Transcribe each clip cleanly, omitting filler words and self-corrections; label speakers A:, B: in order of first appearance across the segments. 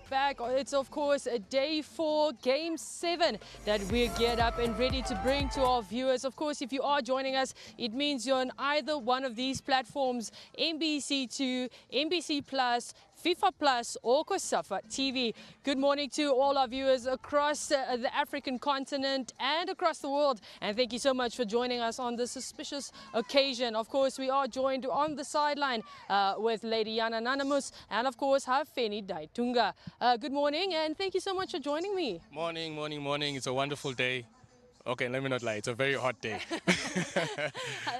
A: back. It's of course a day 4, game 7 that we're geared up and ready to bring to our viewers. Of course, if you are joining us, it means you're on either one of these platforms, NBC2, NBC Plus, FIFA Plus or COSAFA TV. Good morning to all our viewers across the African continent and across the world, and thank you so much for joining us on this auspicious occasion. Of course, we are joined on the sideline with Lady Yana Nanamus and of course Hafeni Daitunga. Good morning and thank you so much for joining me.
B: Morning, morning, morning. It's a wonderful day. Okay, let me not lie. It's a very hot day.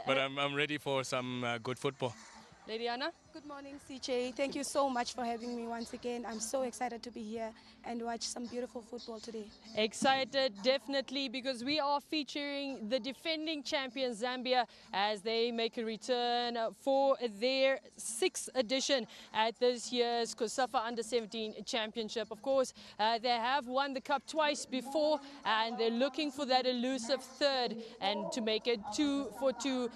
B: But I'm ready for some good football.
A: Lady Anna?
C: Good morning, CJ. Thank you so much for having me once again. I'm so excited to be here and watch some beautiful football today.
A: Excited, definitely, because we are featuring the defending champion Zambia as they make a return for their 6th edition at this year's COSAFA Under-17 Championship. Of course, they have won the cup twice before and they're looking for that elusive 3rd and to make it 2 for 2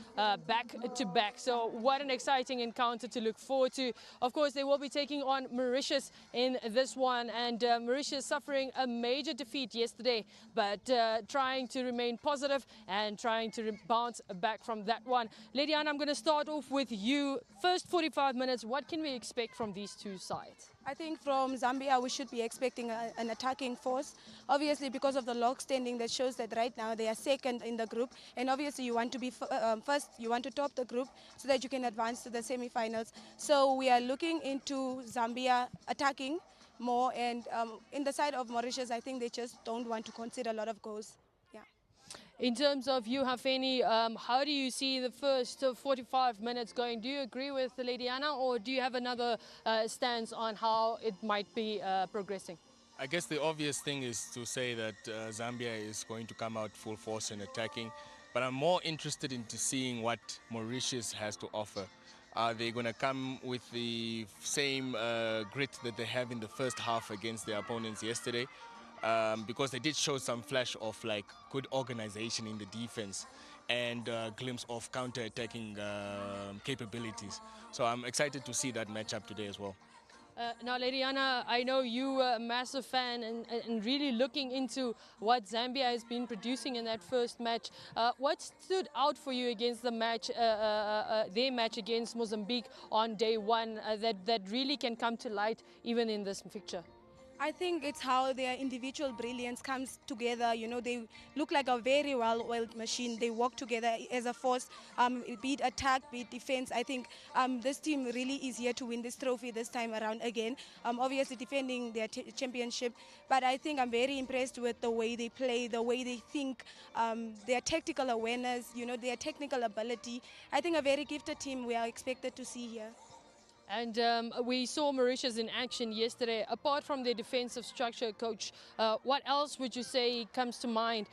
A: back to back. So what an exciting encounter to look forward to. Of course, they will be taking on Mauritius in this one, and Mauritius suffering a major defeat yesterday, but trying to remain positive and trying to bounce back from that one. Lady Anna, I'm going to start off with you. First 45 minutes, what can we expect from these two sides?
C: I think from Zambia we should be expecting an attacking force. Obviously, because of the log standing that shows that right now they are 2nd in the group, and obviously you want to be first, you want to top the group so that you can advance to the semi-finals. So we are looking into Zambia attacking more, and in the side of Mauritius, I think they just don't want to concede a lot of goals.
A: In terms of you, Hafeni, how do you see the first 45 minutes going? Do you agree with Lady Anna, or do you have another stance on how it might be progressing?
B: I guess the obvious thing is to say that Zambia is going to come out full force in attacking, but I'm more interested into seeing what Mauritius has to offer. Are they going to come with the same grit that they have in the first half against their opponents yesterday? Because they did show some flash of like good organization in the defense and a glimpse of counter-attacking capabilities. So I'm excited to see that matchup today as well.
A: Now, Lady Anna, I know you are a massive fan and really looking into what Zambia has been producing in that first match. What stood out for you against the match, their match against Mozambique on day 1 that really can come to light even in this fixture?
C: I think it's how their individual brilliance comes together. You know, they look like a very well-oiled machine. They work together as a force, be it attack, be it defense. I think this team really is here to win this trophy this time around again. Obviously defending their championship, but I think I'm very impressed with the way they play, the way they think, their tactical awareness, you know, their technical ability. I think a very gifted team we are expected to see here.
A: And we saw Mauritius in action yesterday. Apart from their defensive structure, Coach, what else would you say comes to mind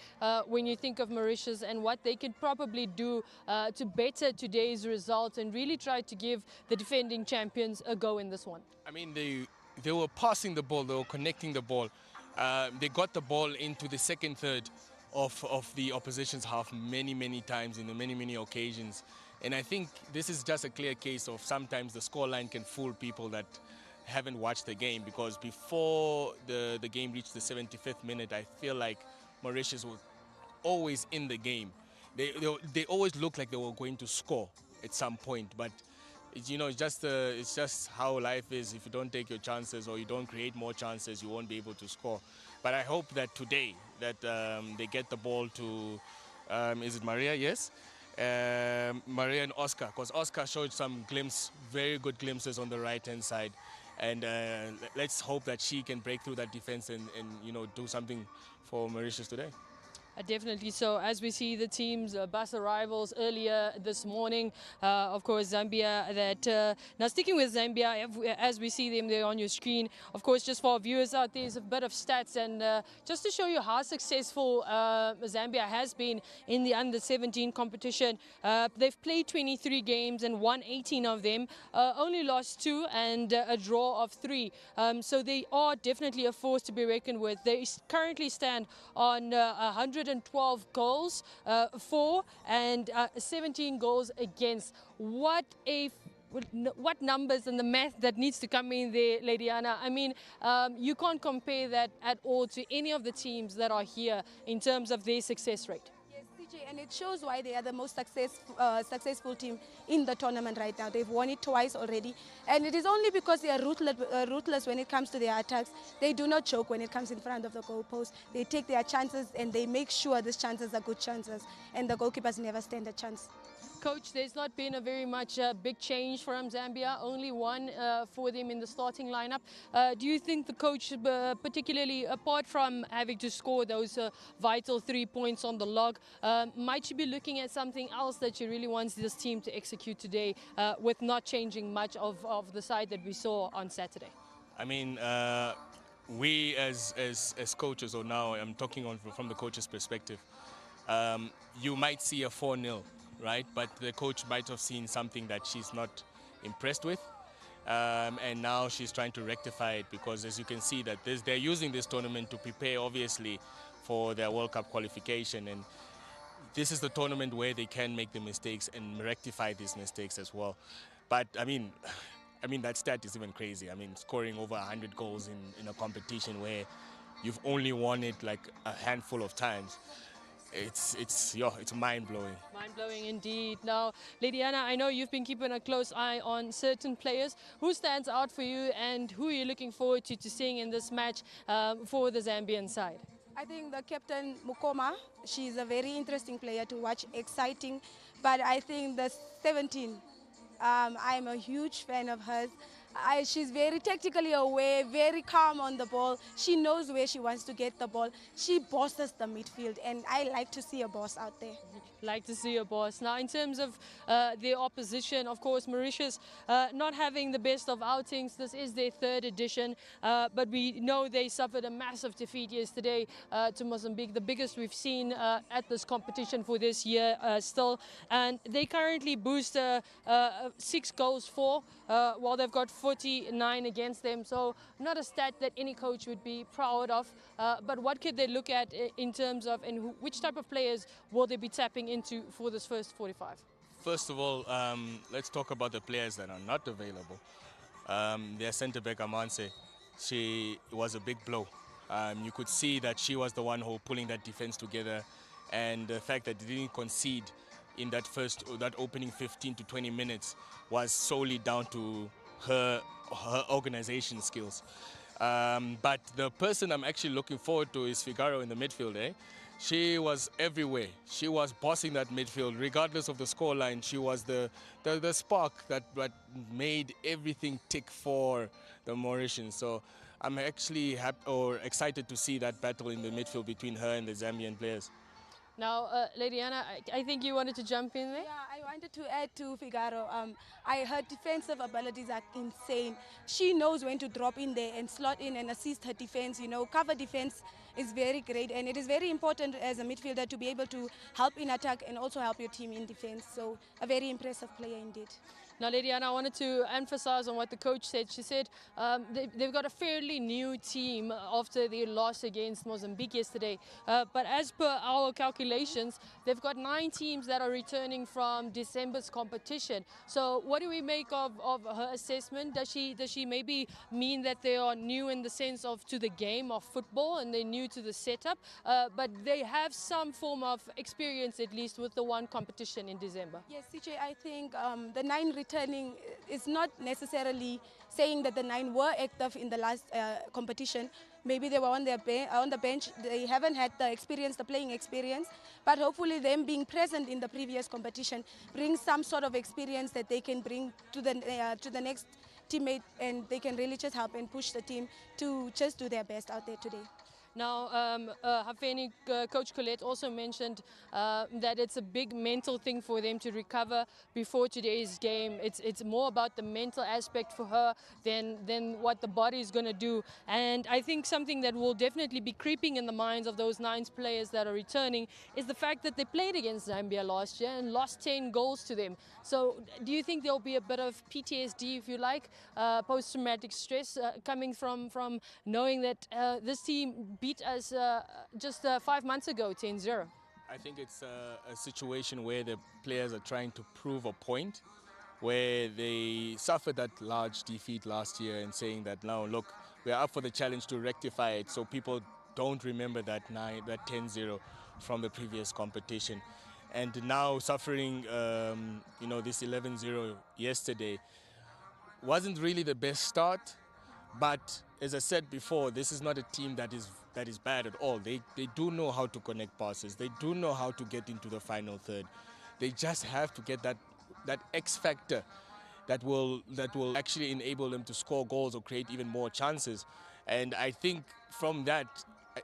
A: when you think of Mauritius and what they could probably do to better today's result and really try to give the defending champions a go in this one?
B: I mean, they were passing the ball, they were connecting the ball. They got the ball into the second third of the opposition's half many times in many occasions. And I think this is just a clear case of sometimes the scoreline can fool people that haven't watched the game, because before the game reached the 75th minute, I feel like Mauritius was always in the game. They always looked like they were going to score at some point, but you know, it's just how life is. If you don't take your chances or you don't create more chances, you won't be able to score. But I hope that today that they get the ball to, is it Maria? Yes. Maria and Oscar, because Oscar showed some very good glimpses on the right-hand side, and let's hope that she can break through that defense and you know, do something for Mauritius today.
A: Definitely so. As we see the teams bus arrivals earlier this morning, of course Zambia now sticking with Zambia as we see them there on your screen. Of course, just for our viewers out there, is a bit of stats and just to show you how successful Zambia has been in the under-17 competition. They've played 23 games and won 18 of them, only lost 2 and a draw of 3. So they are definitely a force to be reckoned with. They currently stand on 112 goals for and 17 goals against. What a what numbers and the math that needs to come in there, Lady Anna. I mean, you can't compare that at all to any of the teams that are here in terms of their success rate.
C: Yes, CJ, and it shows why they are the most successful team in the tournament right now. They've won it twice already, and it is only because they are ruthless when it comes to their attacks. They do not choke when it comes in front of the goalpost. They take their chances and they make sure these chances are good chances, and the goalkeepers never stand a chance.
A: Coach, there's not been a very much big change from Zambia, only one for them in the starting lineup. Do you think the coach, particularly apart from having to score those vital 3 points on the log, might she be looking at something else that she really wants this team to execute today with not changing much of the side that we saw on Saturday?
B: I mean, we as coaches, or now I'm talking from the coach's perspective, you might see a 4-0, right? But the coach might have seen something that she's not impressed with. And now she's trying to rectify it, because as you can see that they're using this tournament to prepare obviously for their World Cup qualification, and this is the tournament where they can make the mistakes and rectify these mistakes as well. But I mean that stat is even crazy. I mean, scoring over 100 goals in a competition where you've only won it like a handful of times. It's mind-blowing.
A: Mind-blowing indeed. Now, Lady Anna, I know you've been keeping a close eye on certain players. Who stands out for you, and who are you looking forward to seeing in this match for the Zambian side?
C: I think the captain, Mukoma, she's a very interesting player to watch, exciting. But I think the 17, I'm a huge fan of hers. She's very tactically aware, very calm on the ball. She knows where she wants to get the ball. She bosses the midfield, and I like to see a boss out there.
A: Like to see a boss. Now, in terms of their opposition, of course, Mauritius not having the best of outings. This is their third edition, but we know they suffered a massive defeat yesterday to Mozambique, the biggest we've seen at this competition for this year still. And they currently boost 6 goals for, while they've got 49 against them. So not a stat that any coach would be proud of. But what could they look at in terms of, and which type of players will they be tapping into for this first 45?
B: First of all, let's talk about the players that are not available. Their centre-back, Amanse, she was a big blow. You could see that she was the one who pulling that defense together, and the fact that they didn't concede in that opening 15 to 20 minutes was solely down to her organization skills. But the person I'm actually looking forward to is Figaro in the midfield. She was everywhere. She was bossing that midfield, regardless of the scoreline. She was the spark that made everything tick for the Mauritians. So I'm actually excited to see that battle in the midfield between her and the Zambian players.
A: Now, Lady Anna, I think you wanted to jump in there?
C: Yeah, I wanted to add to Figaro. Her defensive abilities are insane. She knows when to drop in there and slot in and assist her defense. You know, cover defense is very great, and it is very important as a midfielder to be able to help in attack and also help your team in defense. So a very impressive player indeed.
A: Now, Lady Anna, I wanted to emphasize on what the coach said. She said they've got a fairly new team after their loss against Mozambique yesterday. But as per our calculations, they've got 9 teams that are returning from December's competition. So what do we make of her assessment? Does she maybe mean that they are new in the sense of to the game of football and they're new to the setup? But they have some form of experience, at least, with the one competition in December.
C: Yes, CJ, I think the 9 returning is not necessarily saying that the 9 were active in the last competition. Maybe they were on the bench. They haven't had the playing experience. But hopefully them being present in the previous competition brings some sort of experience that they can bring to the next teammate, and they can really just help and push the team to just do their best out there today.
A: Now, Hafeni, Coach Colette also mentioned that it's a big mental thing for them to recover before today's game. It's more about the mental aspect for her than what the body is going to do. And I think something that will definitely be creeping in the minds of those 9 players that are returning is the fact that they played against Zambia last year and lost 10 goals to them. So do you think there'll be a bit of PTSD, if you like, post-traumatic stress coming from knowing that this team beat us just 5 months ago, 10-0?
B: I think it's a situation where the players are trying to prove a point, where they suffered that large defeat last year and saying that now, look, we're up for the challenge to rectify it so people don't remember that 10-0 from the previous competition. And now suffering, this 11-0 yesterday wasn't really the best start, but as I said before, this is not a team that is bad at all. They do know how to connect passes. They do know how to get into the final third. They just have to get that X factor that will actually enable them to score goals or create even more chances. And I think from that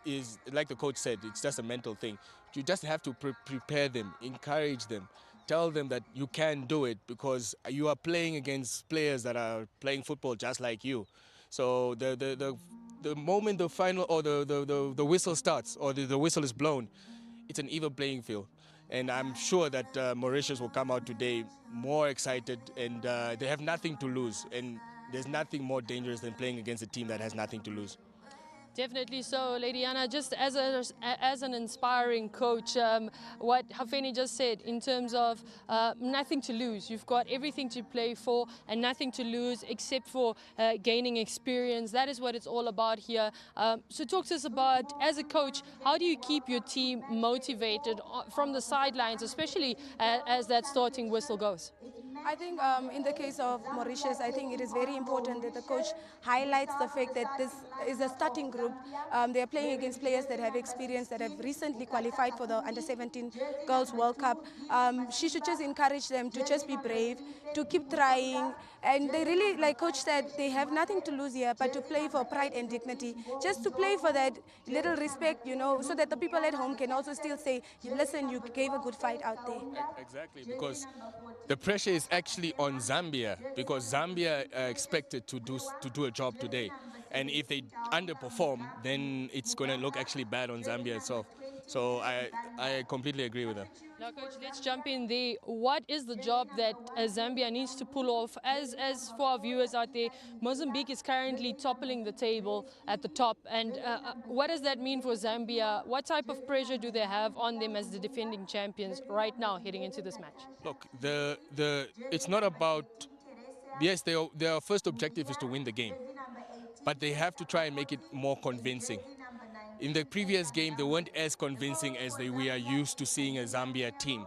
B: is, like the coach said, it's just a mental thing. You just have to prepare them, encourage them, tell them that you can do it because you are playing against players that are playing football just like you. So the moment the final or the whistle starts or the whistle is blown, it's an even playing field. And I'm sure that Mauritius will come out today more excited, and they have nothing to lose. And there's nothing more dangerous than playing against a team that has nothing to lose.
A: Definitely so, Lady Anna. Just as an inspiring coach, what Hafeni just said in terms of nothing to lose. You've got everything to play for and nothing to lose except for gaining experience. That is what it's all about here. So talk to us about, as a coach, how do you keep your team motivated from the sidelines, especially as that starting whistle goes?
C: I think in the case of Mauritius, I think it is very important that the coach highlights the fact that this is a starting group. They are playing against players that have experience, that have recently qualified for the Under-17 Girls World Cup. She should just encourage them to just be brave, to keep trying. And they really, like Coach said, they have nothing to lose here, but to play for pride and dignity. Just to play for that little respect, so that the people at home can also still say, listen, you gave a good fight out there.
B: Exactly, because the pressure is actually on Zambia, because Zambia are expected to do a job today, and if they underperform, then it's going to look actually bad on Zambia itself. So I completely agree with her.
A: Now, Coach, let's jump in there. What is the job that Zambia needs to pull off? As for our viewers out there, Mozambique is currently toppling the table at the top. And what does that mean for Zambia? What type of pressure do they have on them as the defending champions right now heading into this match?
B: Look, it's not about, yes, their first objective is to win the game, but they have to try and make it more convincing. In the previous game, they weren't as convincing as we are used to seeing a Zambia team.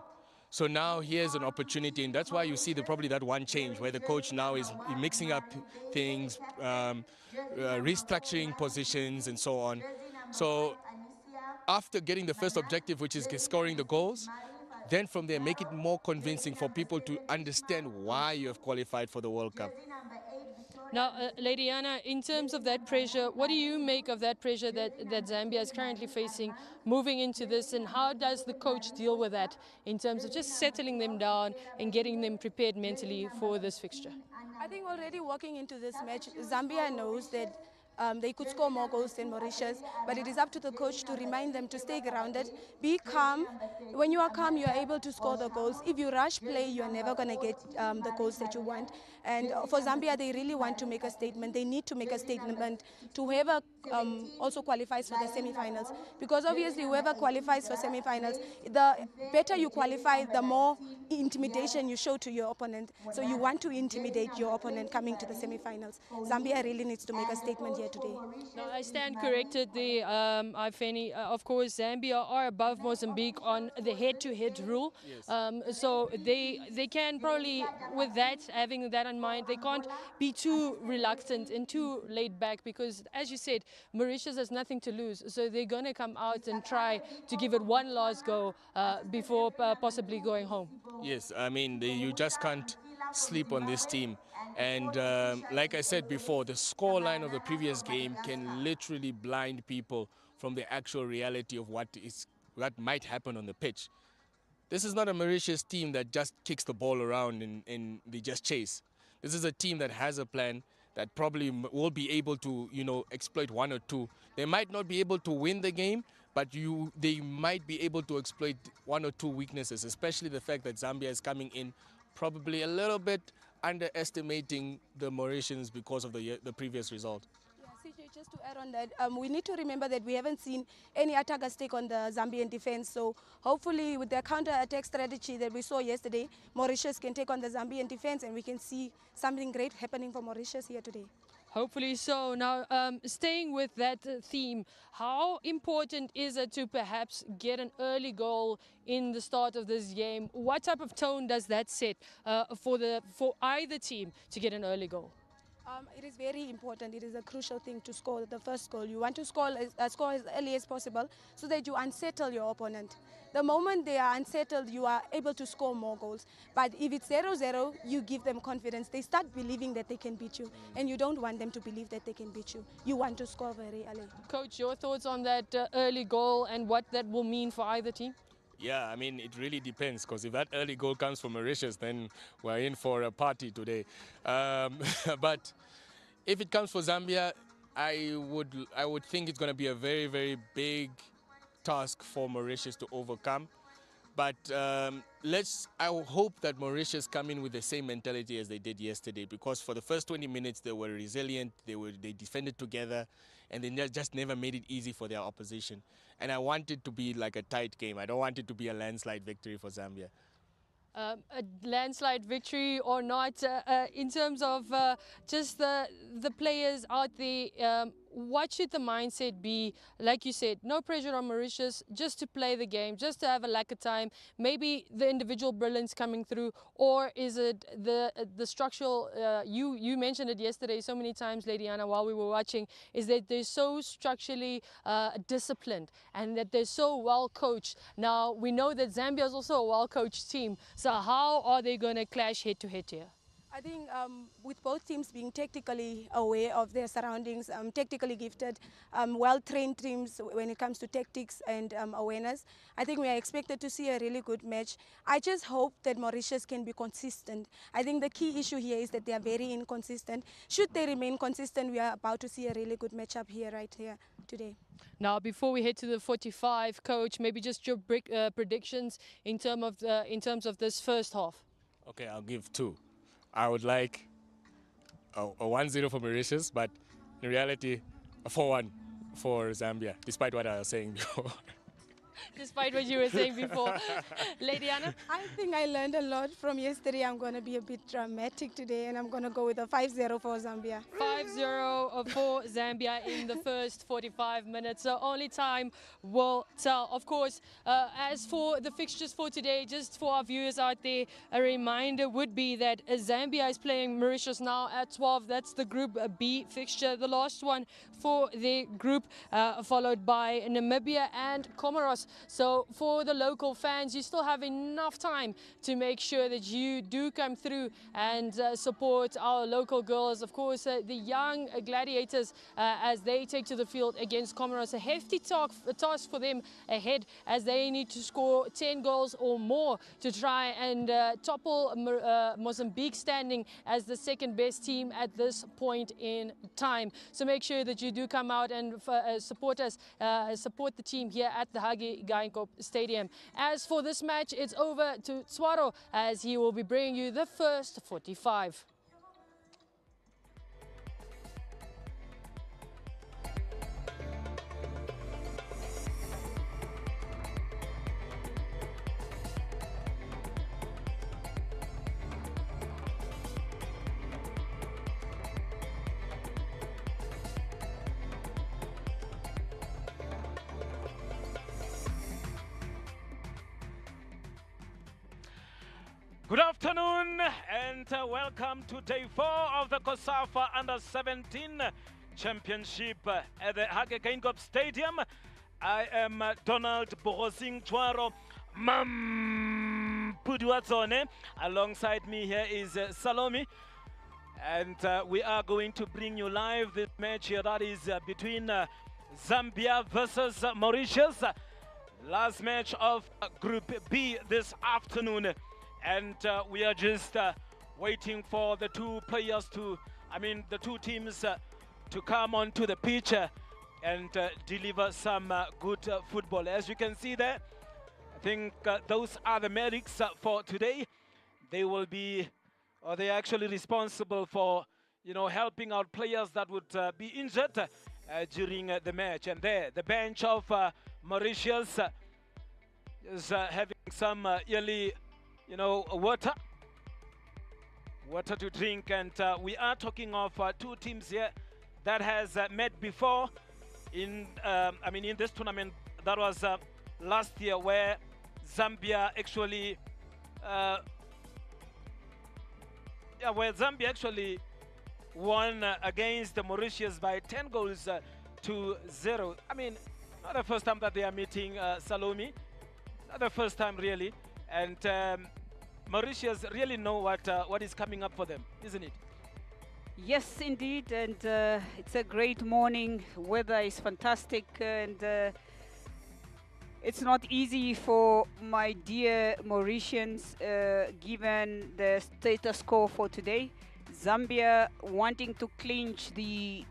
B: So now here's an opportunity, and that's why you see probably that one change where the coach now is mixing up things, restructuring positions, and so on. So after getting the first objective, which is scoring the goals, then from there make it more convincing for people to understand why you have qualified for the World Cup.
A: Now, Lady Anna, in terms of that pressure, what do you make of that pressure that Zambia is currently facing moving into this, and how does the coach deal with that in terms of just settling them down and getting them prepared mentally for this fixture?
C: I think already walking into this match, Zambia knows that they could score more goals than Mauritius, but it is up to the coach to remind them to stay grounded, be calm. When you are calm, you are able to score the goals. If you rush play, you are never going to get the goals that you want. And for Zambia, they really want to make a statement. They need to make a statement to whoever also qualifies for the semi-finals, because obviously whoever qualifies for semi-finals, the better you qualify, the more intimidation you show to your opponent. So you want to intimidate your opponent coming to the semi-finals. Zambia really needs to make a statement here today.
A: No, I stand corrected there, Ifeni. Of course, Zambia are above Mozambique on the head-to-head rule.
B: Yes.
A: So they can probably, with that, having that in mind, they can't be too reluctant and too laid back because, as you said, Mauritius has nothing to lose. So they're going to come out and try to give it one last go before possibly going home.
B: Yes, I mean, you just can't sleep on this team. And like I said before, the scoreline of the previous game can literally blind people from the actual reality of what might happen on the pitch. This is not a Mauritius team that just kicks the ball around and they just chase. This is a team that has a plan that probably will be able to, exploit one or two. They might not be able to win the game, but they might be able to exploit one or two weaknesses, especially the fact that Zambia is coming in probably a little bit underestimating the Mauritians because of the previous result.
C: CJ, just to add on that, we need to remember that we haven't seen any attackers take on the Zambian defense. So hopefully with their counter-attack strategy that we saw yesterday, Mauritius can take on the Zambian defense and we can see something great happening for Mauritius here today.
A: Hopefully so. Now, staying with that theme, how important is it to perhaps get an early goal in the start of this game? What type of tone does that set for either team to get an early goal?
C: It is very important. It is a crucial thing to score the first goal. You want to score as early as possible so that you unsettle your opponent. The moment they are unsettled, you are able to score more goals. But if it's 0-0, you give them confidence. They start believing that they can beat you, and you don't want them to believe that they can beat you. You want to score very early.
A: Coach, your thoughts on that early goal and what that will mean for either team?
B: Yeah, I mean, it really depends, because if that early goal comes from Mauritius, then we're in for a party today. But if it comes for Zambia, I would think it's going to be a very, very big task for Mauritius to overcome. But I hope that Mauritius come in with the same mentality as they did yesterday, because for the first 20 minutes they were resilient, they defended together, and they just never made it easy for their opposition. And I want it to be like a tight game. I don't want it to be a landslide victory for Zambia.
A: A landslide victory or not, in terms of just the players out there, what should the mindset be? Like you said, no pressure on Mauritius, just to play the game, just to have a lack of time, maybe the individual brilliance coming through, or is it the structural, you mentioned it yesterday so many times, Lady Anna, while we were watching, is that they're so structurally disciplined and that they're so well coached. Now, we know that Zambia is also a well coached team, so how are they going to clash head to head here?
C: I think with both teams being tactically aware of their surroundings, tactically gifted, well-trained teams when it comes to tactics and awareness, I think we are expected to see a really good match. I just hope that Mauritius can be consistent. I think the key issue here is that they are very inconsistent. Should they remain consistent, we are about to see a really good matchup here, right here today.
A: Now, before we head to the 45, Coach, maybe just your predictions in terms of this first half.
B: Okay, I'll give two. I would like a 1-0 for Mauritius, but in reality, a 4-1 for Zambia, despite what I was saying before.
A: Despite what you were saying before. Lady Anna?
C: I think I learned a lot from yesterday. I'm going to be a bit dramatic today, and I'm going to go with a 5-0 for Zambia.
A: 5-0 for Zambia in the first 45 minutes. So only time will tell. Of course, as for the fixtures for today, just for our viewers out there, a reminder would be that Zambia is playing Mauritius now at 12. That's the Group B fixture, the last one for their group, followed by Namibia and Comoros. So for the local fans, you still have enough time to make sure that you do come through and support our local girls. Of course, the young gladiators, as they take to the field against Comoros, a hefty task for them ahead, as they need to score 10 goals or more to try and topple Mozambique's standing as the second best team at this point in time. So make sure that you do come out and support us, support the team here at the Hage Geingob Stadium. As for this match, it's over to Tswaro, as he will be bringing you the first 45.
D: Good afternoon and welcome to day 4 of the COSAFA Under-17 Championship at the Hage Geingob Stadium. I am Donald Borosing Chwaro Puduatsone. Alongside me here is Salome. And we are going to bring you live this match here that is between Zambia versus Mauritius. Last match of Group B this afternoon. And we are just waiting for the two teams to come onto the pitch and deliver some good football. As you can see there, I think those are the medics for today. They will be, or they're actually responsible for helping out players that would be injured during the match. And there, the bench of Mauritius is having some early, water to drink. And we are talking of two teams here that has met before in this tournament. That was last year, where Zambia actually won against the Mauritius by 10 goals to 0. I mean, not the first time that they are meeting, Salome. Not the first time, really. And Mauritius really know what is coming up for them, isn't it?
E: Yes, indeed. And it's a great morning. Weather is fantastic. And it's not easy for my dear Mauritians, given the status quo for today. Zambia wanting to clinch the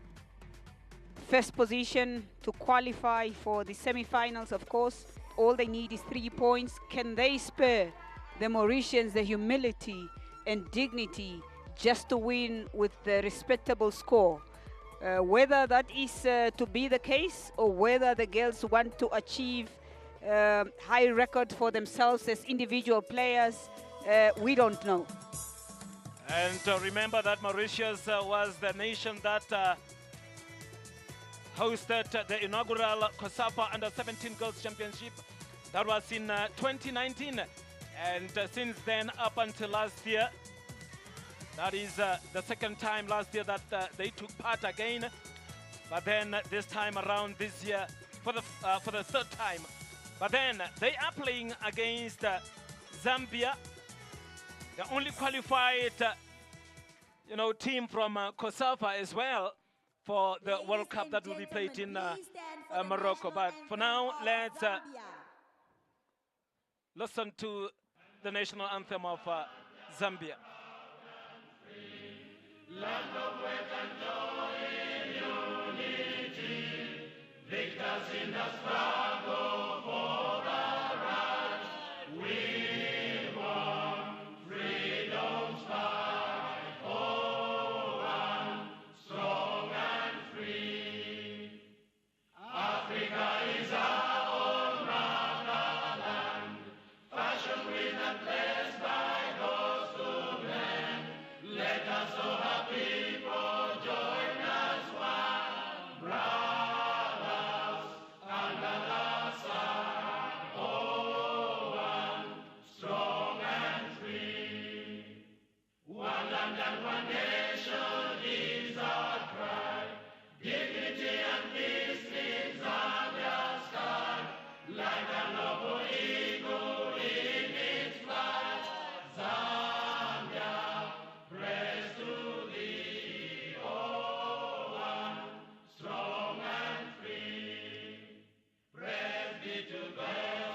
E: first position to qualify for the semi-finals, of course. All they need is 3 points. Can they spare the Mauritians the humility and dignity just to win with the respectable score? Whether that is to be the case, or whether the girls want to achieve high record for themselves as individual players, we don't know.
D: And remember that Mauritius was the nation that hosted the inaugural COSAFA Under-17 Girls Championship. That was in 2019. And since then, up until last year, that is the second time last year that they took part again. But then this time around this year, for the third time. But then they are playing against Zambia, the only qualified, team from COSAFA as well for the World Cup that will be played in Morocco. But for now, let's listen to the national anthem of Zambia. Land of wealth and joy in unity, victors in the struggle for the right. We want freedom's fight for one, strong and free. Africa is our own motherland, fashioned with and blessed by God's good hand. Let us all have people join us one, brothers under the sun. Oh, one, strong and free. One land and one nation is our cry. Dignity and peace in Zambia's sky. Like a noble eagle in its flight. Zambia, praise to thee, oh one, strong and free. Praise be to God,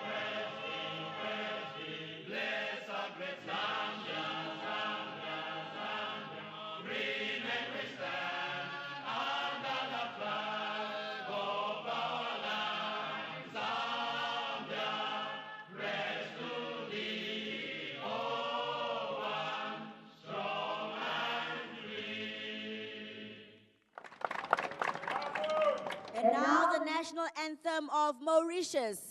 D: praise be. Bless our great Zambia, Zambia, Zambia. Remain we stand under the flag of our land. Zambia, praise to thee, oh one, strong and free.
F: And now the national anthem of Mauritius.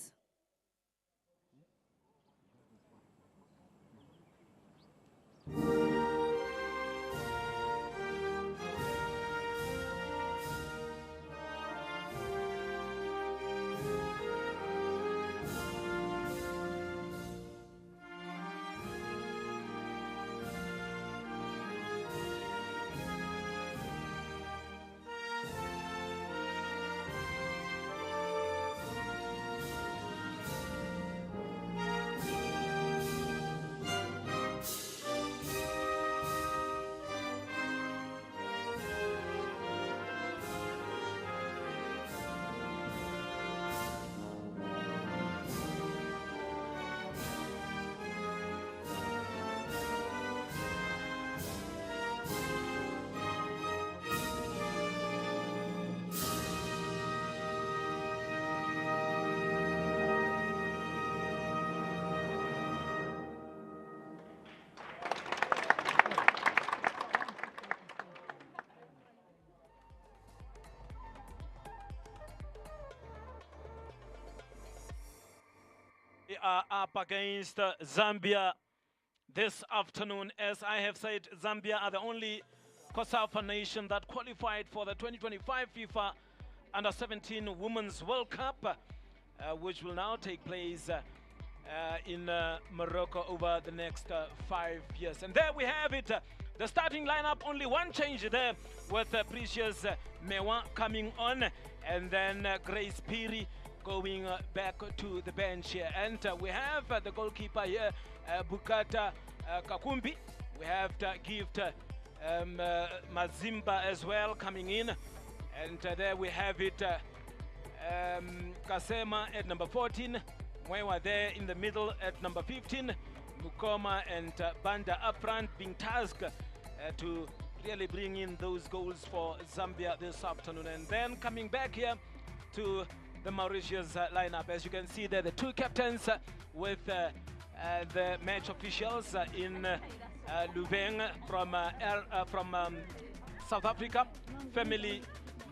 D: are up against Zambia this afternoon. As I have said, Zambia are the only COSAFA nation that qualified for the 2025 FIFA Under-17 Women's World Cup, which will now take place in Morocco over the next 5 years. And there we have it, the starting lineup. Only one change there, with Precious Mewa coming on, and then Grace Piri going back to the bench here. And we have the goalkeeper here, Bukata Kakumbi. We have Gift Mazimba as well coming in. And there we have it, Kasema at number 14. Mwewa there in the middle at number 15. Mukoma and Banda up front, being tasked to really bring in those goals for Zambia this afternoon. And then coming back here to the Mauritius lineup, as you can see there, the two captains with the match officials in Lubeng from South Africa, Family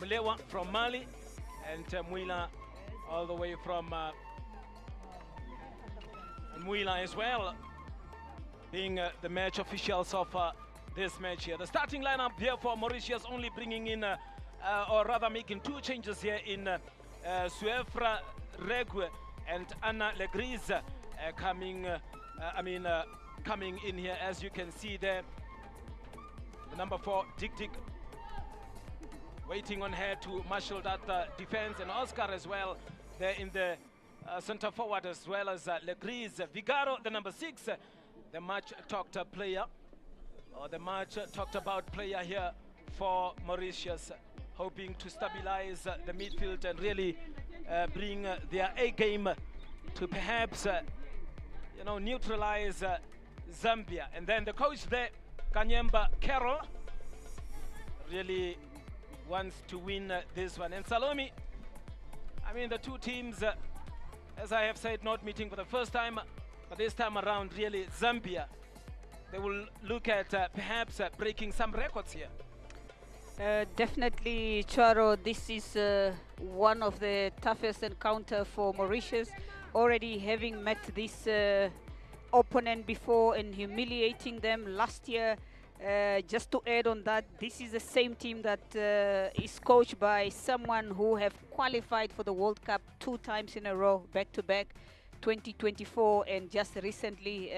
D: Mlewa from Mali, and Mwila all the way from Mwila as well, being the match officials of this match here. The starting lineup here for Mauritius, only bringing in, or rather making two changes here in Suefra Regue and Anna Legris coming in here, as you can see there. The number 4, Dick Dick, waiting on her to marshal that defense, and Oscar as well there in the center forward, as well as Legris. Vigaro, the number 6, the much talked player, or the much talked about player here for Mauritius, hoping to stabilize the midfield and really bring their A game to perhaps neutralize Zambia. And then the coach there, Kanyemba Carroll, really wants to win this one. And Salome, I mean, the two teams, as I have said, not meeting for the first time, but this time around, really, Zambia, they will look at perhaps breaking some records here.
E: Definitely, Charo, this is one of the toughest encounter for Mauritius, already having met this opponent before and humiliating them last year. Just to add on that, this is the same team that is coached by someone who have qualified for the World Cup 2 times in a row, back-to-back, 2024 and just recently.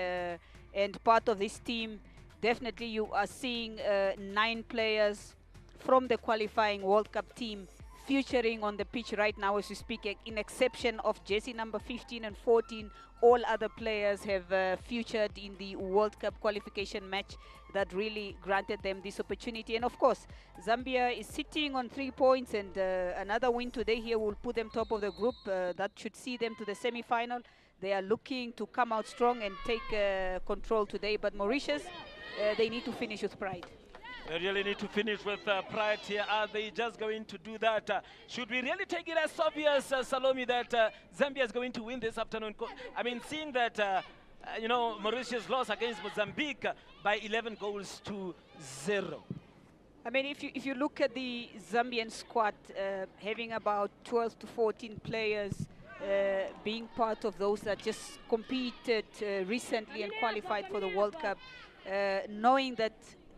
E: And part of this team, definitely you are seeing 9 players from the qualifying World Cup team featuring on the pitch right now as we speak, in exception of jersey number 15 and 14. All other players have featured in the World Cup qualification match that really granted them this opportunity. And of course, Zambia is sitting on 3 points, and another win today here will put them top of the group. That should see them to the semi-final. They are looking to come out strong and take control today, but Mauritius, they need to finish with pride.
D: They really need to finish with pride here. Are they just going to do that? Should we really take it as obvious, Salome, that Zambia is going to win this afternoon? I mean, seeing that, Mauritius lost against Mozambique by 11 goals to 0.
E: I mean, if you look at the Zambian squad, having about 12 to 14 players, being part of those that just competed recently and qualified for the World Cup, knowing that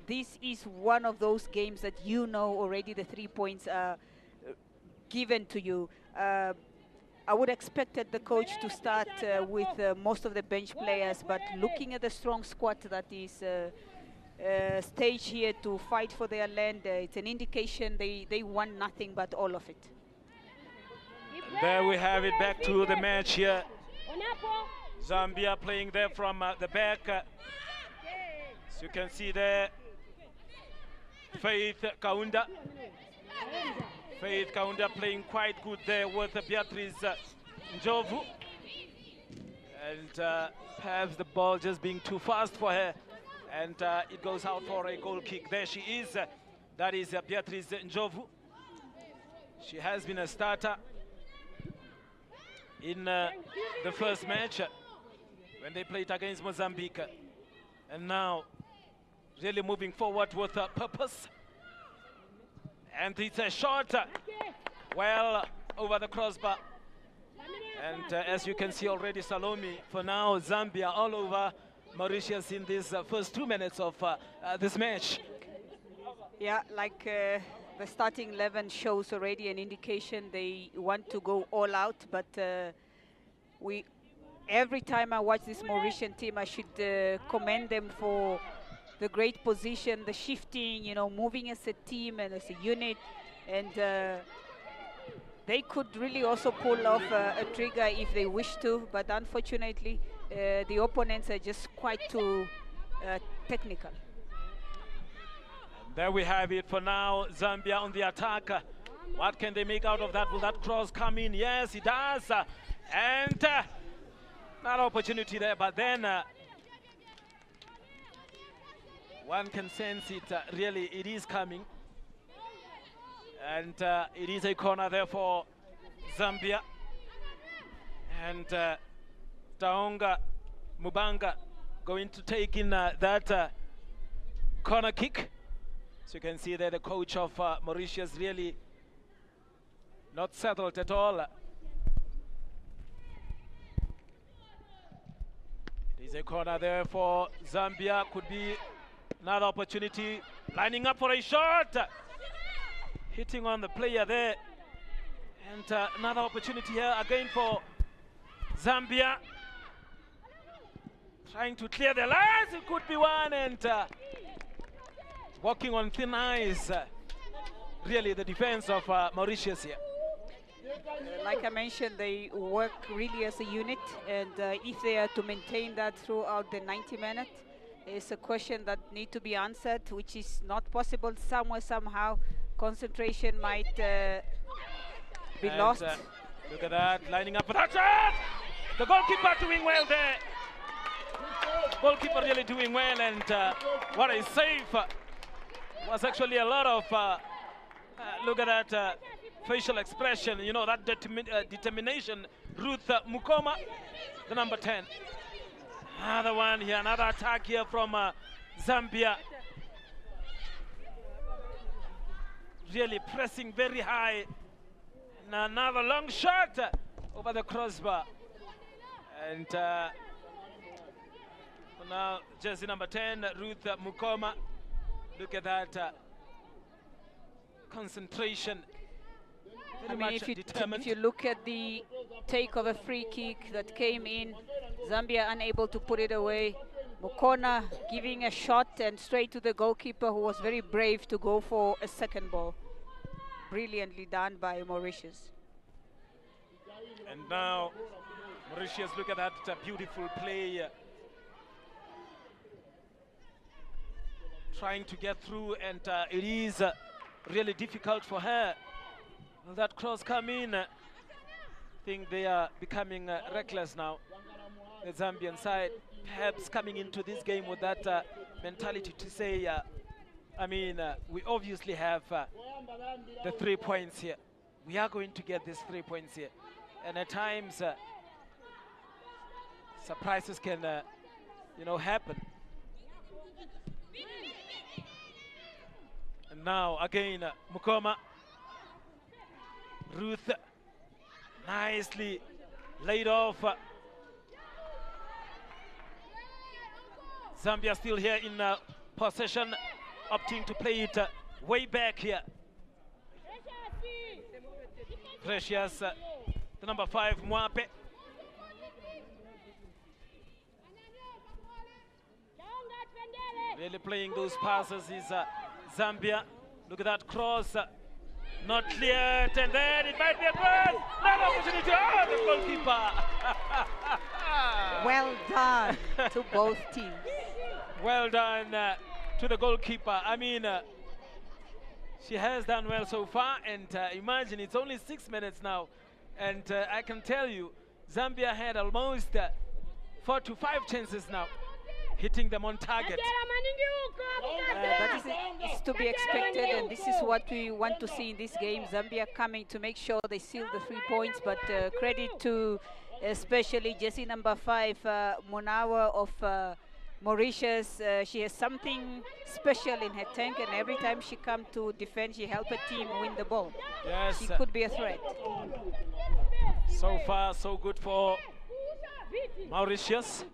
E: this is one of those games that already the 3 points are given to you. I would expect the coach to start with most of the bench players, but looking at the strong squad that is staged here to fight for their land, it's an indication they want nothing but all of it.
D: There we have it, back to the match here. Zambia playing there from the back. As you can see there, Faith Kaunda. Faith Kaunda playing quite good there with Beatrice Njovu. And perhaps the ball just being too fast for her. And it goes out for a goal kick. There she is. That is Beatrice Njovu. She has been a starter in the first match when they played against Mozambique. And now really moving forward with purpose. And it's a shot, well, over the crossbar. And as you can see already, Salome, for now, Zambia all over Mauritius in these first 2 minutes of this match.
E: Yeah, like the starting 11 shows already an indication they want to go all out, but every time I watch this Mauritian team, I should commend them for the great position, the shifting, you know, moving as a team and as a unit, and they could really also pull off a trigger if they wish to, but unfortunately, the opponents are just quite too technical.
D: There we have it for now. Zambia on the attack. What can they make out of that? Will that cross come in? Yes, it does. And not opportunity there, but then one can sense it. Really, it is coming. And it is a corner there for Zambia. And Taonga Mubanga going to take in that corner kick. So you can see there the coach of Mauritius really not settled at all. It is a corner there for Zambia. Could be another opportunity. Lining up for a shot. Hitting on the player there. And another opportunity here again for Zambia. Trying to clear the lines. It could be one. And walking on thin ice, really the defense of Mauritius here.
E: Like I mentioned, they work really as a unit, and if they are to maintain that throughout the 90 minutes, it's a question that needs to be answered, which is not possible somewhere, somehow. Concentration might be lost.
D: Look at that, lining up for that shot! The goalkeeper doing well there. Goalkeeper really doing well, and what a save. Was actually a lot of, look at that facial expression, you know, that determination. Ruth Mukoma, the number 10. Another one here, another attack here from Zambia. Really pressing very high. And another long shot over the crossbar. And now jersey number 10, Ruth Mukoma. Look at that concentration.
E: I mean, if you look at the take of a free kick that came in, Zambia unable to put it away. Mukona giving a shot and straight to the goalkeeper, who was very brave to go for a second ball. Brilliantly done by Mauritius.
D: And now Mauritius, look at that beautiful play. Trying to get through, and it is really difficult for her. Will that cross come in? I think they are becoming reckless now, the Zambian side. Perhaps coming into this game with that mentality to say, I mean, we obviously have the 3 points here. We are going to get these 3 points here. And at times, surprises can, you know, happen. And now again, Mukoma. Ruth, nicely laid off. Zambia still here in possession, opting to play it way back here. Precious, the number 5, Mwape. Really playing those passes is Zambia. Look at that cross. Not cleared, and then it might be a goal. Another opportunity. Oh, the goalkeeper.
E: Well done to both teams.
D: Well done to the goalkeeper. I mean, she has done well so far, and imagine it's only 6 minutes now, and I can tell you, Zambia had almost 4 to 5 chances now, hitting them on target.
E: That is to be expected, and this is what we want to see in this game. Zambia coming to make sure they seal the 3 points, but credit to especially jersey number 5, Munawa of Mauritius. She has something special in her tank, and every time she comes to defend, she helps her team win the ball.
D: Yes.
E: She could be a threat.
D: So far, so good for Mauritius.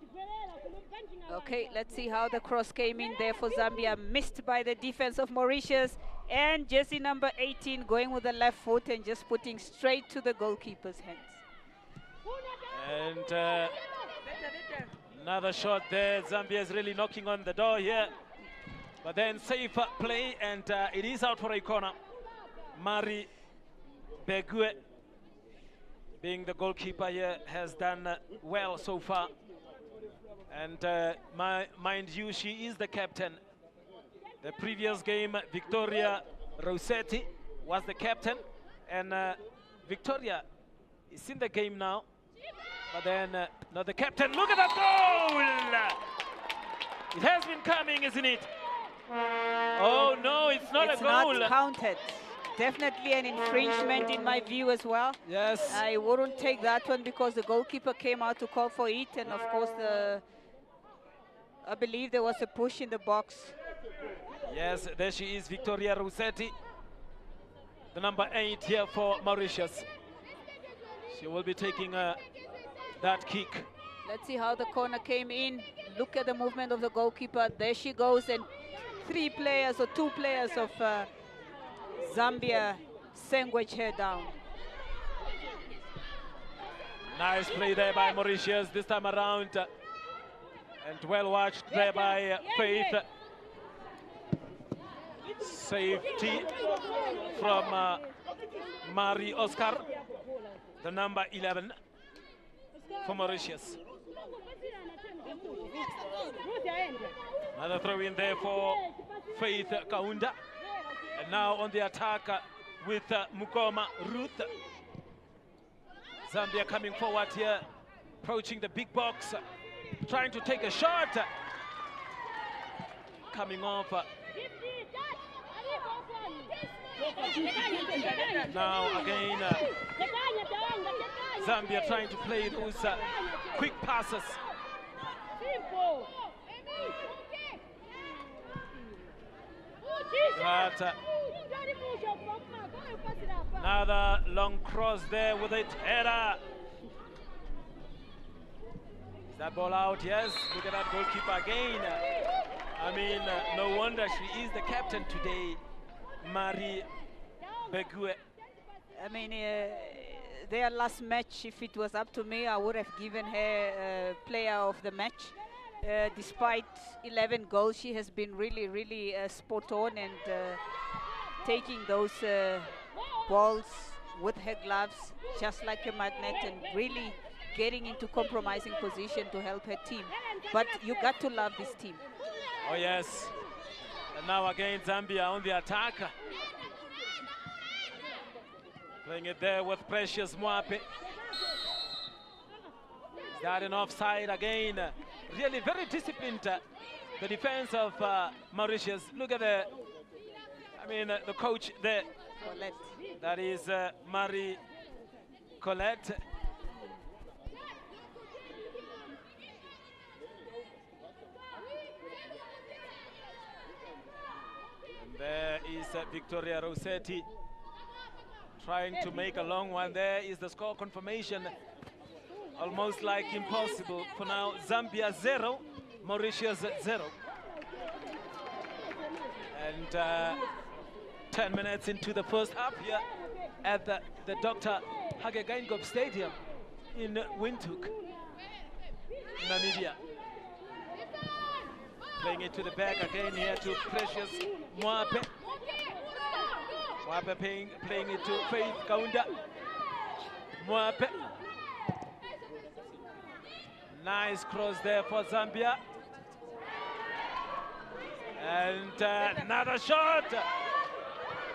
E: Okay, let's see how the cross came in there for Zambia. Missed by the defense of Mauritius. And jersey number 18 going with the left foot and just putting straight to the goalkeeper's hands.
D: And another shot there. Zambia is really knocking on the door here. But then safe play, and it is out for a corner. Mari Begue, being the goalkeeper here, has done well so far. And mind you, she is the captain. The previous game, Victoria Rossetti was the captain. And Victoria is in the game now. But then, not the captain. Look at that goal! It has been coming, isn't it? Oh, no, it's not a goal.
E: It's not counted. Definitely an infringement in my view as well.
D: Yes.
E: I wouldn't take that one because the goalkeeper came out to call for it. And, of course, I believe there was a push in the box.
D: Yes, there she is, Victoria Rossetti, the number 8 here for Mauritius. She will be taking that kick.
E: Let's see how the corner came in. Look at the movement of the goalkeeper. There she goes, and 2 players of Zambia sandwich her down.
D: Nice play there by Mauritius this time around. And well watched there by Faith. Safety from Mari Oscar, the number 11 for Mauritius. Another throw in there for Faith Kaunda. And now on the attack with Mukoma Ruth. Zambia coming forward here, approaching the big box, trying to take a shot. Coming off. Now again, Zambia trying to play those quick passes. But another long cross there with it. Header. Is that ball out? Yes. Look at that goalkeeper again. I mean, no wonder she is the captain today, Mari Begue.
E: I mean, their last match, if it was up to me, I would have given her player of the match. Despite 11 goals, she has been really, really spot on and taking those balls with her gloves just like a magnet and really getting into compromising position to help her team. But you got to love this team.
D: Oh yes. And now again Zambia on the attack. Playing it there with Precious Mwape. Is that an offside again? Really very disciplined, the defense of Mauritius. Look at the coach there.
E: Colette.
D: That is Marie Colette. And there is Victoria Rossetti trying to make a long one. There is the score confirmation. Almost like impossible for now. Zambia 0, Mauritius 0. And 10 minutes into the first half here at the Dr. Hage Geingob Stadium in Windhoek, Namibia. Playing it to the back again here to Precious Mwape. Mwape playing it to Faith Kaunda. Mwape. Nice cross there for Zambia. And another shot.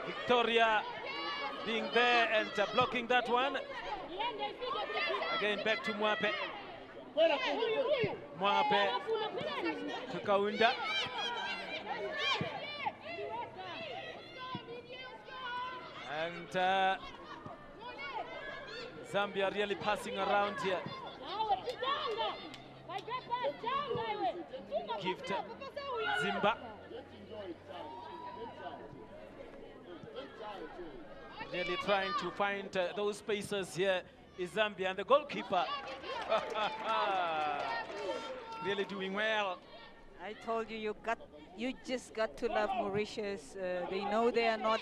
D: Victoria being there and blocking that one. Again back to Mwape. Mwape to Kaunda. And Zambia really passing around here. Gift Zimba. Really trying to find those spaces here is Zambia, and the goalkeeper really doing well.
E: I told you, you just got to love Mauritius. They know they are not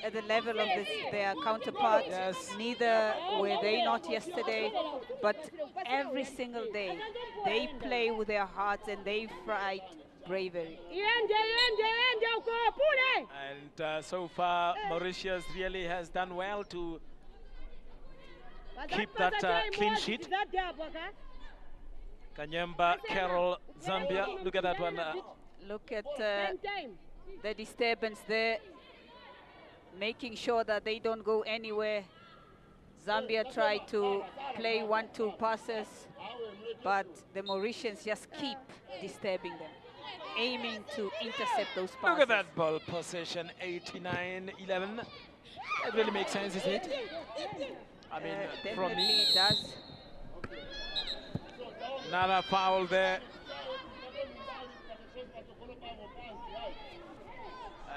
E: at the level of their counterpart.
D: Yes.
E: Neither were they not yesterday, but every single day they play with their hearts and they fight bravery.
D: And so far, Mauritius really has done well to keep that clean sheet. Kanyemba, Carroll, Zambia. Look at that one.
E: Look at the disturbance there, making sure that they don't go anywhere. Zambia tried to play 1-2 passes, but the Mauritians just keep disturbing them, aiming to intercept those passes.
D: Look at that ball possession, 89-11. That really makes sense, isn't it? I mean, from
E: definitely
D: me.
E: it does.
D: Another foul there.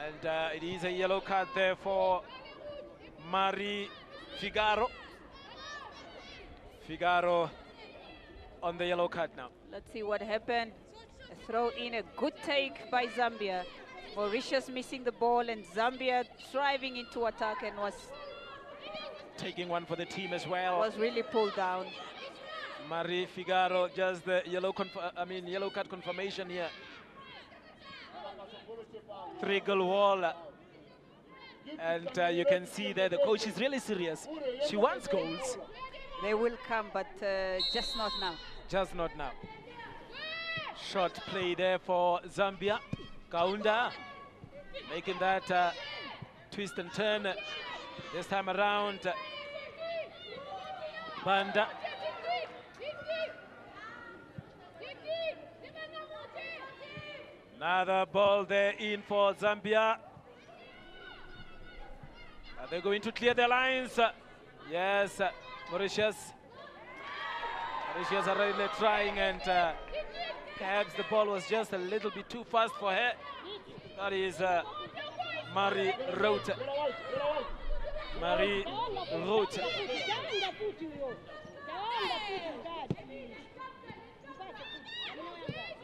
D: And it is a yellow card there for Marie Figaro. Figaro on the yellow card now.
E: Let's see what happened. A throw in, a good take by Zambia. Mauritius missing the ball and Zambia driving into attack and was
D: Taking one for the team as well.
E: was really pulled down.
D: Marie Figaro, just the yellow card confirmation here. 3-goal wall. And you can see that the coach is really serious. She wants goals.
E: They will come, but just not now.
D: Just not now. Short play there for Zambia. Kaunda making that twist and turn this time around. Banda. Another ball there in for Zambia. Are they going to clear their lines? Yes, Mauritius. Mauritius are really trying, and perhaps the ball was just a little bit too fast for her. That is Marie Rote. Marie Rote.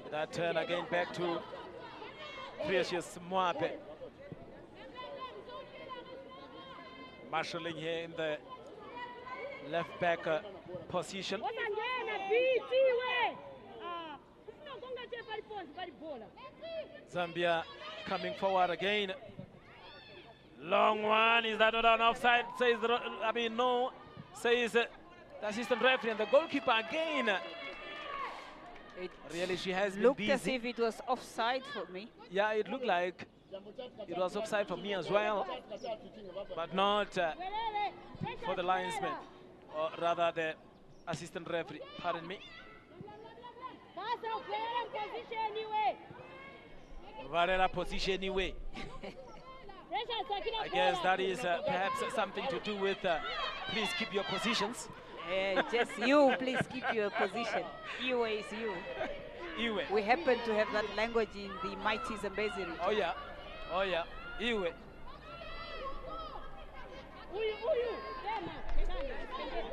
D: That turn again back to Precious Mwape. Marshalling here in the left back position. Zambia coming forward again. Long one. Is that not an offside? Says no. Says the assistant referee, and the goalkeeper again.
E: It
D: really, she has been
E: looked
D: busy.
E: as if it was offside for me.
D: Yeah, it looked like it was offside for me as well, but not for the linesman, or rather the assistant referee. Pardon me. Varela position anyway. I guess that is perhaps something to do with please keep your positions.
E: Just you, please keep your position. Iwe is you.
D: Iwe.
E: We happen to have that language in the mighty Zambezi.
D: Oh yeah, oh yeah, Iwe.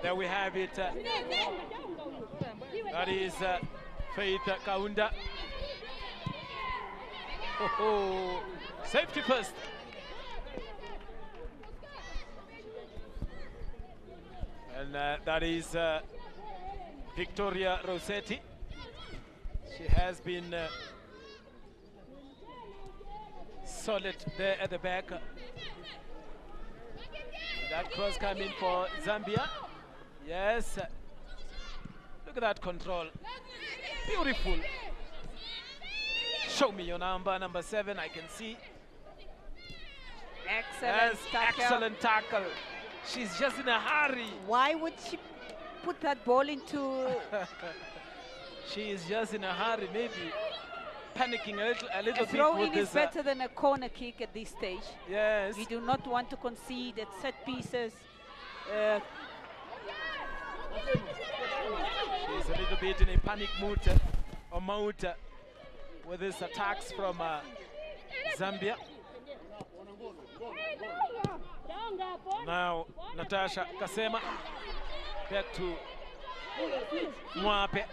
D: There we have it. That is Faith Kaunda. Oh, safety first. And that is Victoria Rossetti. She has been solid there at the back. That cross coming for Zambia. Yes. Look at that control. Beautiful. Show me your number 7. I can see.
E: Excellent tackle.
D: Excellent tackle. She's just in a hurry.
E: Why would she put that ball into...
D: She is just in a hurry, maybe panicking a little bit.
E: Throw-in is better than a corner kick at this stage.
D: Yes.
E: You do not want to concede at set pieces.
D: She's a little bit in a panic mood or mode with these attacks from Zambia. Now Natasha Kasema Back to Mwape.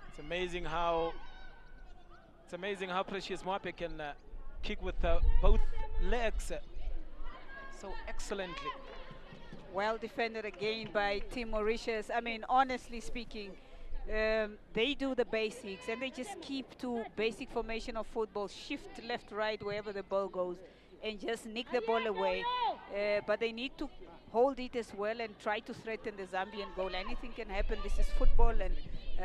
D: It's amazing how Precious Mwape can kick with both legs so excellently.
E: Well defended again by Team Mauritius. I mean, honestly speaking, they do the basics and they just keep to basic formation of football, shift left, right, wherever the ball goes, and just nick the ball away. But they need to hold it as well and try to threaten the Zambian goal. Anything can happen. This is football, and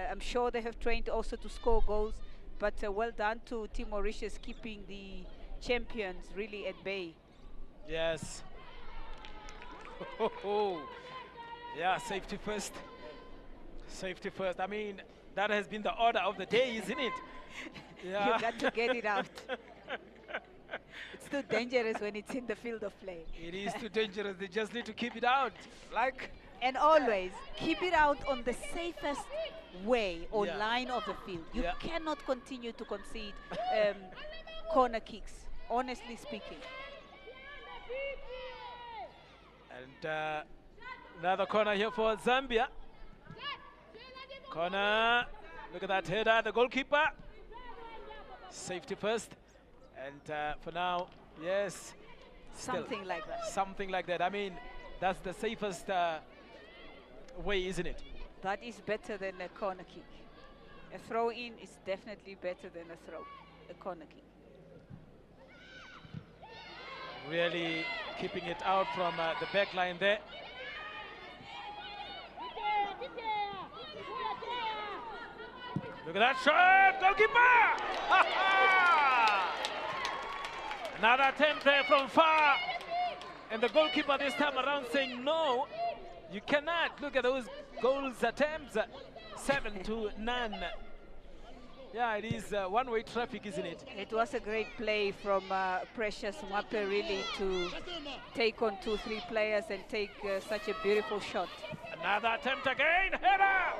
E: I'm sure they have trained also to score goals. But well done to Team Mauritius, keeping the champions really at bay.
D: Yes. Yeah, safety first. Safety first. I mean, that has been the order of the day, isn't it? Yeah.
E: You got to get it out. It's too dangerous when it's in the field of play.
D: It is too dangerous. They just need to keep it out.
E: And always keep it out on the safest way or line of the field. You cannot continue to concede corner kicks, honestly speaking.
D: And another corner here for Zambia. Corner. Look at that header, the goalkeeper. Safety first. And for now, yes.
E: Something like that.
D: Something like that. I mean, that's the safest way, isn't it?
E: That is better than a corner kick. A throw-in is definitely better than a corner kick.
D: Really keeping it out from the back line there. Look at that shot, goalkeeper! Another attempt there from far. And the goalkeeper this time around saying no, you cannot. Look at those goals attempts, 7 to none. Yeah, it is one-way traffic, isn't it?
E: It was a great play from Precious Mwape really to take on 2-3 players and take such a beautiful shot.
D: Another attempt again, header!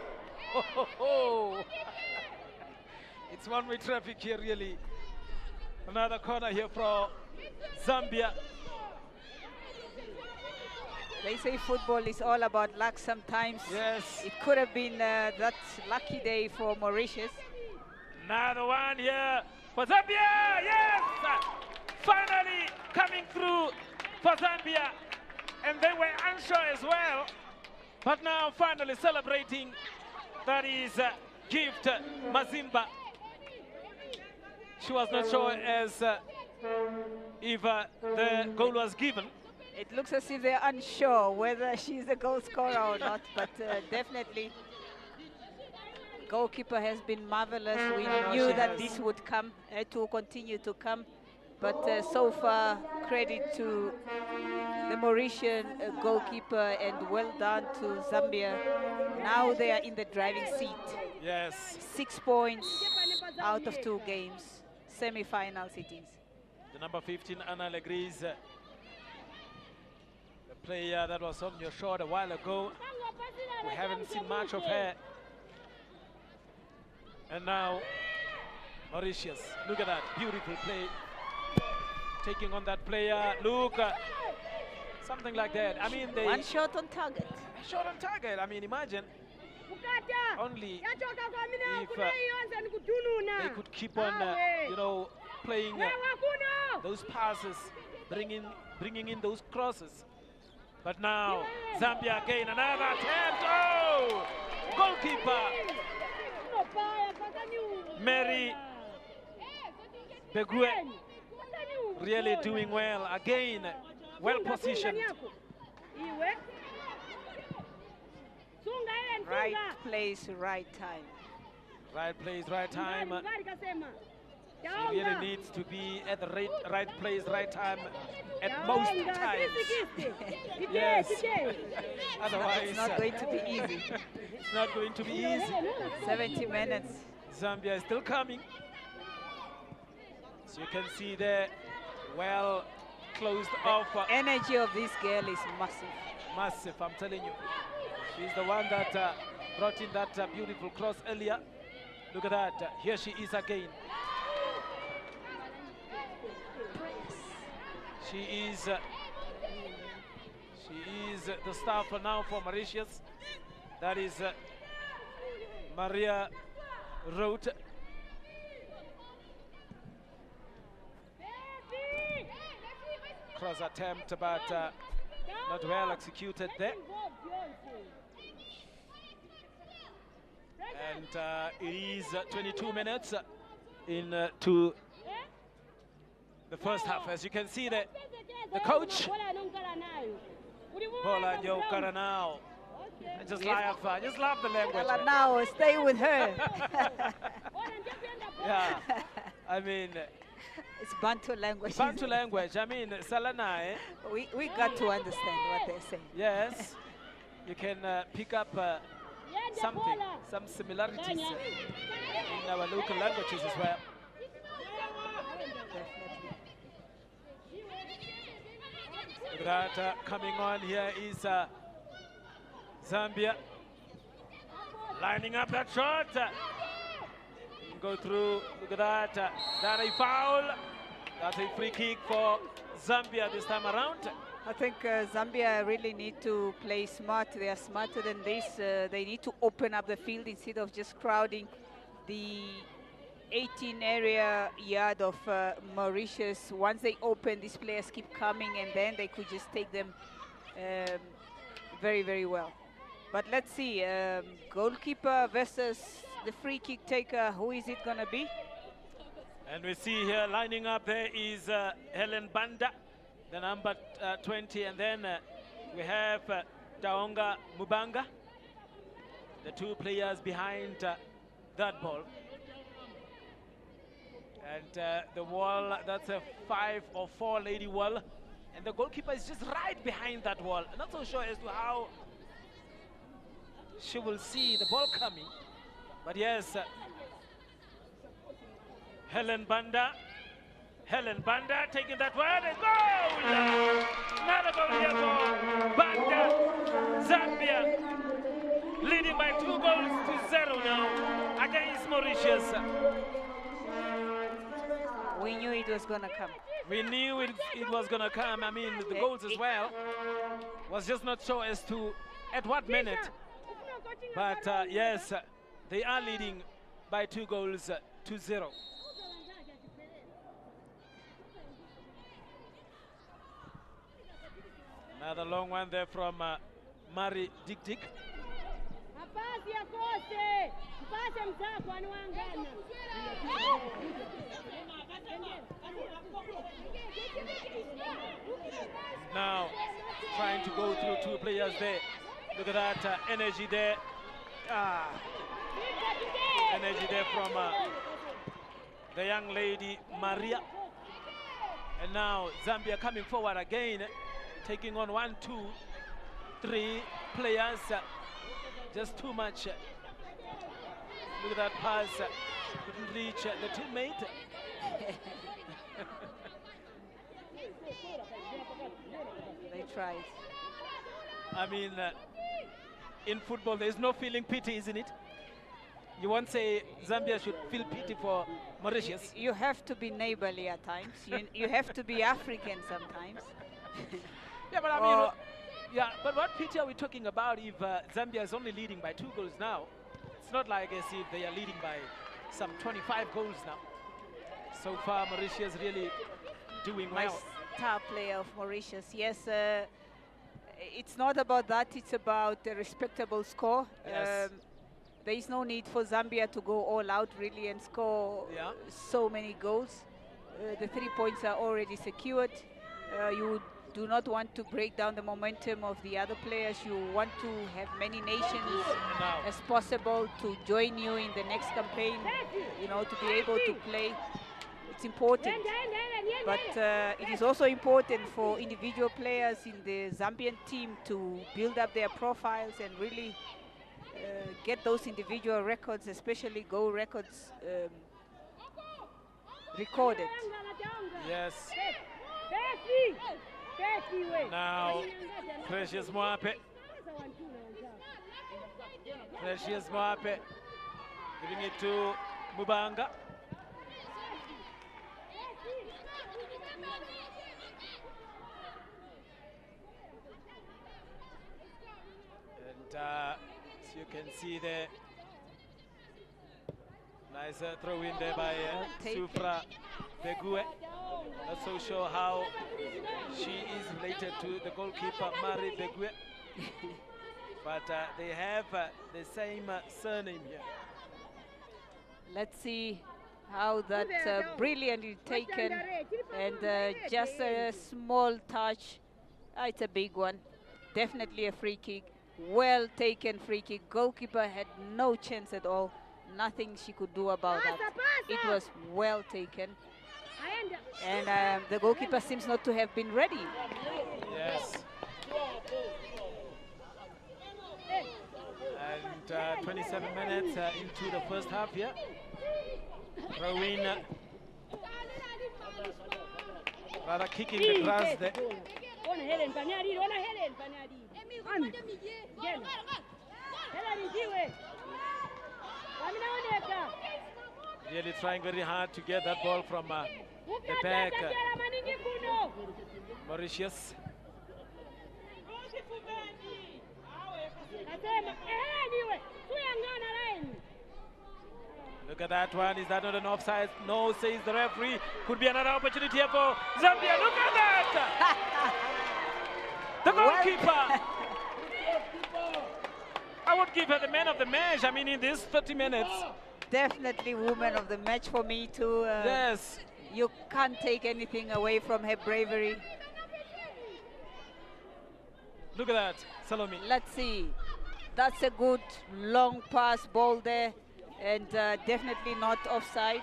D: Ho, ho, ho. It's one-way traffic here, really. Another corner here for Zambia.
E: They say football is all about luck sometimes.
D: Yes.
E: It could have been that lucky day for Mauritius.
D: Another one here for Zambia, yes! Finally coming through for Zambia. And they were unsure as well. But now finally celebrating. That is Gift Mazimba. She was not sure as if the goal was given.
E: It looks as if they're unsure whether she's a goal scorer or not, but definitely goalkeeper has been marvelous. We knew that this would come, to continue to come, but so far credit to the Mauritian goalkeeper and well done to Zambia. Now they are in the driving seat.
D: Yes.
E: 6 points out of 2 games. Semi-finals it is.
D: The number 15, Anna Legris, the player that was on your shoulder a while ago. We haven't seen much of her. And now, Mauritius, look at that, beautiful play. Taking on that player, look, something like that. I mean,
E: one shot on target.
D: Shot on target, I mean, imagine. Only if they could keep on, you know, playing those passes, bringing in those crosses. But now, Zambia again, another attempt. Oh! Goalkeeper Mary Begue really doing well. Again, well positioned.
E: Right place, right time.
D: Right place, right time. She really needs to be at the right place, right time at most times. Yes. Otherwise,
E: it's not going to be easy.
D: It's not going to be easy.
E: 70 minutes.
D: Zambia is still coming. So you can see there, well closed off.
E: The energy of this girl is massive.
D: Massive, I'm telling you. She's the one that brought in that beautiful cross earlier. Look at that. Here she is again. She is She is the star for now for Mauritius. That is Maria Roth. Cross attempt, but not well executed there. And it is 22 minutes into the first half. As you can see, the coach, Bola Joe Karanao. Just love the language.
E: Now stay with her.
D: Yeah, I mean,
E: it's Bantu language.
D: Bantu language. I mean, Salana. Eh?
E: We got to understand what they're saying.
D: Yes, you can pick up some similarities in our local languages as well. That coming on here is Zambia lining up that shot. Go through. Look at that. That a foul. That's a free kick for Zambia this time around.
E: I think Zambia really need to play smart. They are smarter than this. They need to open up the field instead of just crowding the 18 area yard of Mauritius. Once they open, these players keep coming, and then they could just take them very, very well. But let's see, goalkeeper versus the free kick taker. Who is it going to be?
D: And we see here lining up there is Helen Banda, the number 20, and then we have Taonga Mubanga, the two players behind that ball. And the wall, that's a 5 or 4 lady wall. And the goalkeeper is just right behind that wall. I'm not so sure as to how she will see the ball coming. But yes, Helen Banda taking that one, and goal! Another goal here for Banda. Zambia leading by 2 goals to 0 now against Mauritius.
E: We knew it was going to come.
D: We knew it was going to come. I mean, the goals as well. Was just not sure as to at what minute. But yes, they are leading by 2 goals to 0. Another long one there from Mari Dick Dick. Now trying to go through 2 players there. Look at that energy there. Energy there from the young lady Maria. And now Zambia coming forward again, taking on 1, 2, 3 players. Just too much. Look at that pass. Couldn't reach the teammate.
E: They tried.
D: I mean, in football, there's no feeling pity, isn't it? You won't say Zambia should feel pity for Mauritius.
E: You have to be neighborly at times. You have to be African sometimes.
D: Yeah, but I mean, yeah, but what pity are we talking about if Zambia is only leading by 2 goals now? It's not like as if they are leading by some 25 goals now. So far, Mauritius really doing well.
E: Star player of Mauritius. Yes, it's not about that. It's about a respectable score.
D: Yes.
E: There is no need for Zambia to go all out really and score so many goals. The 3 points are already secured. You do not want to break down the momentum of the other players. You want to have many nations as possible to join you in the next campaign, you know, to be able to play. It's important. But it is also important for individual players in the Zambian team to build up their profiles and really get those individual records, especially goal records, recorded.
D: Yes. Now, Precious Mwape. Precious Mwape giving it to Mubanga. As you can see there, nice throw in there by Sufra Begue. Not so sure how she is related to the goalkeeper, Mari Begue. But they have the same surname here.
E: Let's see how that brilliantly taken, and just a small touch. It's a big one. Definitely a free kick. Well taken free kick. Goalkeeper had no chance at all. Nothing she could do about that. It was well taken. And the goalkeeper seems not to have been ready.
D: Yes. And 27 minutes into the first half here. Rowena rather kicking the grass there. Really trying very hard to get that ball from the back. Mauritius. Look at that one. Is that not an offside? No, says the referee. Could be another opportunity here for Zambia. Look at that! The goalkeeper. I would give her the man of the match. I mean, in these 30 minutes.
E: Definitely woman of the match for me too.
D: Yes.
E: You can't take anything away from her bravery.
D: Look at that, Salome.
E: Let's see. That's a good long pass ball there, and definitely not offside.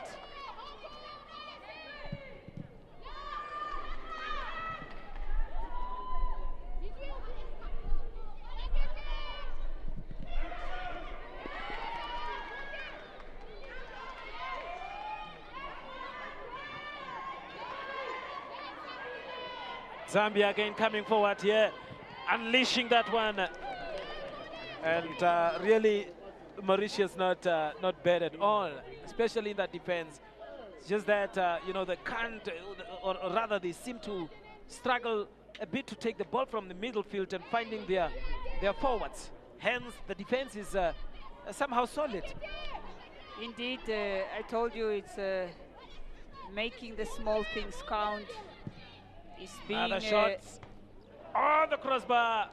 D: Zambia again coming forward here, unleashing that one. And really, Mauritius not bad at all, especially in that defense. It's just that, you know, they can't, or rather they seem to struggle a bit to take the ball from the middle field and finding their forwards. Hence, the defense is somehow solid.
E: Indeed, I told you it's making the small things count. It's being
D: Other shots. Oh, the crossbar.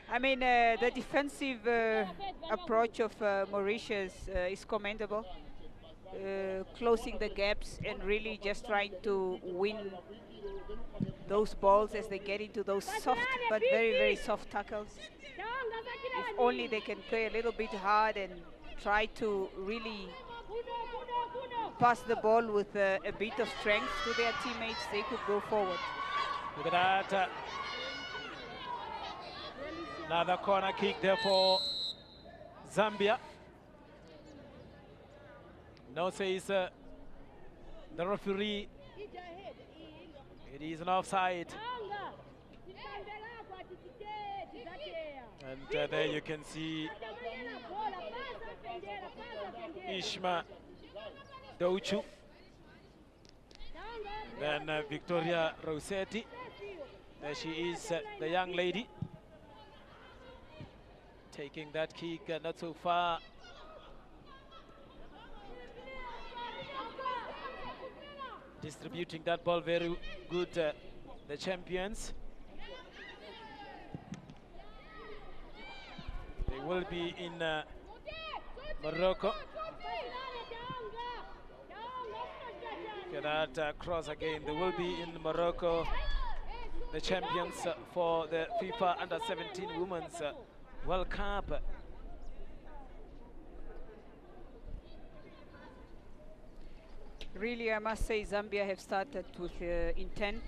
E: I mean, the defensive approach of Mauritius is commendable. Closing the gaps and really just trying to win those balls as they get into those soft but very, very soft tackles. If only they can play a little bit hard and try to really pass the ball with a bit of strength to their teammates, they could go forward.
D: Look at that. Another corner kick there for Zambia. No, says the referee. It is an offside. And there you can see Ishma Douchu. Then Victoria Rossetti. There she is, the young lady. Taking that kick not so far. Distributing that ball very good, the champions. They will be in Morocco. Look at that cross again. They will be in Morocco, the champions for the FIFA Under-17 Women's World Cup.
E: Really, I must say Zambia have started with intent.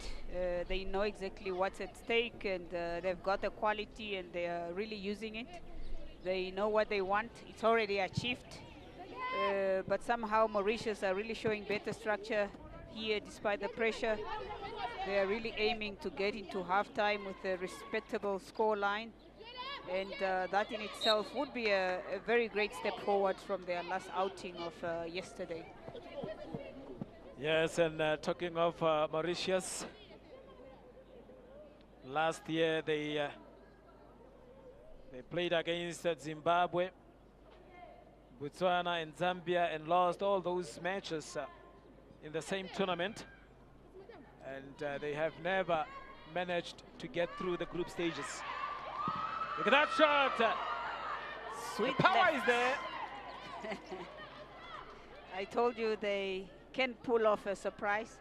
E: They know exactly what's at stake, and they've got the quality, and they are really using it. They know what they want. It's already achieved. But somehow Mauritius are really showing better structure here despite the pressure. They are really aiming to get into halftime with a respectable score line. And that in itself would be a very great step forward from their last outing of yesterday.
D: Yes, and talking of Mauritius, Last year they played against Zimbabwe, Botswana and Zambia and lost all those matches in the same tournament. And they have never managed to get through the group stages. Look at that shot!
E: Sweet
D: the power
E: left.
D: is there.
E: I told you they can pull off a surprise.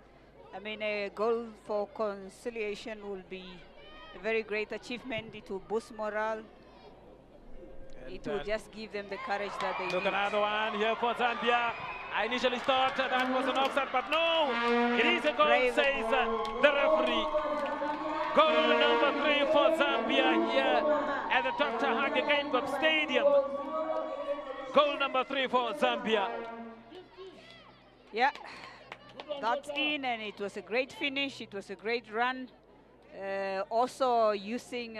E: I mean, a goal for conciliation will be a very great achievement. It will boost morale.
D: And,
E: It will just give them the courage that they
D: look,
E: need.
D: another one here for Zambia. I initially thought that was an offside, but no, it is a goal,
E: Brave.
D: says the referee. Goal number 3 for Zambia here at the Dr. Hage Geingob Stadium. Goal number 3 for Zambia.
E: Yeah, that's in, and it was a great finish. It was a great run. Also using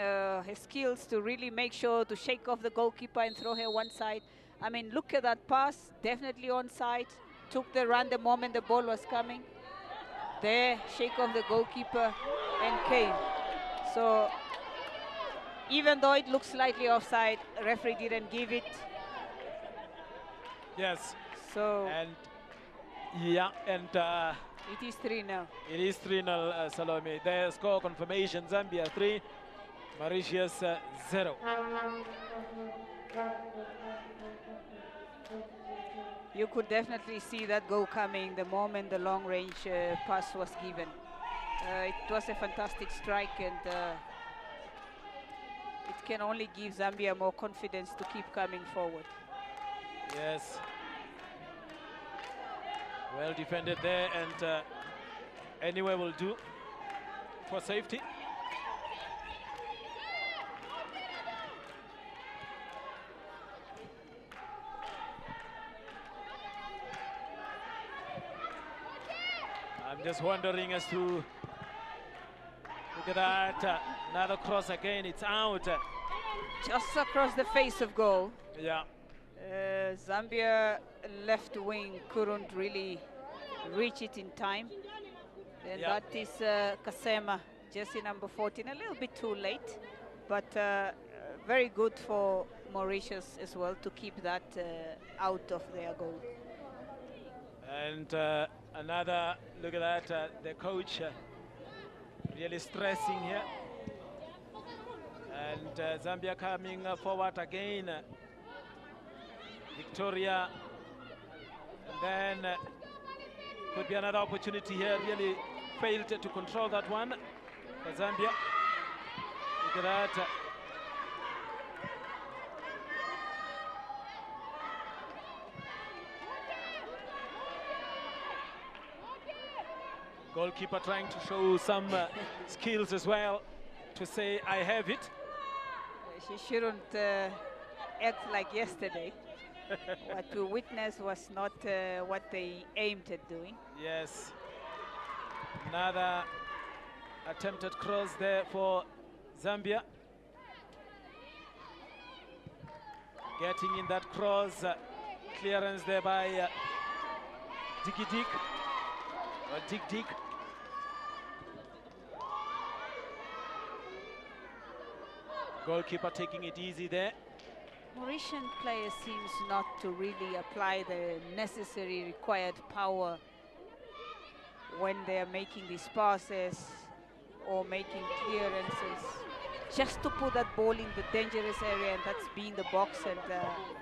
E: his skills to really make sure to shake off the goalkeeper and throw her one side. I mean, look at that pass, definitely onside. Took the run the moment the ball was coming. There, shake off the goalkeeper and came. So even though it looks slightly offside, referee didn't give it.
D: Yes.
E: So
D: And yeah, and
E: it is 3 now.
D: it is 3-0, Salome. Their score confirmation: Zambia 3, Mauritius 0.
E: You could definitely see that goal coming the moment the long-range pass was given. It was a fantastic strike, and it can only give Zambia more confidence to keep coming forward.
D: Yes. Well defended there, and anywhere will do for safety. I'm just wondering as to, look at that, another cross again, it's out.
E: Just across the face of goal.
D: Yeah.
E: Zambia left wing couldn't really reach it in time. And
D: Yeah.
E: that is Kasema, jersey number 14, a little bit too late, but very good for Mauritius as well to keep that out of their goal.
D: And another, look at that, the coach really stressing here. And Zambia coming forward again. Victoria, and then could be another opportunity here. Really failed to control that one for Zambia. Look at that. Goalkeeper trying to show some skills as well, to say, I have it.
E: She shouldn't act like yesterday. What we witnessed was not what they aimed at doing.
D: Yes. Another attempted cross there for Zambia. Getting in that cross, clearance there by Diggy Dick, or Dick Dick. Goalkeeper taking it easy there.
E: Mauritian players seems not to really apply the necessary required power when they are making these passes or making clearances. Just to put that ball in the dangerous area, and that's being the box, and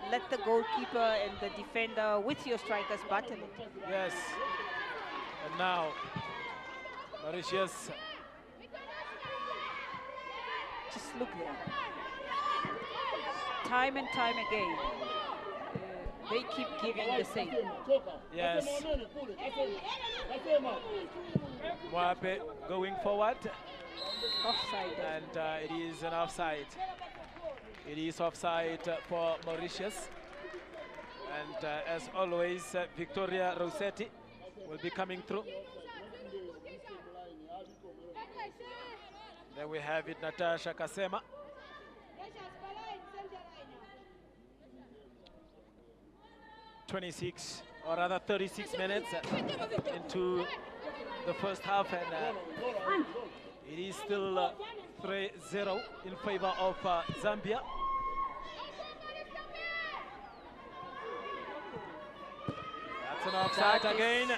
E: let the goalkeeper and the defender with your strikers battle it.
D: Yes. And now, Mauritius.
E: Just look there. Time and time again, they keep giving the same.
D: Yes. Mwape going forward.
E: Offside.
D: And it is an offside. It is offside for Mauritius. And as always, Victoria Rossetti will be coming through. There we have it, Natasha Kasema. (26) or rather 36 minutes into the first half, and it is still 3-0 in favor of Zambia. That's an offside again.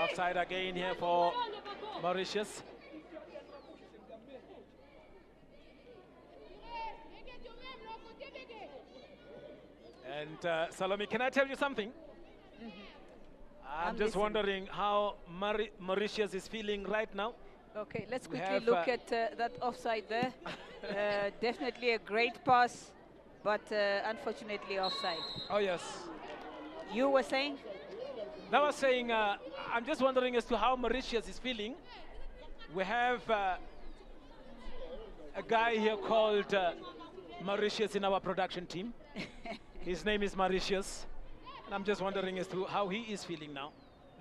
D: Offside again here for Mauritius. And Salome, can I tell you something? I'm just wondering how Mauritius is feeling right now.
E: Okay, let's quickly look at that offside there. Definitely a great pass, but unfortunately offside.
D: Oh, yes.
E: You were saying?
D: I was saying, I'm just wondering as to how Mauritius is feeling. We have a guy here called Mauritius in our production team. His name is Mauritius. And I'm just wondering as to how he is feeling now.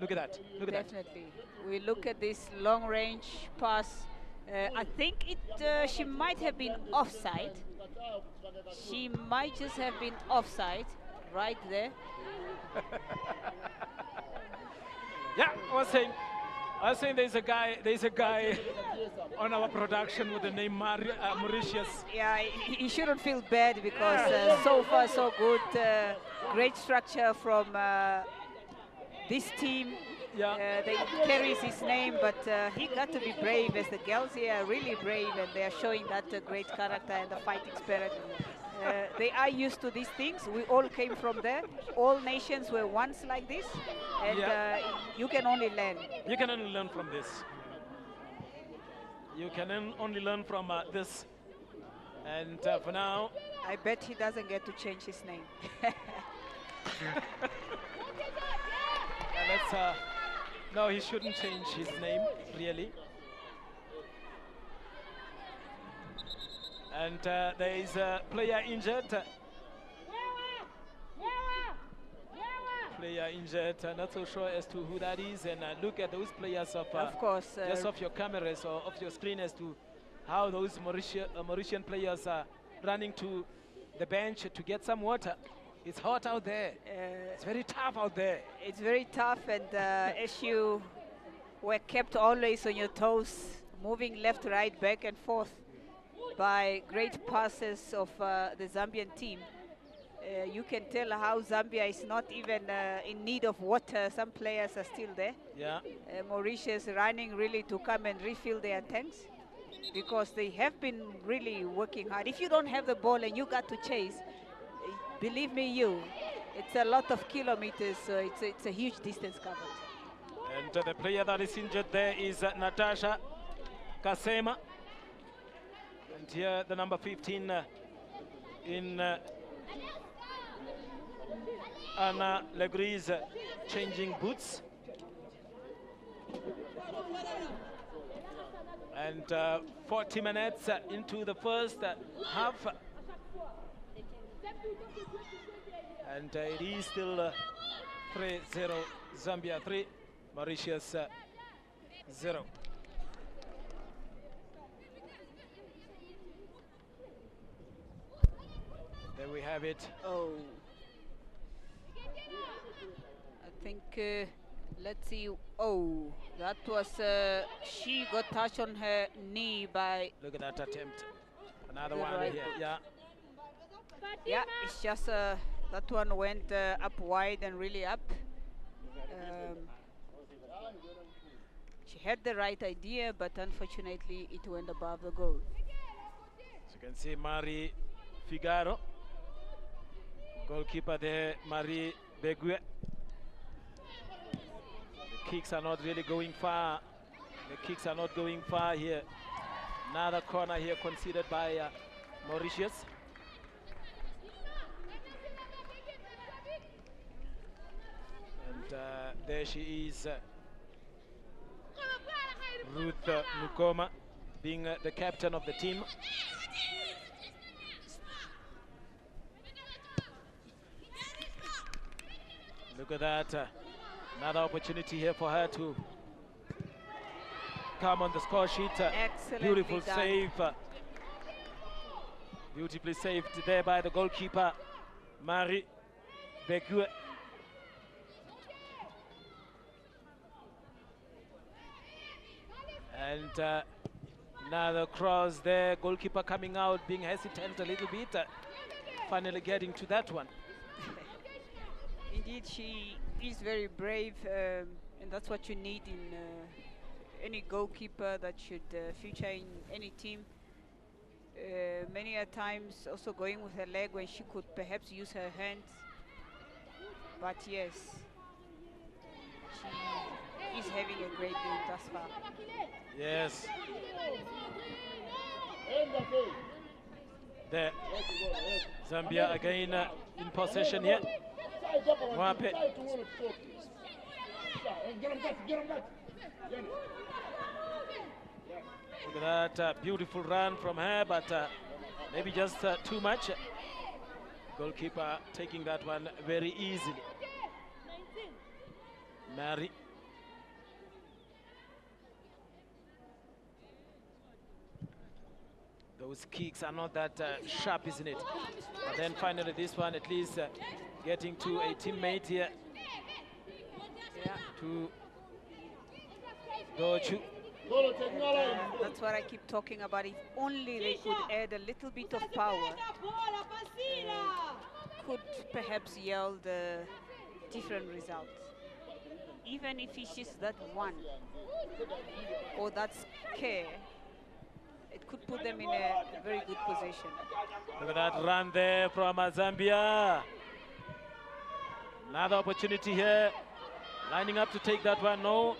D: Look at that. Look at that.
E: Definitely. We look at this long-range pass. I think she might have been offside. She might just have been offside right there.
D: Yeah, I was saying there's a guy on our production with the name Mauritius.
E: Yeah, he shouldn't feel bad because so far so good. Great structure from this team.
D: Yeah.
E: They carries his name, but he got to be brave, as the girls here are really brave, and they are showing that great character and the fighting spirit. They are used to these things. We all came from there. All nations were once like this, and you can only learn.
D: You can only learn from this. You can only learn from this. And for now,
E: I bet he doesn't get to change his name.
D: no, he shouldn't change his name, really. And there is a player injured. Player injured, not so sure as to who that is. And look at those players of
E: course,
D: just off your cameras or off your screen as to how those Mauritian players are running to the bench to get some water. It's hot out there. It's very tough out there.
E: It's very tough, and as you were kept always on your toes, moving left, right, back and forth by great passes of the Zambian team. You can tell how Zambia is not even in need of water. Some players are still there.
D: Yeah.
E: Mauritius running really to come and refill their tanks, because they have been really working hard. If you don't have the ball and you got to chase, believe me, it's a lot of kilometers, so it's a huge distance covered.
D: And the player that is injured there is Natasha Kasema. And here the number 15 in Anna Legris changing boots. And 40 minutes into the first half. And it is still 3-0, Zambia 3, Mauritius 0. There we have it.
E: Oh. I think, let's see. Oh, that was, she got touched on her knee by...
D: Look at that attempt. Another one
E: right
D: here,
E: foot.
D: yeah.
E: Yeah, it's just that one went up wide and really up. She had the right idea, but unfortunately it went above the goal.
D: As you can see, Marie Figaro. Goalkeeper there, Marie Begue. The kicks are not really going far. The kicks are not going far here. Another corner here conceded by Mauritius. And there she is, Ruth Mukoma, being the captain of the team. Look at that. Another opportunity here for her to come on the score sheet. Beautiful
E: done.
D: save. Beautifully saved there by the goalkeeper, Marie Begue. And Another cross there. Goalkeeper coming out, being hesitant a little bit. Finally getting to that one.
E: Indeed, she is very brave, and that's what you need in any goalkeeper that should feature in any team. Many a times also going with her leg when she could perhaps use her hands. But yes, she is having a great game thus far.
D: Yes. There. Zambia again in possession here. Mwape. Look at that beautiful run from her, but maybe just too much. Goalkeeper taking that one very easily. Mary. Those kicks are not that sharp, isn't it? But then finally this one at least getting to a teammate here. Yeah. To Dochu.
E: That's what I keep talking about. If only they could add a little bit of power, could perhaps yield a different result. Even if it's just that one or that scare, it could put them in a very good position.
D: Look at that run there from Zambia. Another opportunity here. Lining up to take that one. No.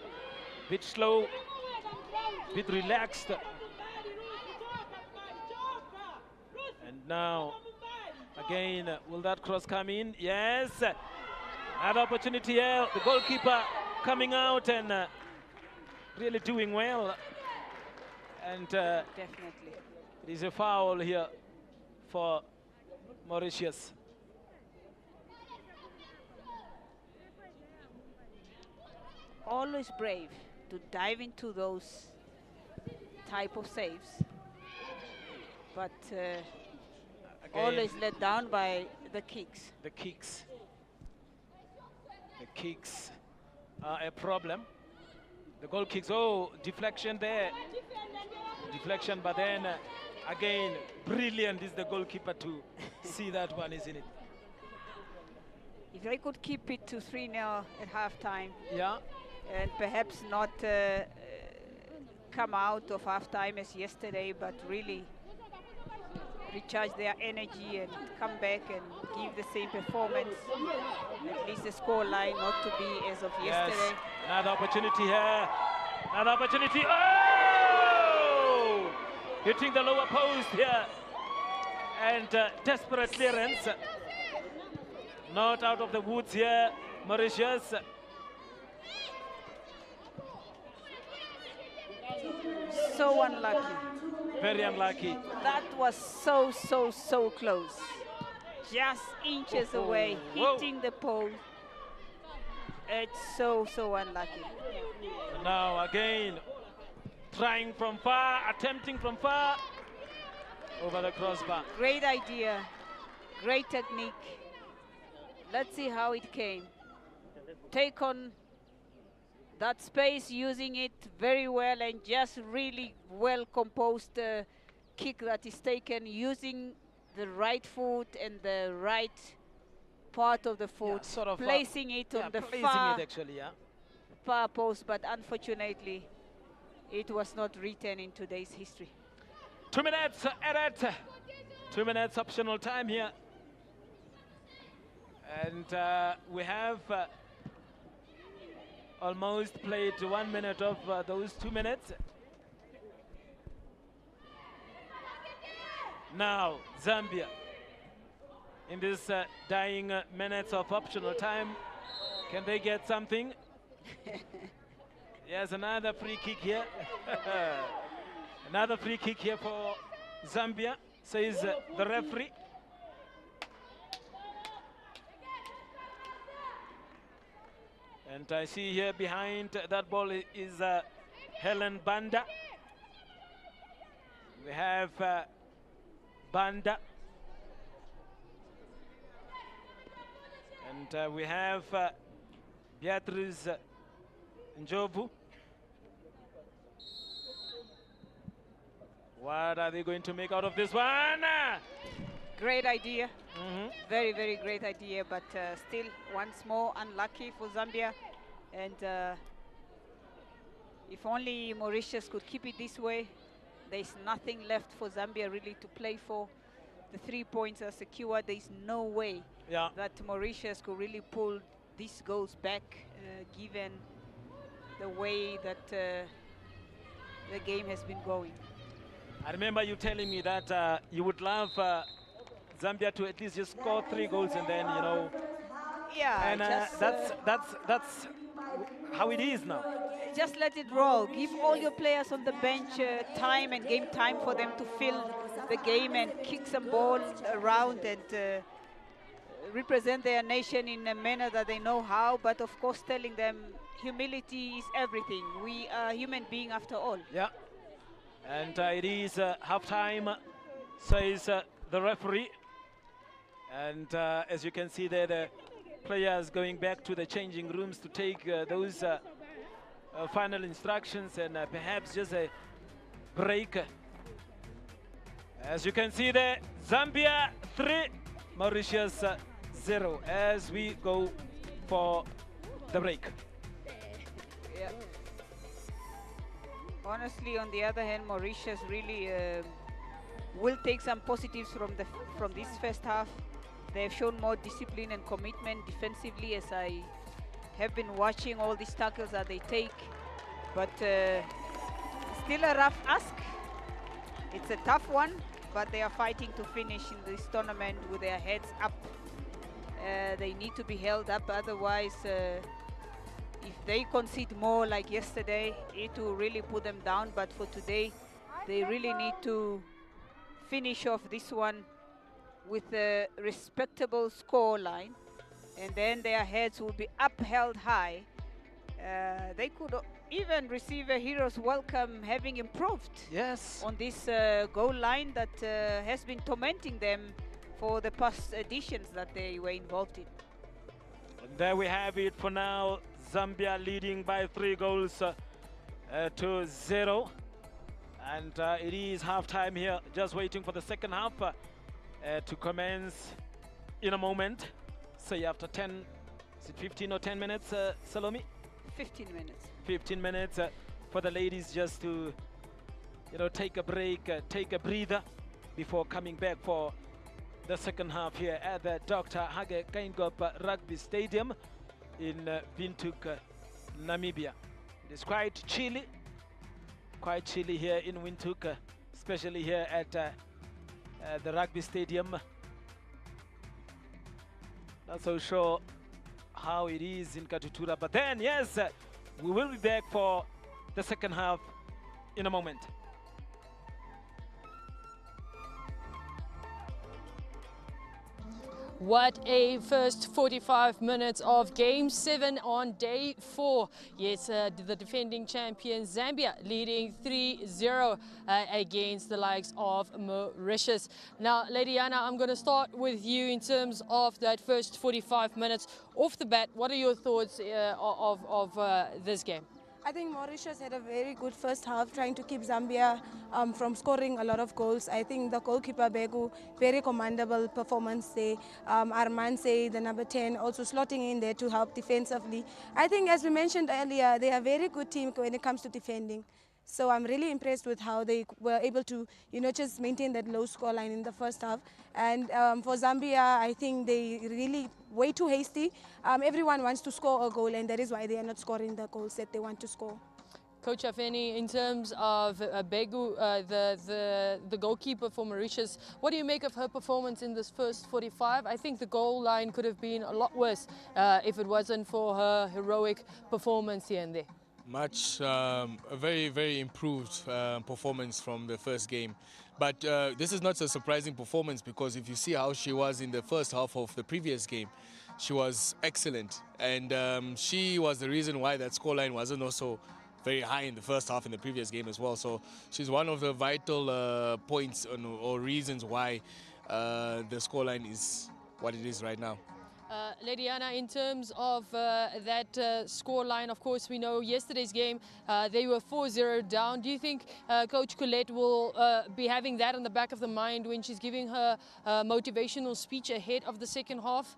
D: Bit slow. Bit relaxed. And now, again, will that cross come in? Yes. Another opportunity here. The goalkeeper coming out and really doing well. And
E: Definitely.
D: it is a foul here for Mauritius.
E: Always brave to dive into those type of saves, but always let down by the kicks.
D: The kicks. The kicks are a problem. The goal kicks, oh, deflection there. Deflection, but then again, brilliant is the goalkeeper to see that one, isn't it?
E: If they could keep it to 3-0 at halftime,
D: Yeah.
E: and perhaps not come out of halftime as yesterday, but really recharge their energy and come back and give the same performance. At least the score line not to be as of yesterday.
D: Another opportunity here. Another opportunity. Oh! Hitting the lower post here. And desperate clearance. Not out of the woods here, Mauritius.
E: So unlucky.
D: Very unlucky.
E: That was so close. Just inches away, hitting the post. It's so unlucky.
D: Now again, trying from far, attempting from far, over the crossbar.
E: Great idea, great technique. Let's see how it came. Take on that space, using it very well, and just really well composed kick that is taken, using the right foot and the right part of the foot,
D: sort of,
E: placing it on the far post, but unfortunately it was not written in today's history.
D: 2 minutes added. 2 minutes optional time here. And we have almost played 1 minute of those 2 minutes. Now, Zambia, in this dying minutes of optional time, can they get something? Yes, another free kick here. Another free kick here for Zambia, says the referee. And I see here behind that ball is Helen Banda. We have Banda. And we have Beatrice Njovu. What are they going to make out of this one?
E: Great idea. Very, very great idea, but still once more unlucky for Zambia. And if only Mauritius could keep it this way, there's nothing left for Zambia really to play for. The 3 points are secured. There's no way that Mauritius could really pull these goals back, given the way that the game has been going.
D: I remember you telling me that you would love Zambia to at least just score 3 goals and then, you know.
E: Yeah,
D: And that's how it is now.
E: Just let it roll. Give all your players on the bench time and game time for them to fill the game and kick some ball around and represent their nation in a manner that they know how. But of course, telling them humility is everything. We are human beings after all.
D: Yeah. And it is half-time, says the referee. And as you can see there, the players going back to the changing rooms to take those final instructions and perhaps just a break. As you can see there, Zambia 3, Mauritius 0 as we go for the break.
E: Yeah. Honestly, on the other hand, Mauritius really will take some positives from this first half. They've shown more discipline and commitment defensively, as I have been watching all these tackles that they take. But still a rough ask. It's a tough one, but they are fighting to finish in this tournament with their heads up. They need to be held up, otherwise if they concede more like yesterday, it will really put them down. But for today, they really need to finish off this one with a respectable score line, and then their heads will be upheld high. They could even receive a hero's welcome, having improved on this goal line that has been tormenting them for the past editions that they were involved in.
D: And there we have it for now. Zambia leading by 3 goals to 0. And it is half-time here, just waiting for the second half to commence in a moment. Say after 10, is it 15 or 10 minutes, Salome?
E: 15 minutes.
D: 15 minutes for the ladies just to, you know, take a break, take a breather before coming back for the second half here at the Dr. Hage Geingob Rugby Stadium in Windhoek, Namibia. It is quite chilly here in Windhoek, especially here at the rugby stadium. Not so sure how it is in Katutura, but then yes, we will be back for the second half in a moment.
A: What a first 45 minutes of Game 7 on day 4. Yes, the defending champion Zambia leading 3-0 against the likes of Mauritius. Now, Lady Anna, I'm going to start with you in terms of that first 45 minutes. Off the bat, what are your thoughts of this game?
C: I think Mauritius had a very good first half, trying to keep Zambia from scoring a lot of goals. I think the goalkeeper, Begu, very commendable performance there. Armanse, the number 10, also slotting in there to help defensively. I think, as we mentioned earlier, they are a very good team when it comes to defending. So I'm really impressed with how they were able to, just maintain that low score line in the first half. And for Zambia, I think they really way too hasty. Everyone wants to score a goal, and that is why they are not scoring the goals that they want to score.
A: Coach Afeni, in terms of Begu, the goalkeeper for Mauritius, what do you make of her performance in this first 45? I think the goal line could have been a lot worse if it wasn't for her heroic performance here and there.
B: A very, very improved performance from the first game. But this is not a surprising performance, because if you see how she was in the first half of the previous game, she was excellent. And she was the reason why that scoreline wasn't also very high in the first half in the previous game as well. So she's one of the vital points or reasons why the scoreline is what it is right now.
A: Lady Anna, in terms of that score line, of course, we know yesterday's game, they were 4-0 down. Do you think Coach Colette will be having that in the back of the mind when she's giving her motivational speech ahead of the second half?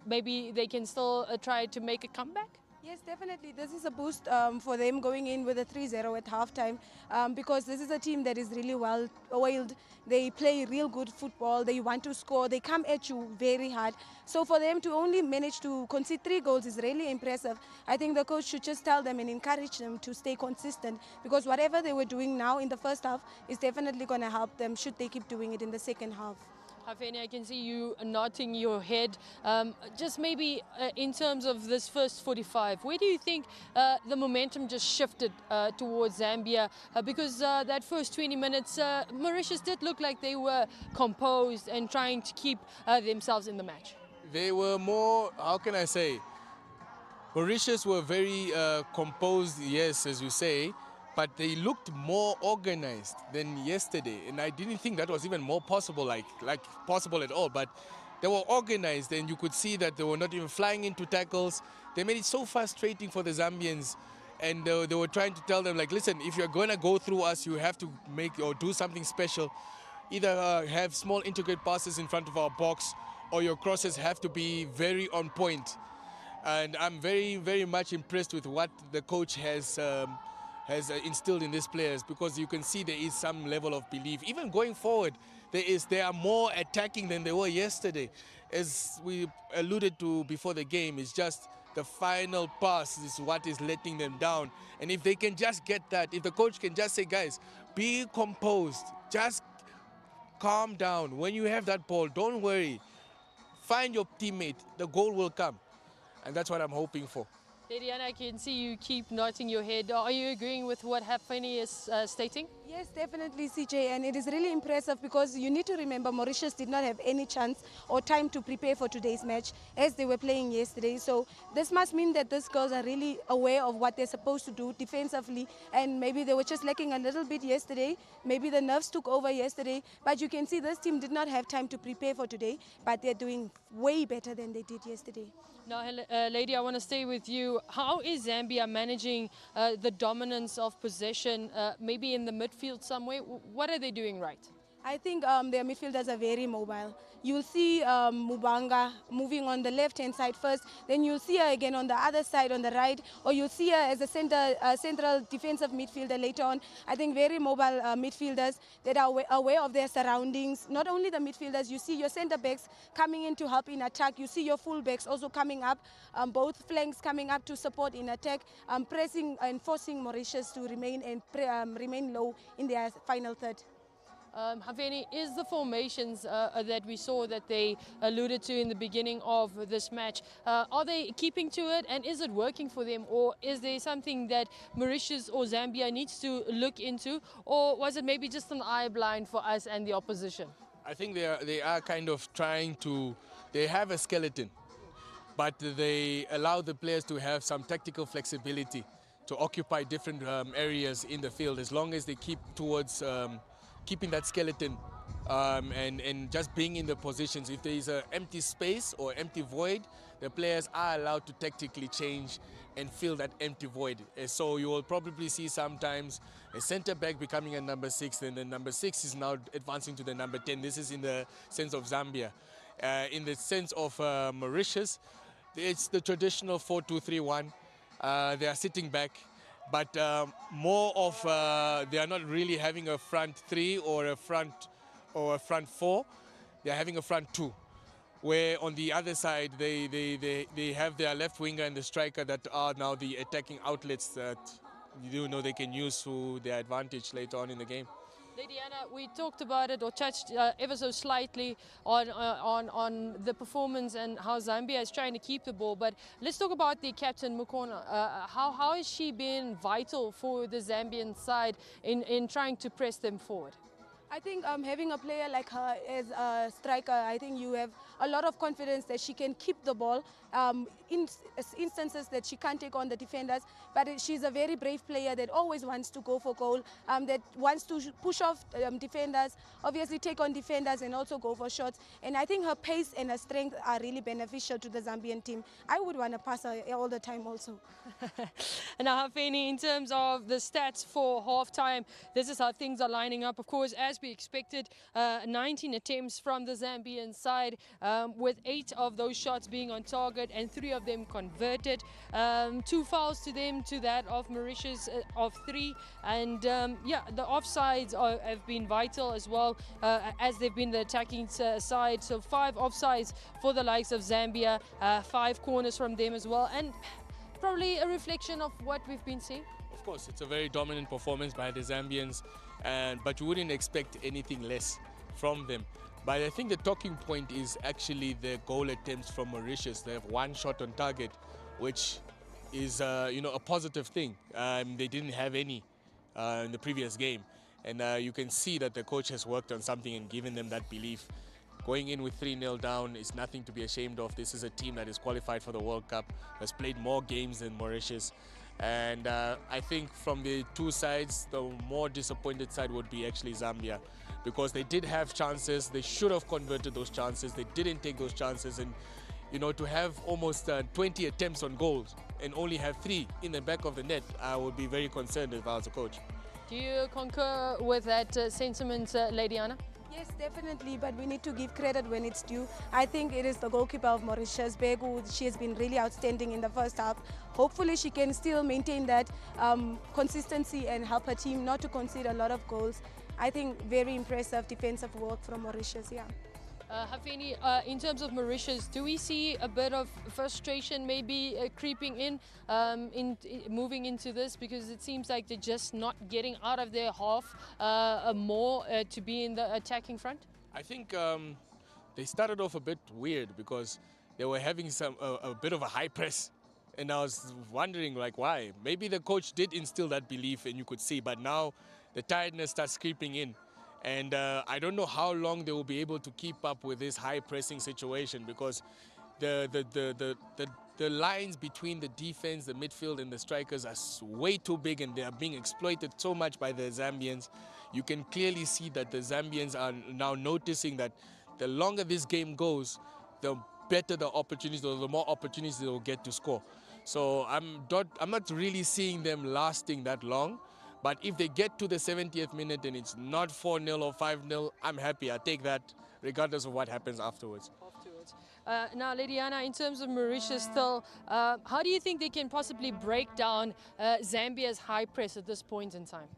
A: Maybe they can still try to make a comeback?
C: Yes, definitely. This is a boost for them going in with a 3-0 at halftime because this is a team that is really well oiled. They play real good football. They want to score. They come at you very hard. So for them to only manage to concede 3 goals is really impressive. I think the coach should just tell them and encourage them to stay consistent because whatever they were doing now in the first half is definitely going to help them should they keep doing it in the second half.
A: Hafeni, I can see you nodding your head. Just maybe in terms of this first 45, where do you think the momentum just shifted towards Zambia? Because that first 20 minutes, Mauritius did look like they were composed and trying to keep themselves in the match.
B: They were more, how can I say, Mauritius were very composed, yes, as you say, but they looked more organized than yesterday, and I didn't think that was even more possible, like possible at all. But they were organized, and you could see that they were not even flying into tackles. They made it so frustrating for the Zambians, and they were trying to tell them, like, listen, if you're going to go through us, you have to make or do something special. Either have small intricate passes in front of our box, or your crosses have to be very on point. And I'm very, very much impressed with what the coach has instilled in these players, because you can see there is some level of belief. Even going forward, they are more attacking than they were yesterday. As we alluded to before the game, it's just the final pass is what is letting them down. And if they can just get that, if the coach can just say, guys, be composed, just calm down. When you have that ball, don't worry. Find your teammate, the goal will come. And that's what I'm hoping for.
A: Diana, I can see you keep nodding your head. Are you agreeing with what Hafeni is stating?
C: Yes, definitely, CJ, and it is really impressive because you need to remember Mauritius did not have any chance or time to prepare for today's match as they were playing yesterday. So this must mean that these girls are really aware of what they're supposed to do defensively, and maybe they were just lacking a little bit yesterday. Maybe the nerves took over yesterday, but you can see this team did not have time to prepare for today, but they're doing way better than they did yesterday.
A: Now, Lady, I want to stay with you. How is Zambia managing the dominance of possession, maybe in the midfield somewhere? What are they doing right?
C: I think their midfielders are very mobile. You'll see Mubanga moving on the left-hand side first, then you'll see her again on the other side on the right, or you'll see her as a central defensive midfielder later on. I think very mobile midfielders that are aware of their surroundings. Not only the midfielders, you see your centre-backs coming in to help in attack. You see your full-backs also coming up, both flanks coming up to support in attack, pressing and forcing Mauritius to remain low in their final third.
A: Hafeni, is the formations that we saw that they alluded to in the beginning of this match, are they keeping to it, and is it working for them, or is there something that Mauritius or Zambia needs to look into, or was it maybe just an eye blind for us and the opposition?
B: I think they are kind of trying to, they have a skeleton, but they allow the players to have some tactical flexibility to occupy different areas in the field, as long as they keep towards keeping that skeleton and just being in the positions. If there is an empty space or empty void, the players are allowed to tactically change and fill that empty void. So you will probably see sometimes a centre back becoming a number 6, and the number 6 is now advancing to the number 10. This is in the sense of Zambia. In the sense of Mauritius, it's the traditional 4-2-3-1. They are sitting back. But more of they are not really having a front 3 or a front 4. They are having a front 2, where on the other side they have their left winger and the striker that are now the attacking outlets that they can use to their advantage later on in the game.
A: Lady Anna, we talked about it or touched ever so slightly on the performance and how Zambia is trying to keep the ball, but let's talk about the captain, Mukona. How has she been vital for the Zambian side in trying to press them forward?
C: I think having a player like her as a striker, I think you have a lot of confidence that she can keep the ball in instances that she can't take on the defenders. But she's a very brave player that always wants to go for goal, that wants to push off defenders, obviously take on defenders and also go for shots. And I think her pace and her strength are really beneficial to the Zambian team. I would want to pass her all the time also.
A: Now, Hafeni, in terms of the stats for halftime, this is how things are lining up. Of course, as we expected, 19 attempts from the Zambian side, with 8 of those shots being on target and 3 of them converted. 2 fouls to them, to that of Mauritius of 3. And yeah, the offsides have been vital as well, as they've been the attacking side. So 5 offsides for the likes of Zambia, 5 corners from them as well. And probably a reflection of what we've been seeing.
B: Of course, it's a very dominant performance by the Zambians, but you wouldn't expect anything less from them. But I think the talking point is actually the goal attempts from Mauritius. They have 1 shot on target, which is you know, a positive thing. They didn't have any in the previous game, and you can see that the coach has worked on something and given them that belief. Going in with 3-0 down is nothing to be ashamed of. This is a team that is qualified for the World Cup, has played more games than Mauritius. And I think from the 2 sides, the more disappointed side would be actually Zambia, because they did have chances. They should have converted those chances. They didn't take those chances. And, you know, to have almost 20 attempts on goals and only have 3 in the back of the net, I would be very concerned if I was a coach.
A: Do you concur with that sentiment, Lady Anna?
C: Yes, definitely, but we need to give credit when it's due. I think it is the goalkeeper of Mauritius, Begu. She has been really outstanding in the first half. Hopefully she can still maintain that consistency and help her team not to concede a lot of goals. I think very impressive defensive work from Mauritius, yeah.
A: Hafeni, in terms of Mauritius, do we see a bit of frustration maybe creeping in, moving into this, because it seems like they're just not getting out of their half more to be in the attacking front?
B: I think they started off a bit weird because they were having a bit of a high press, and I was wondering like why. Maybe the coach did instill that belief and you could see, but now the tiredness starts creeping in. And I don't know how long they will be able to keep up with this high pressing situation, because the lines between the defense, the midfield and the strikers are way too big, and they are being exploited so much by the Zambians. You can clearly see that the Zambians are now noticing that the longer this game goes, the better the opportunities, or the more opportunities they will get to score. So I'm not really seeing them lasting that long. But if they get to the 70th minute and it's not 4-0 or 5-0, I'm happy. I take that regardless of what happens afterwards.
A: Now, Lady Anna, in terms of Mauritius still, how do you think they can possibly break down Zambia's high press at this point in time?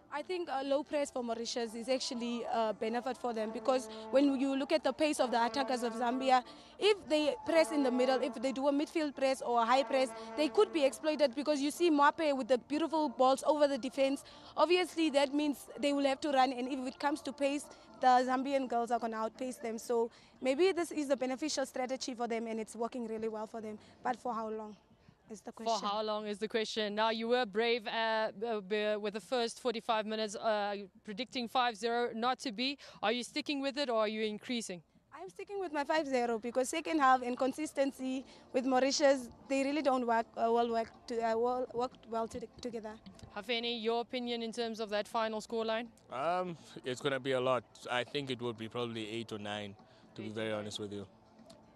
C: I think a low press for Mauritius is actually a benefit for them, because when you look at the pace of the attackers of Zambia, if they press in the middle, if they do a midfield press or a high press, they could be exploited, because you see Mwape with the beautiful balls over the defense. Obviously, that means they will have to run, and if it comes to pace, the Zambian girls are going to outpace them. So maybe this is a beneficial strategy for them, and it's working really well for them. But for how long? Is the question.
A: For how long is the question. Now, you were brave with the first 45 minutes, predicting 5-0 not to be. Are you sticking with it, or are you increasing?
C: I'm sticking with my 5-0, because second half and consistency with Mauritius, they really don't work well together.
A: Hafeni, your opinion in terms of that final scoreline?
B: It's going to be a lot. I think it would be probably 8 or 9, to be very honest with you.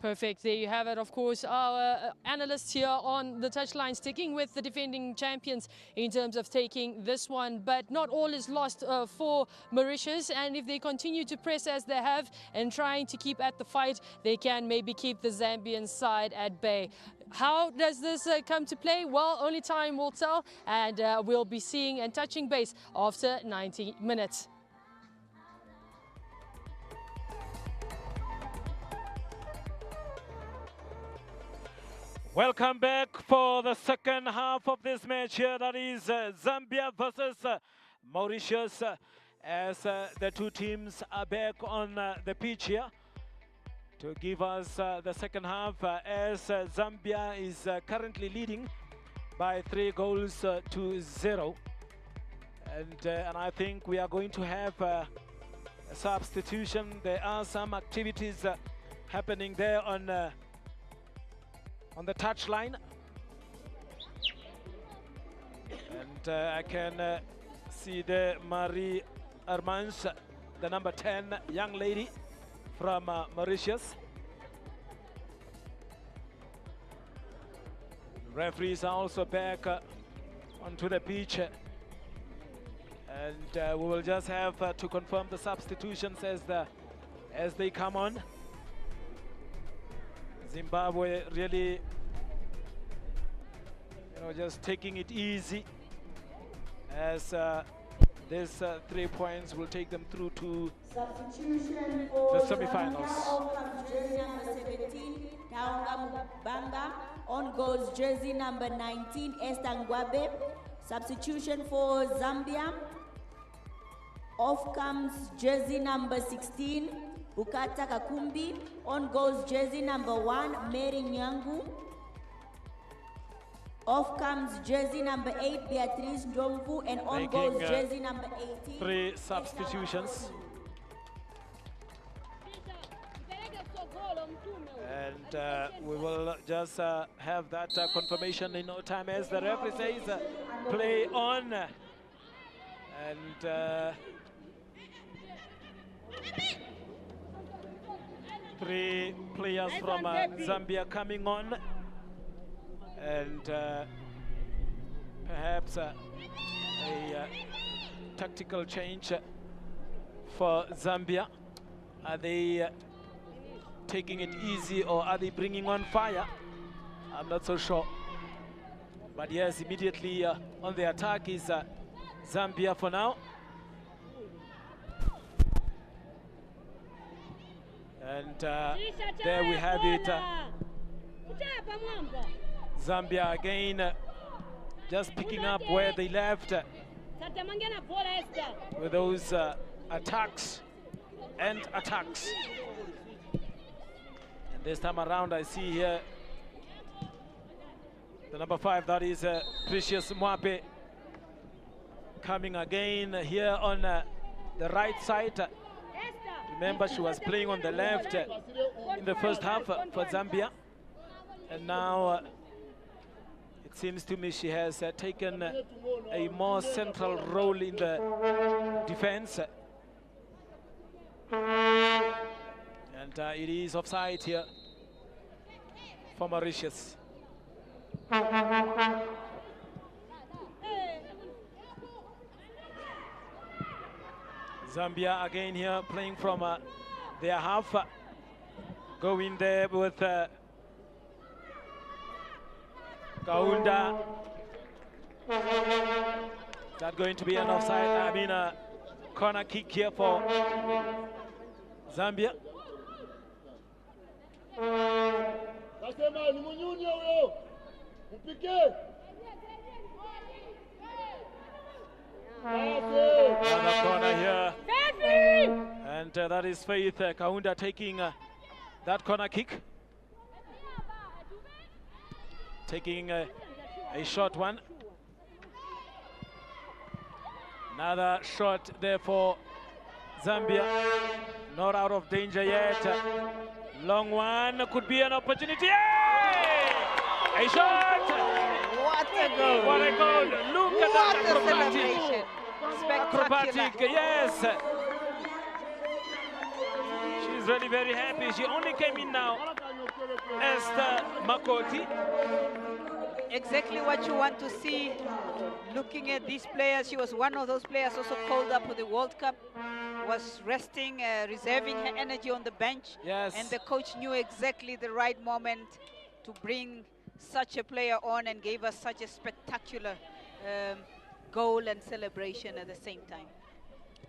A: Perfect. There you have it. Of course, our analysts here on the touchline sticking with the defending champions in terms of taking this one. But not all is lost for Mauritius. And if they continue to press as they have and trying to keep at the fight, they can maybe keep the Zambian side at bay. How does this come to play? Well, only time will tell. And we'll be seeing and touching base after 90 minutes.
D: Welcome back for the second half of this match here. That is Zambia versus Mauritius, as the 2 teams are back on the pitch here to give us the second half, as Zambia is currently leading by 3-0. And I think we are going to have substitution. There are some activities happening there on the touchline. And I can see the Marie Armance, the number 10 young lady from Mauritius. Referees are also back onto the pitch. And we will just have to confirm the substitutions as they come on. Zimbabwe really, just taking it easy, as these 3 points will take them through to the semi-finals.
F: Jersey number 17, Kaunga Banga. On goes jersey number 19, Esther Ngwabe. Substitution for Zambia. Off comes jersey number 16, Bukata Kakumbi. On goes jersey number 1, Mary Nyangu. Off comes jersey number 8, Beatrice Ndongvu. And on goes jersey number 18.
D: 3 substitutions. And we will just have that confirmation in no time, as the referee says play on. And 3 players from Zambia coming on, and perhaps a tactical change for Zambia. Are they taking it easy, or are they bringing on fire? I'm not so sure. But yes, immediately on the attack is Zambia for now. And there we have it. Zambia again just picking up where they left with those attacks and attacks. And this time around I see here the number 5, that is Precious Mwape, coming again here on the right side. Remember, she was playing on the left in the first half for Zambia, and now it seems to me she has taken a more central role in the defense. And it is offside here for Mauritius. Zambia again here playing from their half, going there with Kaunda. That going to be an offside, I mean a corner kick here for Zambia. Another corner here. And that is Faith Kaunda taking that corner kick. Taking a short one. Another shot there for Zambia. Not out of danger yet. Long one, could be an opportunity. Yay! A shot!
E: What a goal!
D: What a goal! Look at that
E: celebration!
D: Acrobatic, yes! She's really very happy. She only came in now. Esther Makoti.
E: Exactly what you want to see. Looking at these players, she was one of those players also called up for the World Cup. Was resting, reserving her energy on the bench.
D: Yes.
E: And the coach knew exactly the right moment to bring such a player on, and gave us such a spectacular goal and celebration at the same time.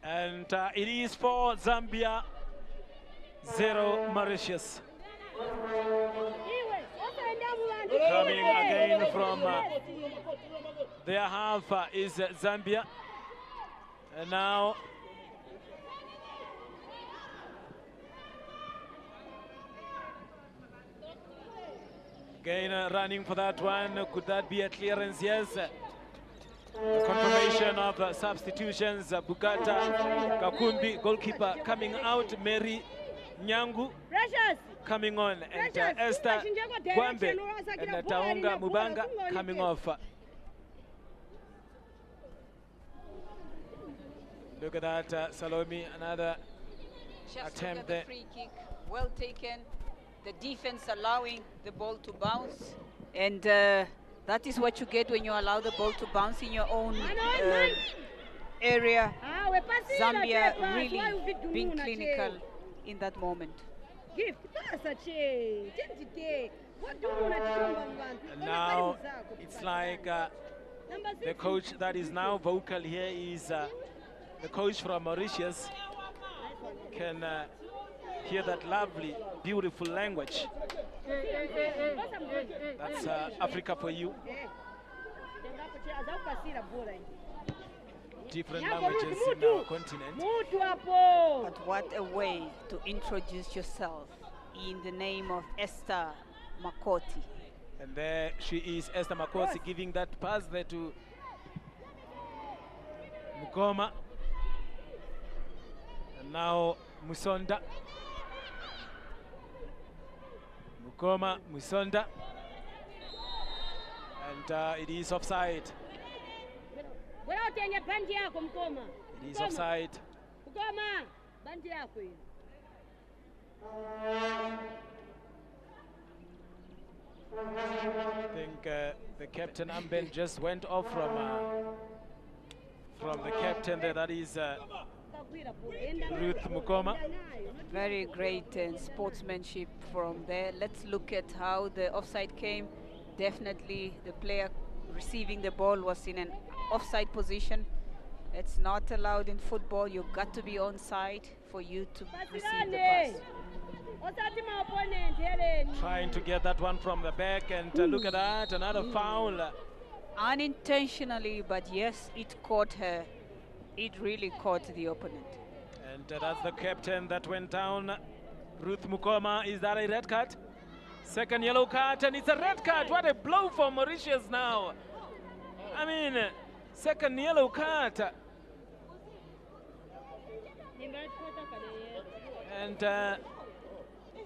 D: And it is for Zambia, 0 Mauritius. Coming again from their half is Zambia. And now again running for that one. Could that be a clearance? Yes. The confirmation of substitutions, Bugata Kakumbi, goalkeeper coming out, Mary Nyangu coming on, and Esther Gwambe and Taonga Mubanga coming off. Look at that, Salome, another
E: Just
D: attempt
E: look at the
D: there.
E: free kick, well taken. The defense allowing the ball to bounce, and that is what you get when you allow the ball to bounce in your own area. Zambia really being clinical in that moment.
D: And now it's like the coach that is now vocal here is the coach from Mauritius. Can hear that lovely, beautiful language. That's Africa for you. Different languages in our continent.
E: But what a way to introduce yourself in the name of Esther Makoti.
D: And there she is, Esther Makoti, giving that pass there to Mugoma. And now Musonda. Mugoma, Musonda. And it is offside. It is offside. I think the captain armband just went off from the captain there, that is Ruth Mukoma.
E: Very great sportsmanship from there. Let's look at how the offside came. Definitely the player receiving the ball was in an offside position. It's not allowed in football. You've got to be onside for you to receive the pass.
D: Trying to get that one from the back, and look at that, another foul.
E: Unintentionally, but yes, it caught her. It really caught the opponent.
D: And that's the captain that went down, Ruth Mukoma. Is that a red card? Second yellow card, and it's a red card. What a blow for Mauritius now. I mean, second yellow card. And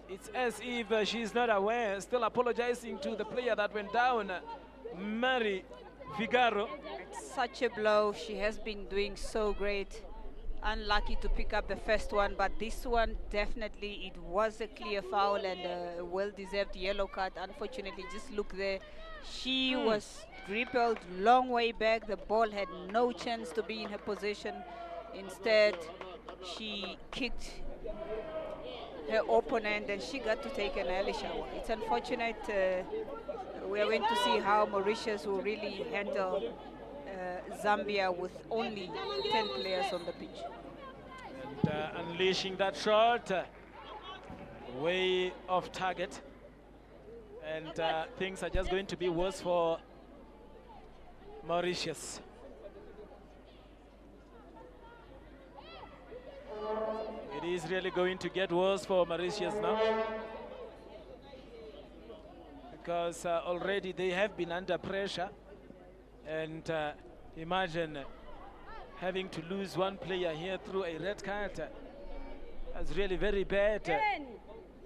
D: it's as if she's not aware, still apologizing to the player that went down, Mary Figaro.
E: It's such a blow. She has been doing so great. Unlucky to pick up the first one, but this one definitely, it was a clear foul and a well-deserved yellow card. Unfortunately, just look there. She was dribbled long way back. The ball had no chance to be in her position. Instead, she kicked her opponent and she got to take an early shower. It's unfortunate. We are going to see how Mauritius will really handle Zambia with only 10 players on the pitch.
D: And unleashing that shot way off target. And things are just going to be worse for Mauritius. It is really going to get worse for Mauritius now, because already they have been under pressure, and imagine having to lose one player here through a red card. That's really very bad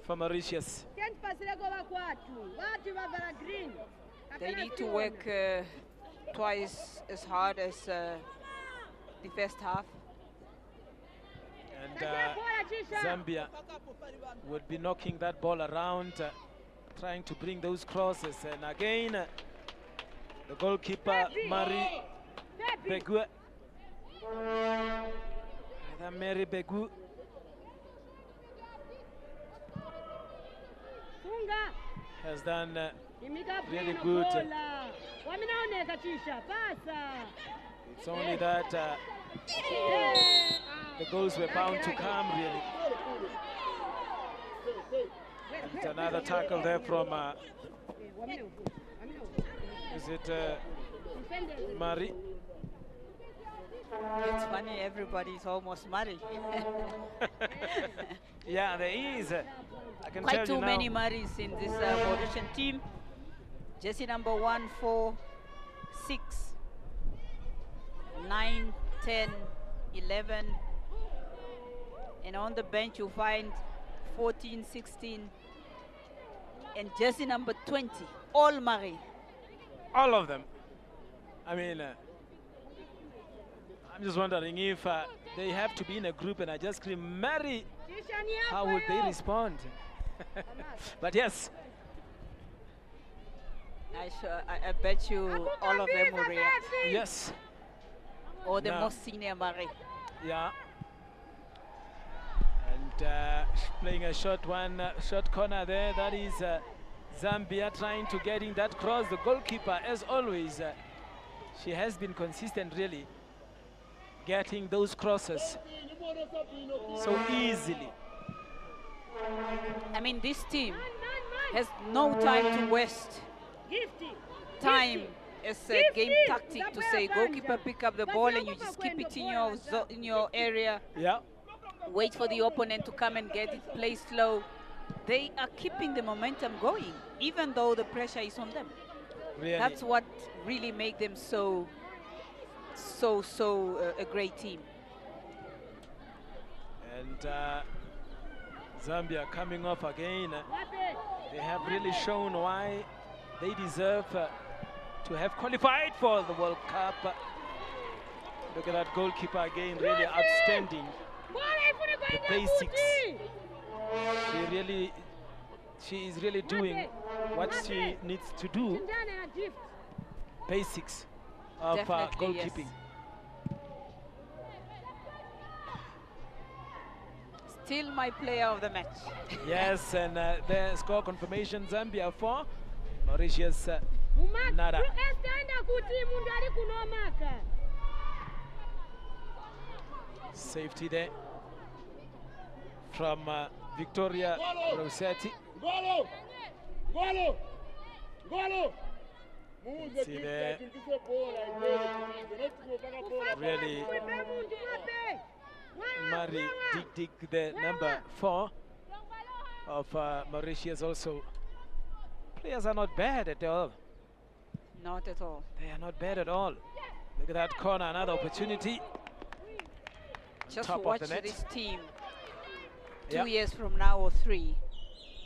D: for Mauritius.
E: They need to work twice as hard as the first half.
D: And Zambia would be knocking that ball around, trying to bring those crosses. And again, the goalkeeper, Mary Begu. Mary Begu. Has done really good. It's only that the goals were bound to come, really. It's another tackle there from, is it Mari?
E: It's funny, everybody's almost married.
D: Yeah, there is. I can
E: Quite
D: tell
E: too
D: you now.
E: many Maris in this Mauritian team. Jersey number 146. 9, 10, 11. And on the bench you find 14, 16. And jersey number 20, all Marie.
D: All of them. I mean, I'm just wondering if they have to be in a group and I just scream, Mary, how would they respond? But yes.
E: I bet you all of them will react.
D: Yes.
E: Or the most senior Marie.
D: Yeah. And playing a short corner there. That is Zambia trying to get in that cross. The goalkeeper, as always, she has been consistent, really, getting those crosses so easily.
E: I mean, this team has no time to waste. Time as a game tactic to say, goalkeeper pick up the ball and you just keep it in your area.
D: Yeah.
E: Wait for the opponent to come and get it, play slow. They are keeping the momentum going, even though the pressure is on them.
D: Really?
E: That's what really makes them so a great team.
D: And Zambia coming off again. They have really shown why they deserve to have qualified for the World Cup. Look at that goalkeeper again, really outstanding. The basics. She is really doing what she needs to do. Basics of goalkeeping.
E: Yes. Still my player of the match.
D: Yes, and the score confirmation, Zambia 4, Mauritius nada. Safety there from Victoria Rossetti. See there, really, Mari Dig the number 4 of Mauritius also. Players are not bad at all.
E: Not at all.
D: They are not bad at all. Look at that corner, another opportunity.
E: Just
D: Top
E: watch
D: of the net.
E: this team. 2
D: Yep.
E: years from now or 3,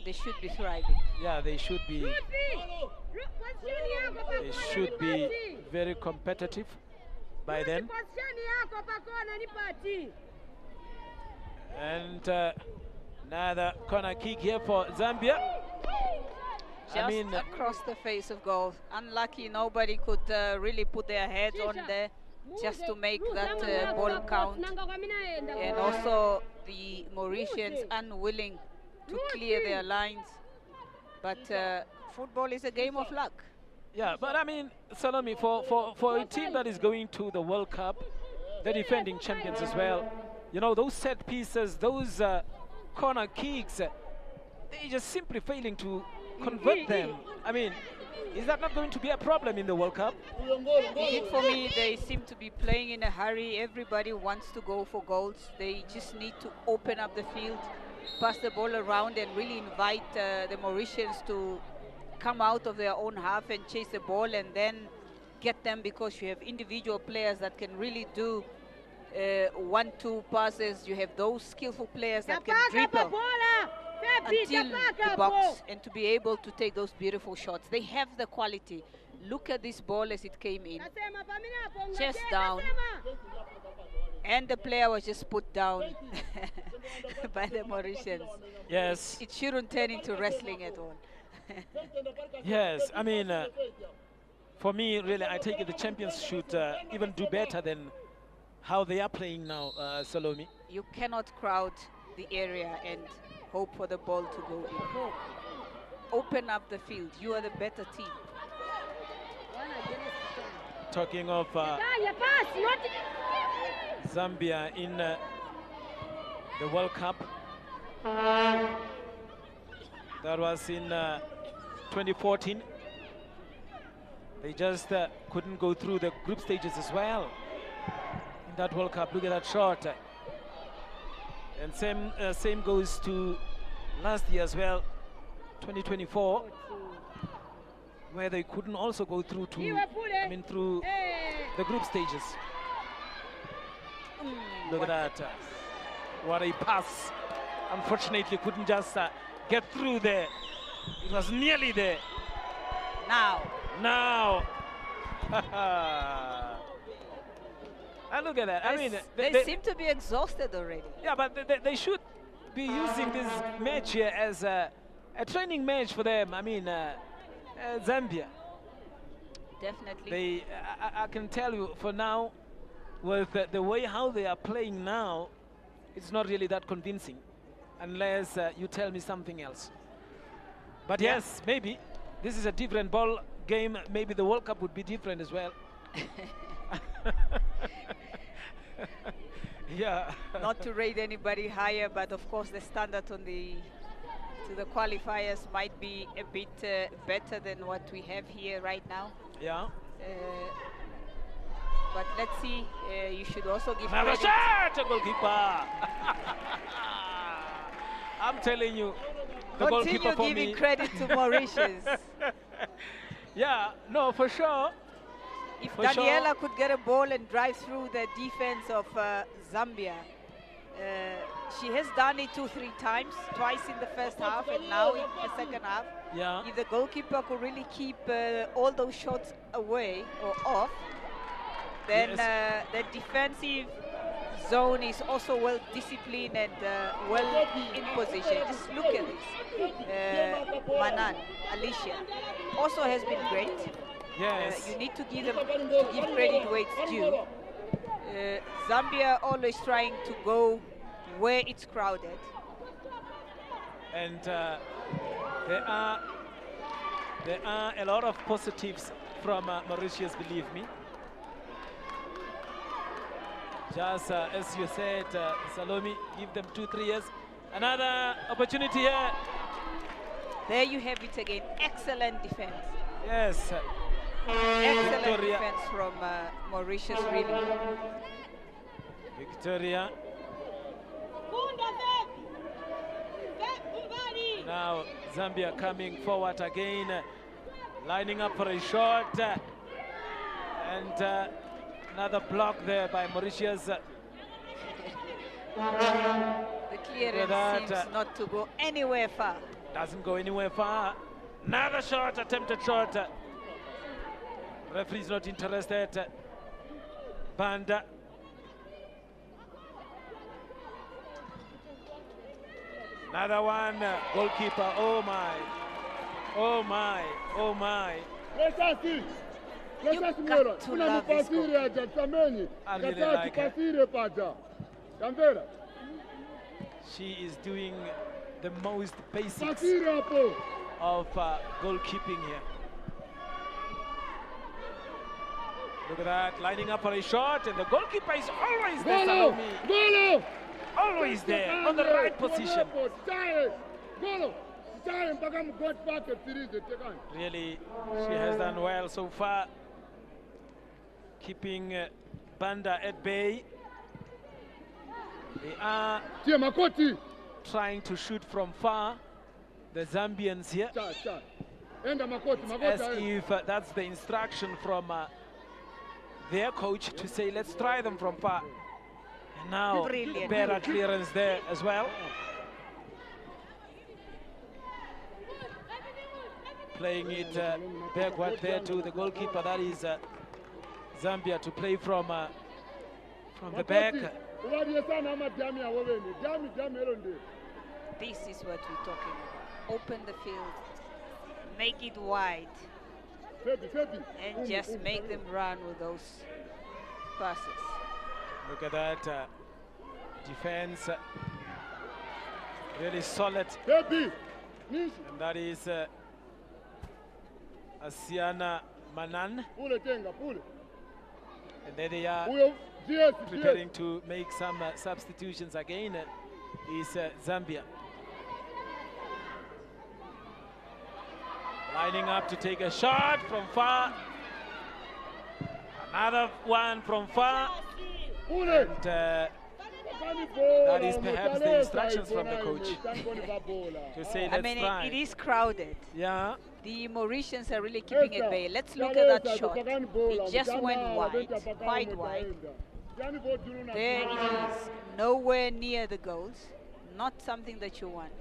E: they should be thriving.
D: Yeah, they should be. They should be very competitive by then. And another corner kick here for Zambia.
E: Just across the face of goal. Unlucky, nobody could really put their heads on there just to make that ball count. And also the Mauritians unwilling to clear their lines. But football is a game of luck.
D: Yeah, but I mean, Salome, for a team that is going to the World Cup, they're defending champions as well. You know, those set pieces, those corner kicks, they're just simply failing to convert them. I mean, is that not going to be a problem in the World Cup?
E: Indeed, for me, they seem to be playing in a hurry. Everybody wants to go for goals. They just need to open up the field, pass the ball around, and really invite the Mauritians to come out of their own half and chase the ball and then get them, because you have individual players that can really do 1-2 passes. You have those skillful players that can dribble until the box and to be able to take those beautiful shots. They have the quality. Look at this ball as it came in. Chest down. And the player was just put down by the Mauritians.
D: Yes.
E: It shouldn't turn into wrestling at all.
D: Yes, I mean, for me, really, I take it the champions should even do better than how they are playing now, Salome.
E: You cannot crowd the area and hope for the ball to go in. Open up the field. You are the better team.
D: Talking of Zambia in the World Cup. That was in 2014. They just couldn't go through the group stages as well in that World Cup. Look at that shot. And same goes to last year as well, 2024, where they couldn't also go through through the group stages. Look at that. What a pass. Unfortunately, couldn't just get through there. It was nearly there.
E: Now.
D: And look at that. I mean,
E: they seem to be exhausted already.
D: Yeah, but they should be using this match here as a training match for them. I mean, Zambia.
E: Definitely.
D: I can tell you for now, with the way how they are playing now, it's not really that convincing, unless you tell me something else. But yes, maybe this is a different ball game. Maybe the World Cup would be different as well. Yeah.
E: Not to rate anybody higher, but of course the standard on the qualifiers might be a bit better than what we have here right now.
D: Yeah.
E: But let's see. You should also give
D: Another
E: credit.
D: shot, goalkeeper. I'm telling you, the goalkeeper for me.
E: Continue giving credit to Mauritius.
D: Yeah, no, for sure.
E: If
D: For
E: Daniela could get a ball and drive through the defense of Zambia, she has done it 2-3 times, twice in the first half and now in the second half.
D: Yeah.
E: If the goalkeeper could really keep all those shots away or off, then the defensive zone is also well disciplined and well in position. Just look at this. Manan, Alicia, also has been great.
D: Yes.
E: You need to give credit where it's due. Zambia always trying to go where it's crowded.
D: And there are a lot of positives from Mauritius, believe me. Just as you said, Salome, give them 2-3 years. Another opportunity here.
E: There you have it again. Excellent defense.
D: Yes.
E: Excellent
D: Victoria.
E: defense from Mauritius, really.
D: Victoria. Now Zambia coming forward again, lining up for a shot. And another block there by Mauritius.
E: The clearance seems not to go anywhere far.
D: Doesn't go anywhere far. Another shot, attempted shot. Referee's not interested. Banda. Another one. Goalkeeper. Oh my. Oh my. Oh my.
E: You got to love this goalkeeper.
D: I really like her. She is doing the most basics of goalkeeping here. Look at that, lining up for a shot, and the goalkeeper is always there, Salome. Always there, on the right position. Really, she has done well so far, keeping Banda at bay. They are trying to shoot from far, the Zambians here. As if that's the instruction from their coach to say, let's try them from far. And now,
E: Brilliant.
D: better clearance there as well. Playing it backward there to the goalkeeper, that is Zambia, to play from the back.
E: This is what we're talking about. Open the field, make it wide, and just make them run with those passes.
D: Look at that defense, really solid. And that is Asiana Manan. And there they are preparing to make some substitutions again. Is Zambia. Lining up to take a shot from far. Another one from far. And that is perhaps the instructions from the coach to say, let's try.
E: It is crowded.
D: Yeah.
E: The Mauritians are really keeping it bay. Let's look at that shot. It just went wide, quite wide. There it is, nowhere near the goals, not something that you want.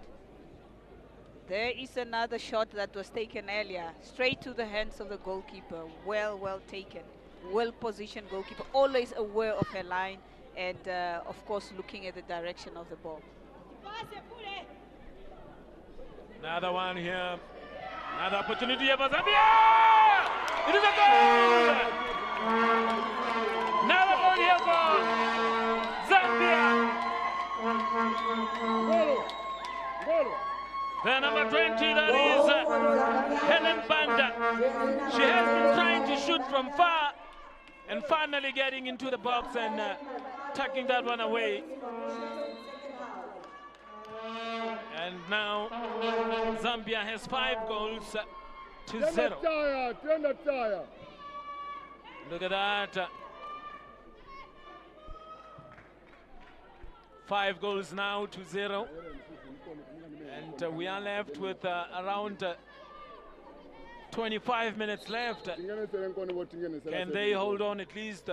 E: There is another shot that was taken earlier, straight to the hands of the goalkeeper. Well taken, well-positioned goalkeeper, always aware of her line and, of course, looking at the direction of the ball.
D: Another one here. Another opportunity here for Zambia! It is a goal! Another goal here for Zambia! The number 20, that is Helen Banda. She has been trying to shoot from far and finally getting into the box and tucking that one away. And now Zambia has 5 goals to 0. Look at that. 5 goals now to 0. And we are left with around 25 minutes left. Can they hold on at least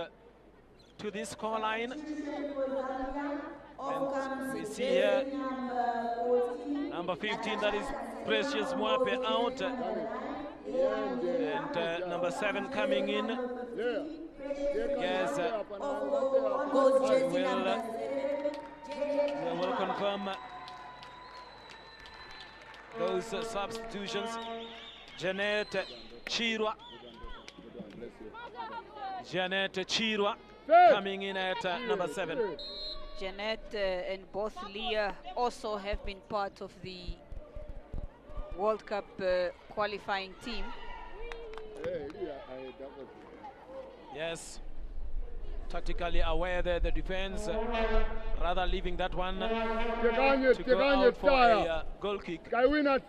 D: to this scoreline? And we see here number 15, that is Precious Mwape, out. And number 7 coming in. Yes, we will confirm those substitutions. Janet Chirwa. Janet Chirwa coming in at number 7.
E: Janet and both Leah also have been part of the World Cup qualifying team.
D: Yes, tactically aware that the defense rather leaving that one to go out for a goal kick. Kawina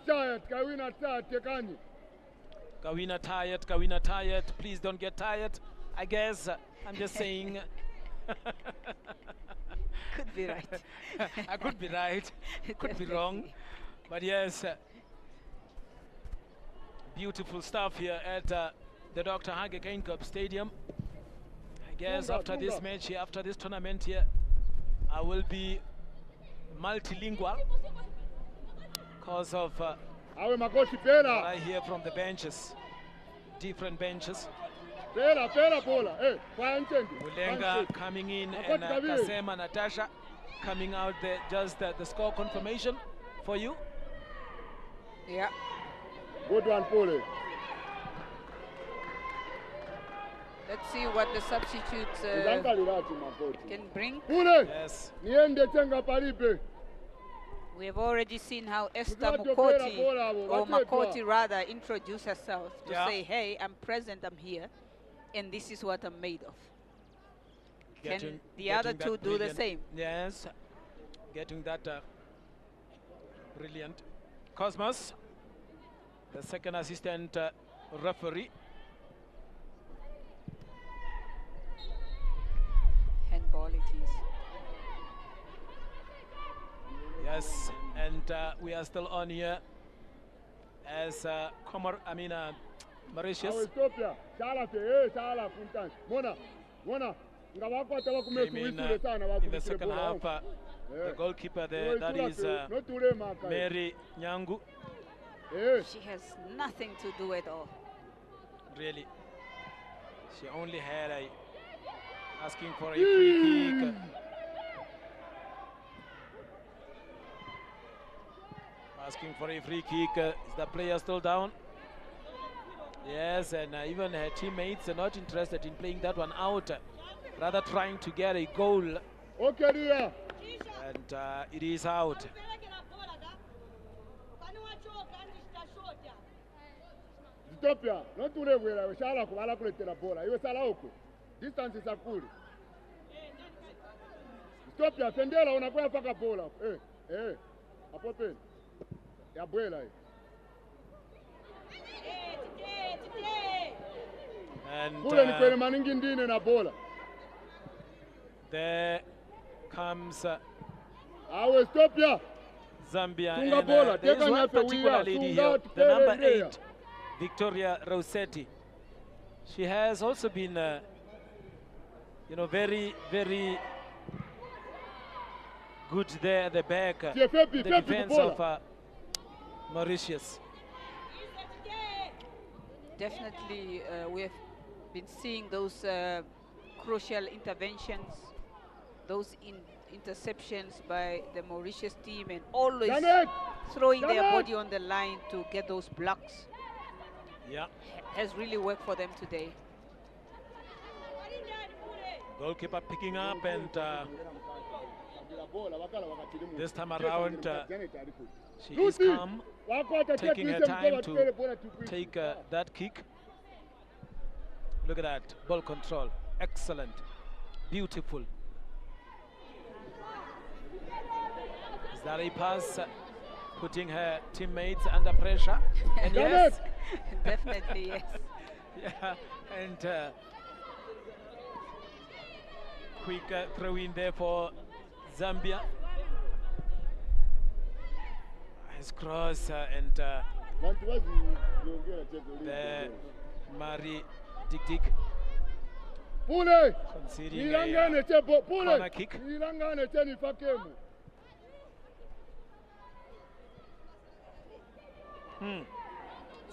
D: tired, please don't get tired. I guess I'm just saying.
E: Could be right.
D: I could be right, could be wrong, but yes, beautiful stuff here at the Dr. Hage Kane Cup Stadium. I guess after this match here, after this tournament here, I will be multilingual because of what I hear from the benches, different benches. Mulenga coming in and Kasema Natasha coming out there, just the score confirmation for you.
E: Yeah.
G: Good one, Pole.
E: Let's see what the substitutes can bring.
D: Yes.
E: We have already seen how Esther Mukoti, or Makoti rather, introduced herself to say, hey, I'm present, I'm here, and this is what I'm made of. Can the other two do the same?
D: Yes, getting that brilliant. Cosmos, the second assistant referee.
E: Handball it is.
D: Yes, and we are still on here as Mauritius. Came in the second half, the goalkeeper there, that is Mary Nyangu.
E: She has nothing to do at all.
D: Really, she only had asking for a free kick. Asking for a free kick. Is the player still down? Yes, and even her teammates are not interested in playing that one out, rather trying to get a goal.
G: Okay,
D: and it is out.
G: Ethiopia, not to live where I shall calculate the ball. I was allowed. Distances are cool. Ethiopia, Sendela, on a graphic ball. A poppin. Yabuela.
D: And there comes
G: I will stop ya.
D: Zambia. And there is one particular lady here, the number 8, Victoria Rossetti. She has also been You know, very, very good there at the back. The defense of Mauritius.
E: Definitely, we have been seeing those crucial interventions, those interceptions by the Mauritius team, and always throwing their body on the line to get those blocks.
D: Yeah.
E: Has really worked for them today.
D: Goalkeeper picking up, and this time around she is calm, taking her time to take that kick. Look at that, ball control, excellent, beautiful. Is that a pass putting her teammates under pressure? And yes,
E: definitely yes.
D: Yeah, and quick throw in there for Zambia. Nice cross and the Mari Dik conceding a corner kick.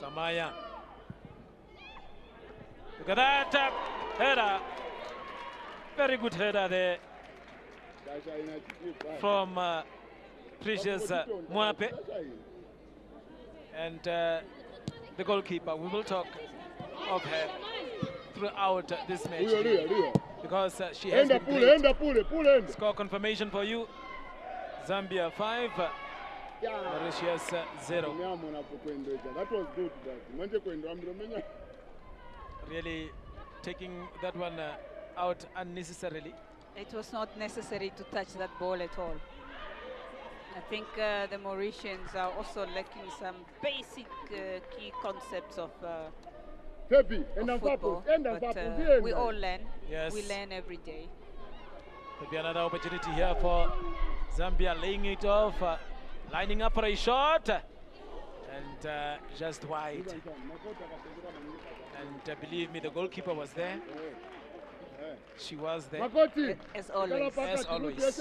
D: Samaya. Look at that header. Very good header there from Precious Mwape. And the goalkeeper, we will talk of her throughout this match because she has been great. Score confirmation for you. Zambia 5, Mauritius 0.
G: That was good.
D: Really taking that one out unnecessarily.
E: It was not necessary to touch that ball at all. I think the Mauritians are also lacking some basic key concepts of football, but we all learn.
D: Yes.
E: We learn every day.
D: Could be another opportunity here for Zambia, laying it off, lining up for a shot, and just wide. And believe me, the goalkeeper was there. She was there.
E: As always.
D: As always.
E: The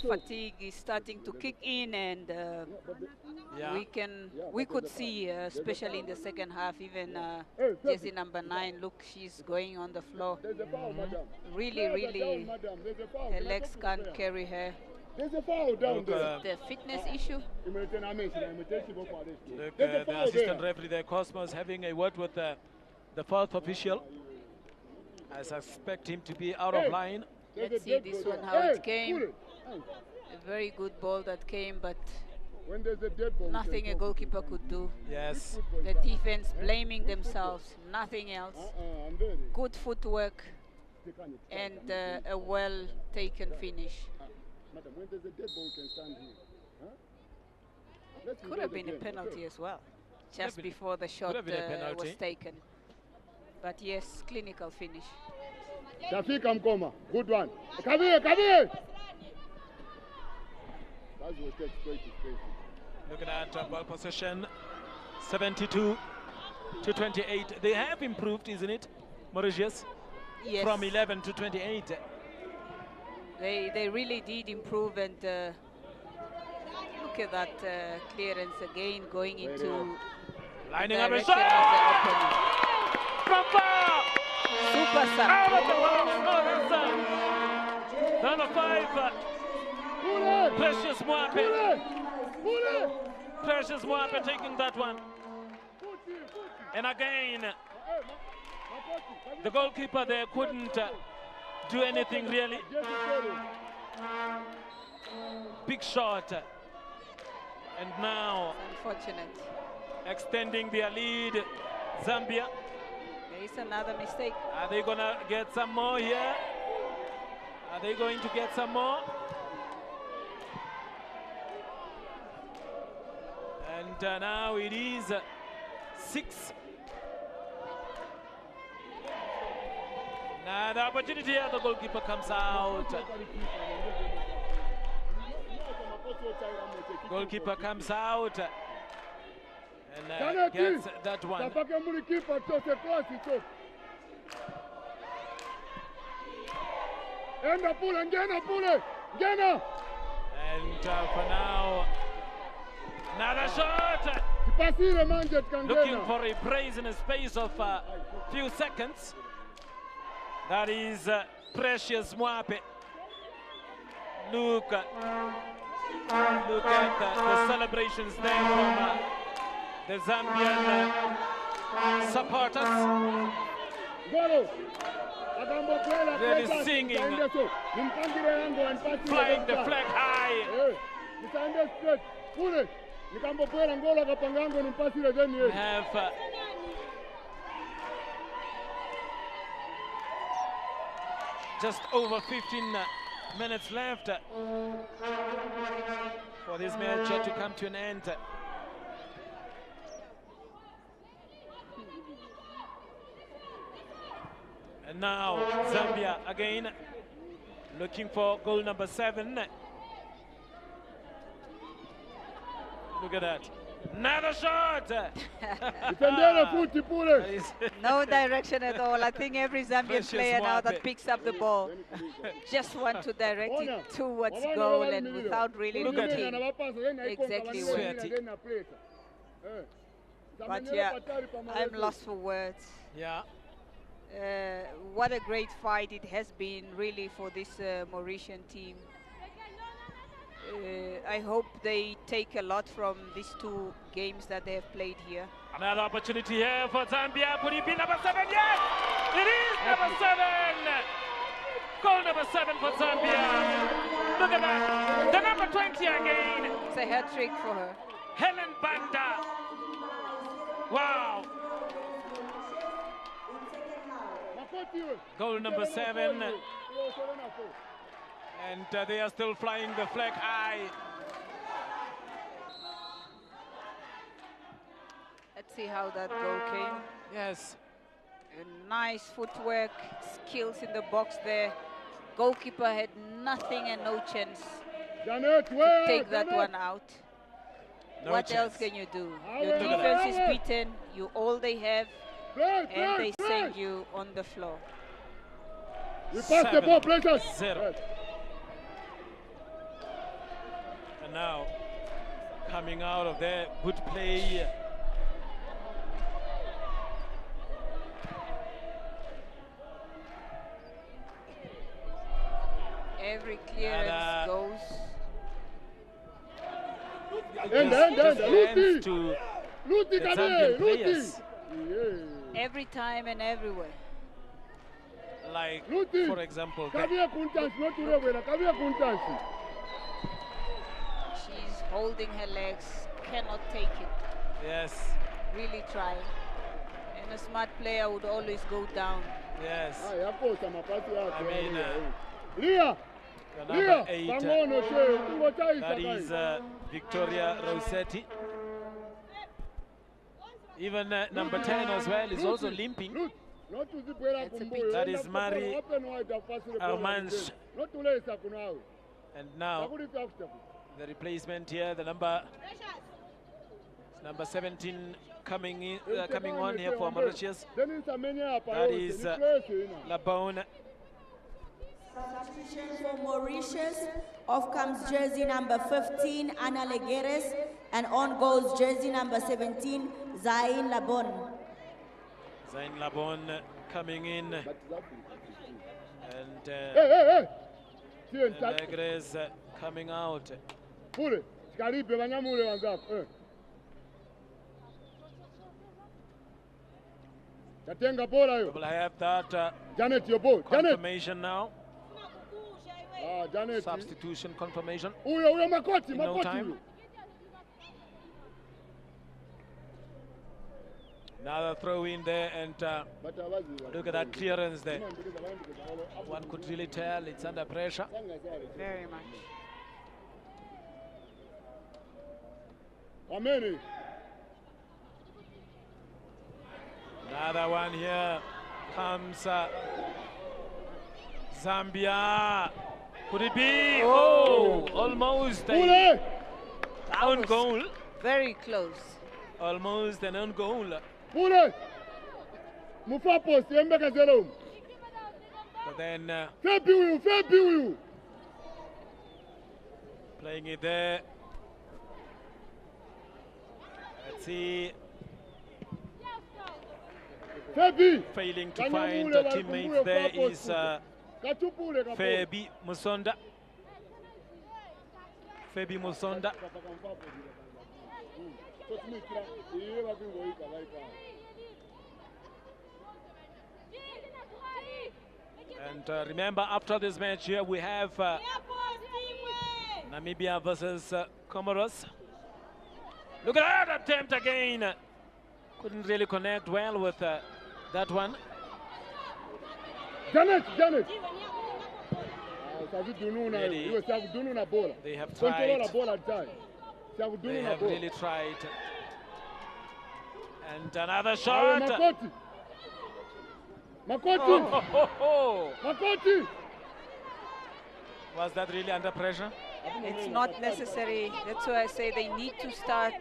E: fatigue is starting to kick in, and we could see, especially in the second half, even jersey number 9. Look, she's going on the floor. Really, her legs can't carry her.
G: There's a foul down there.
E: The fitness issue.
D: Look, the assistant referee there, Cosmos, having a word with the fourth official. I suspect him to be out of line.
E: Let's see this one, how it came. A very good ball that came, but nothing a goalkeeper could do.
D: Yes.
E: The defense blaming themselves, nothing else. Good footwork and a well-taken finish.
G: When there's a dead ball, can stand here. Huh?
E: Could have been a penalty as well, just before the shot was taken. But yes, clinical finish.
G: Tafika Mkoma, good one. Come here, come here!
D: Looking at ball possession, 72 to 28. They have improved, isn't it, Mauritius?
E: Yes.
D: From 11 to 28.
E: They really did improve, and look at that clearance again going into
D: lining
E: the
D: up a
E: direction
D: shot
E: of the opening.
D: from far.
E: Super sub.
D: Out of the box. Number 5. Precious Mwape. Precious Mwape taking that one. And again, the goalkeeper there couldn't do anything really. Big shot. And now,
E: unfortunate.
D: Extending their lead, Zambia.
E: There is another mistake.
D: Are they going to get some more here? Are they going to get some more? And now it is 6. Now the opportunity here, the goalkeeper comes out. Goalkeeper comes out. And gets that one.
G: Tapake muli kipa chote klasi chote. Enda pule, ngena pule, ngena.
D: And for now, another shot.
G: Tipasile manje
D: Looking
G: tukangena.
D: for a brace in a space of a few seconds. That is Precious Mwape. Look at the celebrations there from the Zambian supporters.
G: Golo.
D: Really singing, flying the flag high.
G: Nitaende straight. Pule. Nikambopwela ngola kapangango nimpasile zeni yesu.
D: Have just over 15 minutes left for this match to come to an end. And now Zambia again looking for goal number 7. Look at that. Another shot!
G: Itendele futi pule.
E: No direction at all. I think every Zambian
D: Precious
E: player now that
D: Mwape.
E: picks up the ball just want to direct it towards goal and without really
D: Look at
E: looking. exactly
D: where.
E: But yeah, I'm lost for words.
D: Yeah.
E: What a great fight it has been really for this Mauritian team. I hope they take a lot from these 2 games that they have played here.
D: Another opportunity here for Zambia. Could it be number 7? Yes! It is number 7! Goal number 7 for Zambia. Look at that. The number 20 again.
E: It's a hat trick for her.
D: Helen Banda. Wow. Goal number 7. And they are still flying the flag high.
E: Let's see how that goal came.
D: Yes.
E: A nice footwork, skills in the box there. Goalkeeper had nothing and no chance to take that one out.
D: No
E: What
D: chance.
E: else can you do? Your defense is beaten, you all they have, and they send you on the floor.
G: We pass the ball, Precious.
D: 7-0. And now, coming out of there, good play.
E: Every clearance goes.
D: Just hands to
G: Luti
D: the Zambian players.
E: Every time and everywhere.
D: Like,
G: Luti.
D: for example,
G: Kavia kuntansi, not urewela. Kavia kuntansi.
E: She's holding her legs, cannot take it.
D: yes,
E: Really trying. And a smart player would always go down.
D: yes.
G: Yakosa mapasi yake.
D: I mean,
G: Lia.
D: the number 8,
G: Bangono she. Ungo chaisa
D: that is Victoria Rossetti. Even number 10 as well is also limping. That is Mari Armange. And now the replacement here, the number 17 coming in, coming on here for Mauritius. That is Labone.
F: Substitution for Mauritius. Off comes jersey number 15, Ana Legueres, and on goes jersey number 17, Zain Labon.
D: Zain Labon coming in. And Legueres coming out.
G: Pule, sikaripe banyamule wanzako. Tatenga bola yo.
D: Will I have that
G: Janet, your ball. Janet.
D: confirmation now?
G: Janet.
D: Substitution confirmation.
G: Uyo makoti,
D: In no
G: makoti.
D: time. Another throw in there, and look at that clearance there. One could really tell it's under pressure.
E: Very much.
G: Ameni.
D: Another one here comes Zambia. Could it be? Oh, almost a
G: Pule.
D: down goal.
E: Very close.
D: Almost an own goal.
G: Pule. Mufa post yembeka zero.
D: But then
G: Fair bill.
D: playing it there. Let's see. Failing to find teammates there is Febi Musonda. Febi Musonda. And remember, after this match here, we have Namibia versus Comoros. Look at that attempt again. Couldn't really connect well with that one.
G: Janet.
D: They have tried. They have really tried. And another shot.
G: Makoti.
D: Was that really under pressure?
E: It's not necessary. That's why I say they need to start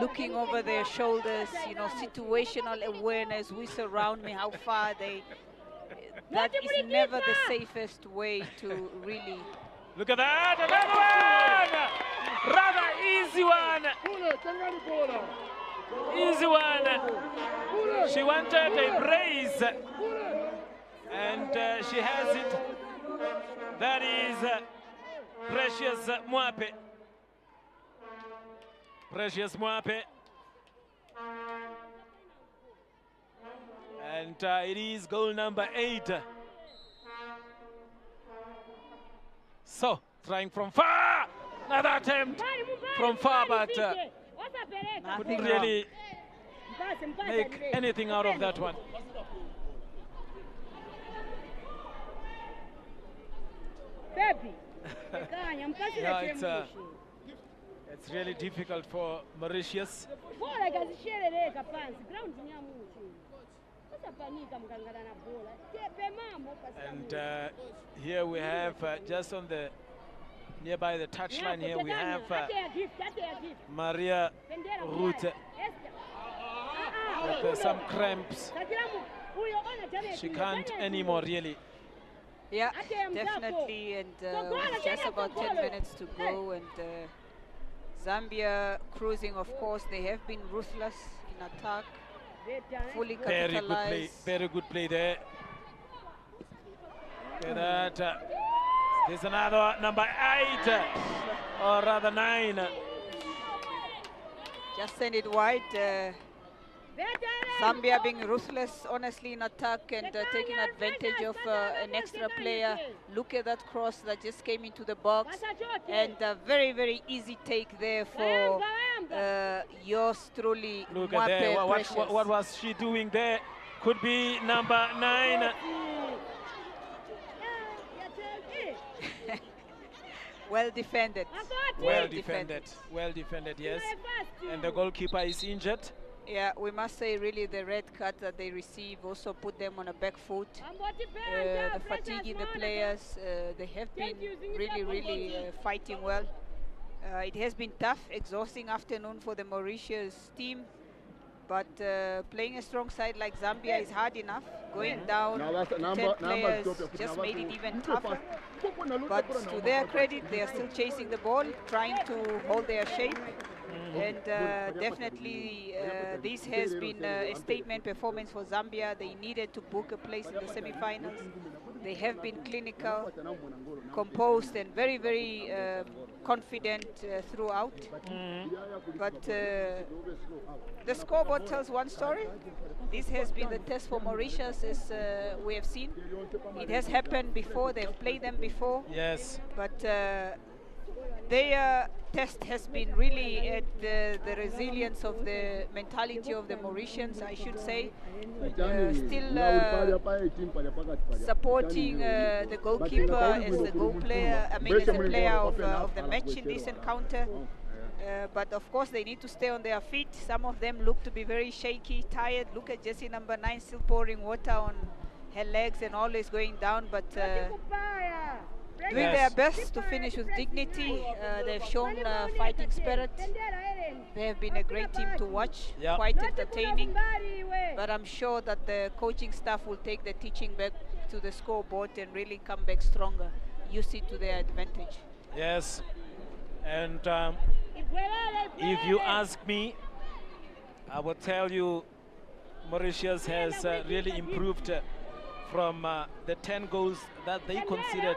E: looking over their shoulders, you know, situational awareness. We surround me, how far they... That is never the safest way to really...
D: Look at that, another one! Rather easy one! Easy one! She wanted a brace, and she has it. That is Precious Mwape. Precious Mwape. And it is goal number 8. So, trying from far. Another attempt from far, but couldn't really make anything out of that one. Yeah, it's really difficult for Mauritius. And here we have just on the nearby the touchline here we have Maria Rute with some cramps. She can't anymore really.
E: Yeah, definitely, and with just about 10 minutes to go, and Zambia cruising, of course. They have been ruthless in attack, fully capitalized.
D: Very good play there. Look at that. There's another number 8, or rather 9.
E: Just send it wide. Zambia being ruthless, honestly, in attack and taking advantage of an extra player. Look at that cross that just came into the box. And a very, very easy take there for yours truly.
D: Look at there. What was she doing there? Could be number 9.
E: Well defended.
D: Well defended, yes. And the goalkeeper is injured.
E: Yeah, we must say really the red card that they receive also put them on a back foot. The fatigue in the players, they have been really fighting well. It has been tough, exhausting afternoon for the Mauritius team, but playing a strong side like Zambia is hard enough. Going down 10 players just made it even tougher. But to their credit, they are still chasing the ball, trying to hold their shape. And definitely this has been a statement performance for Zambia. They needed to book a place in the semi-finals. They have been clinical, composed, and very confident throughout. But the scoreboard tells one story. This has been the test for Mauritius, as we have seen. It has happened before. They've played them before.
D: Yes.
E: But their test has been really at the resilience of the mentality of the Mauritians, I should say. Still supporting the goalkeeper as the goal player, as the player of the match in this encounter. But of course they need to stay on their feet. Some of them look to be very shaky, tired. Look at Jessie number 9 still pouring water on her legs and always going down, but doing their best to finish with dignity. They've shown fighting spirit. They have been a great team to watch, quite entertaining. But I'm sure that the coaching staff will take the teaching back to the scoreboard and really come back stronger, use it to their advantage.
D: Yes, and if you ask me, I will tell you Mauritius has really improved from the 10 goals that they conceded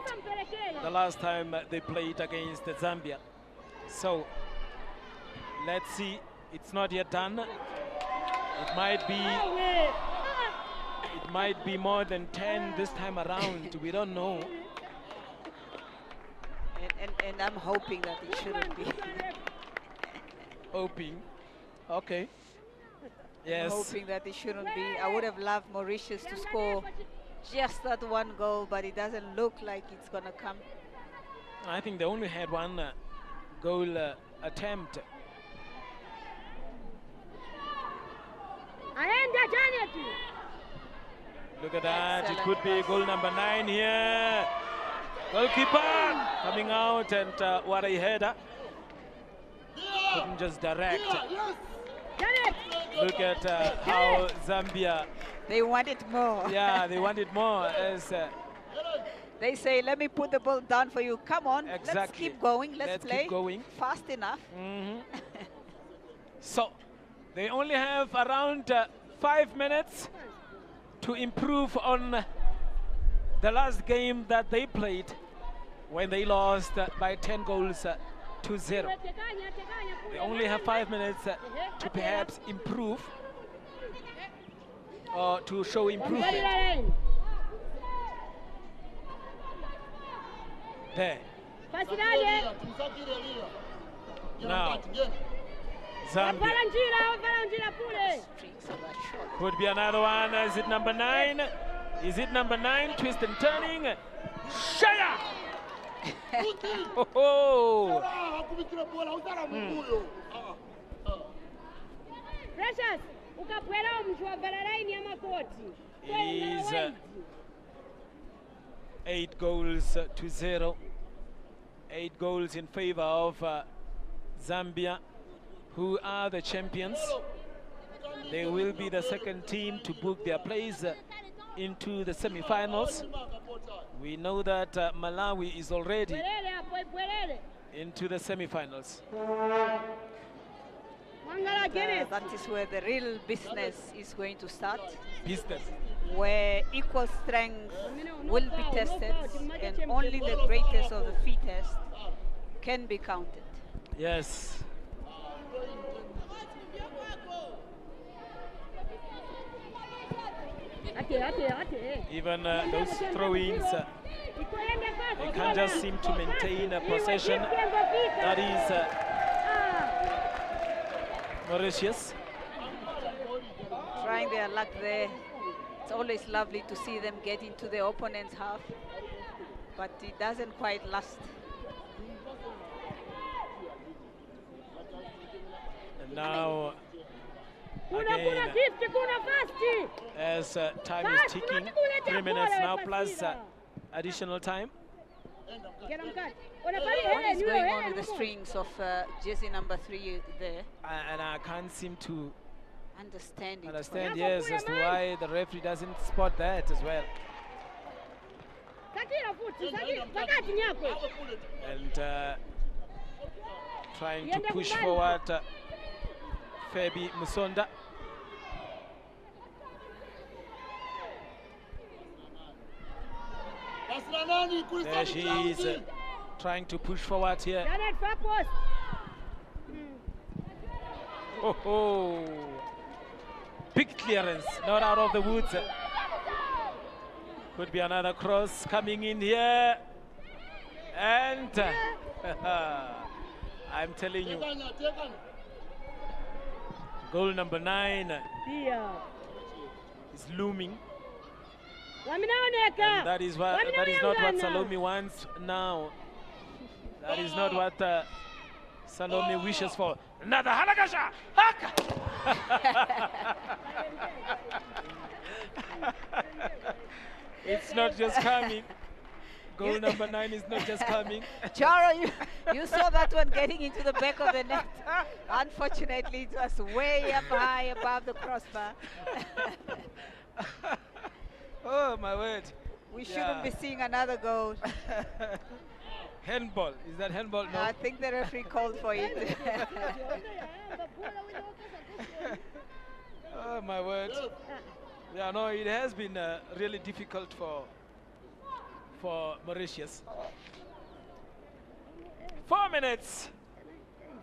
D: the last time they played against Zambia. So let's see, it's not yet done. It might be more than 10 this time around. We don't know.
E: And I'm hoping that it shouldn't be.
D: Hoping. Okay. Yes.
E: I'm hoping that it shouldn't be. I would have loved Mauritius to score just that one goal, but it doesn't look like it's going to come.
D: I think they only had one goal attempt. Look at that. It could be goal number 9 here. Goalkeeper coming out, and what a header. Couldn't just direct. Look at how Zambia.
E: They wanted more.
D: Yeah, they wanted more. As
E: they say, let me put the ball down for you. Come on,
D: exactly.
E: Let's keep going. Let's play
D: keep going.
E: Fast enough.
D: So they only have around 5 minutes to improve on the last game that they played when they lost by 10 goals to 0. They only have 5 minutes to perhaps improve or to show improvement. There. Now, Zambia. Could be another one. Is it number 9? Is it number 9? Twist and turning. Shaya! Oh! It is 8 goals to 0. 8 goals in favor of Zambia, who are the champions. They will be the second team to book their place into the semi-finals. We know that Malawi is already into the semi-finals.
E: That is where the real business is going to start.
D: Business.
E: Where equal strength will be tested, and only the greatest of the fittest can be counted.
D: Yes. Even those throw-ins, they can't just seem to maintain a possession. That is Mauritius.
E: Trying their luck there. It's always lovely to see them get into the opponent's half, but it doesn't quite last.
D: And now, again, as time is ticking, 3 minutes now plus additional time.
E: What is going on with the strings of jersey number 3 there?
D: And I can't seem to
E: understand it.
D: Yes, as to why the referee doesn't spot that as well. And trying to push forward Fabi Musonda. There she is, trying to push forward here. Oh, big clearance, not out of the woods. Could be another cross coming in here. And I'm telling you, goal number 9 is looming. And that is not what Salome wants now. That is not what Salome wishes for. Another Halagasha! It's not just coming. Goal number 9 is not just coming.
E: Charo, you saw that one getting into the back of the net. Unfortunately, it was way up high above the crossbar.
D: Oh, my word.
E: We shouldn't be seeing another goal.
D: Handball. Is that handball? No.
E: I think the referee called for it.
D: Oh, my word. Yeah, no, it has been really difficult for Mauritius. 4 minutes.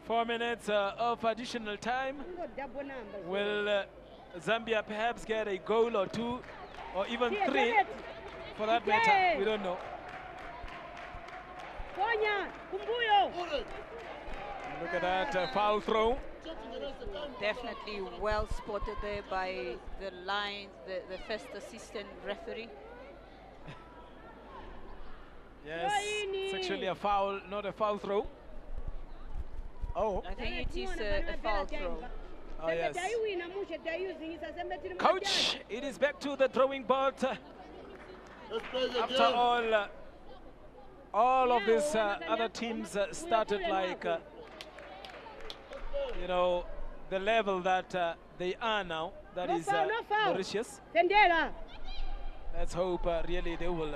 D: 4 minutes of additional time. Will Zambia perhaps get a goal or 2 or even 3 for that matter? We don't know. Look at that foul throw.
E: Definitely well spotted there by the line, the first assistant referee.
D: Yes, it's actually a foul, not a foul throw. Oh.
E: I think it is a foul throw.
D: Oh, yes. Coach, it is back to the drawing board. After all of these other teams started like, you know, the level that they are now, that is Mauritius. Let's hope really they will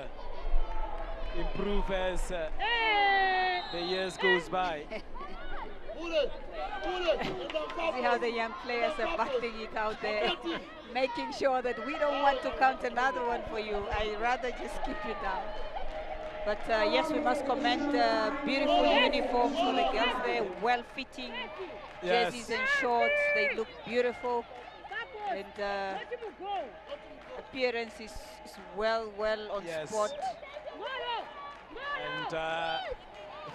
D: improve as the years goes by.
E: See how the young players are battling it out there, making sure that we don't want to count another one for you. I'd rather just keep you down. But yes, we must commend beautiful uniforms for the girls there, well-fitting jerseys and shorts. They look beautiful, and appearance is well on spot.
D: And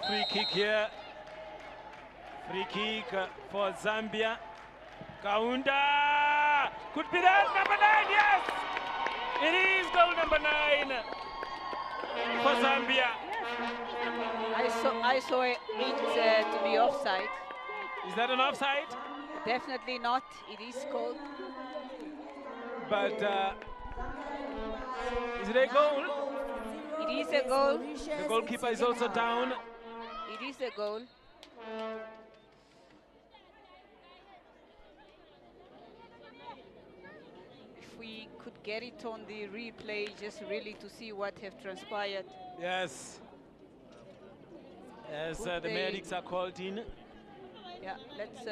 D: free kick here. Free kick for Zambia. Kaunda! Could be that, number 9, yes! It is goal number 9 for Zambia.
E: I saw it to be offside.
D: Is that an offside?
E: Definitely not. It is goal.
D: But is it a goal?
E: It is a goal.
D: The goalkeeper is also down.
E: It is a goal. If we could get it on the replay, just really to see what have transpired.
D: Yes. As the medics are called in.
E: Yeah, let's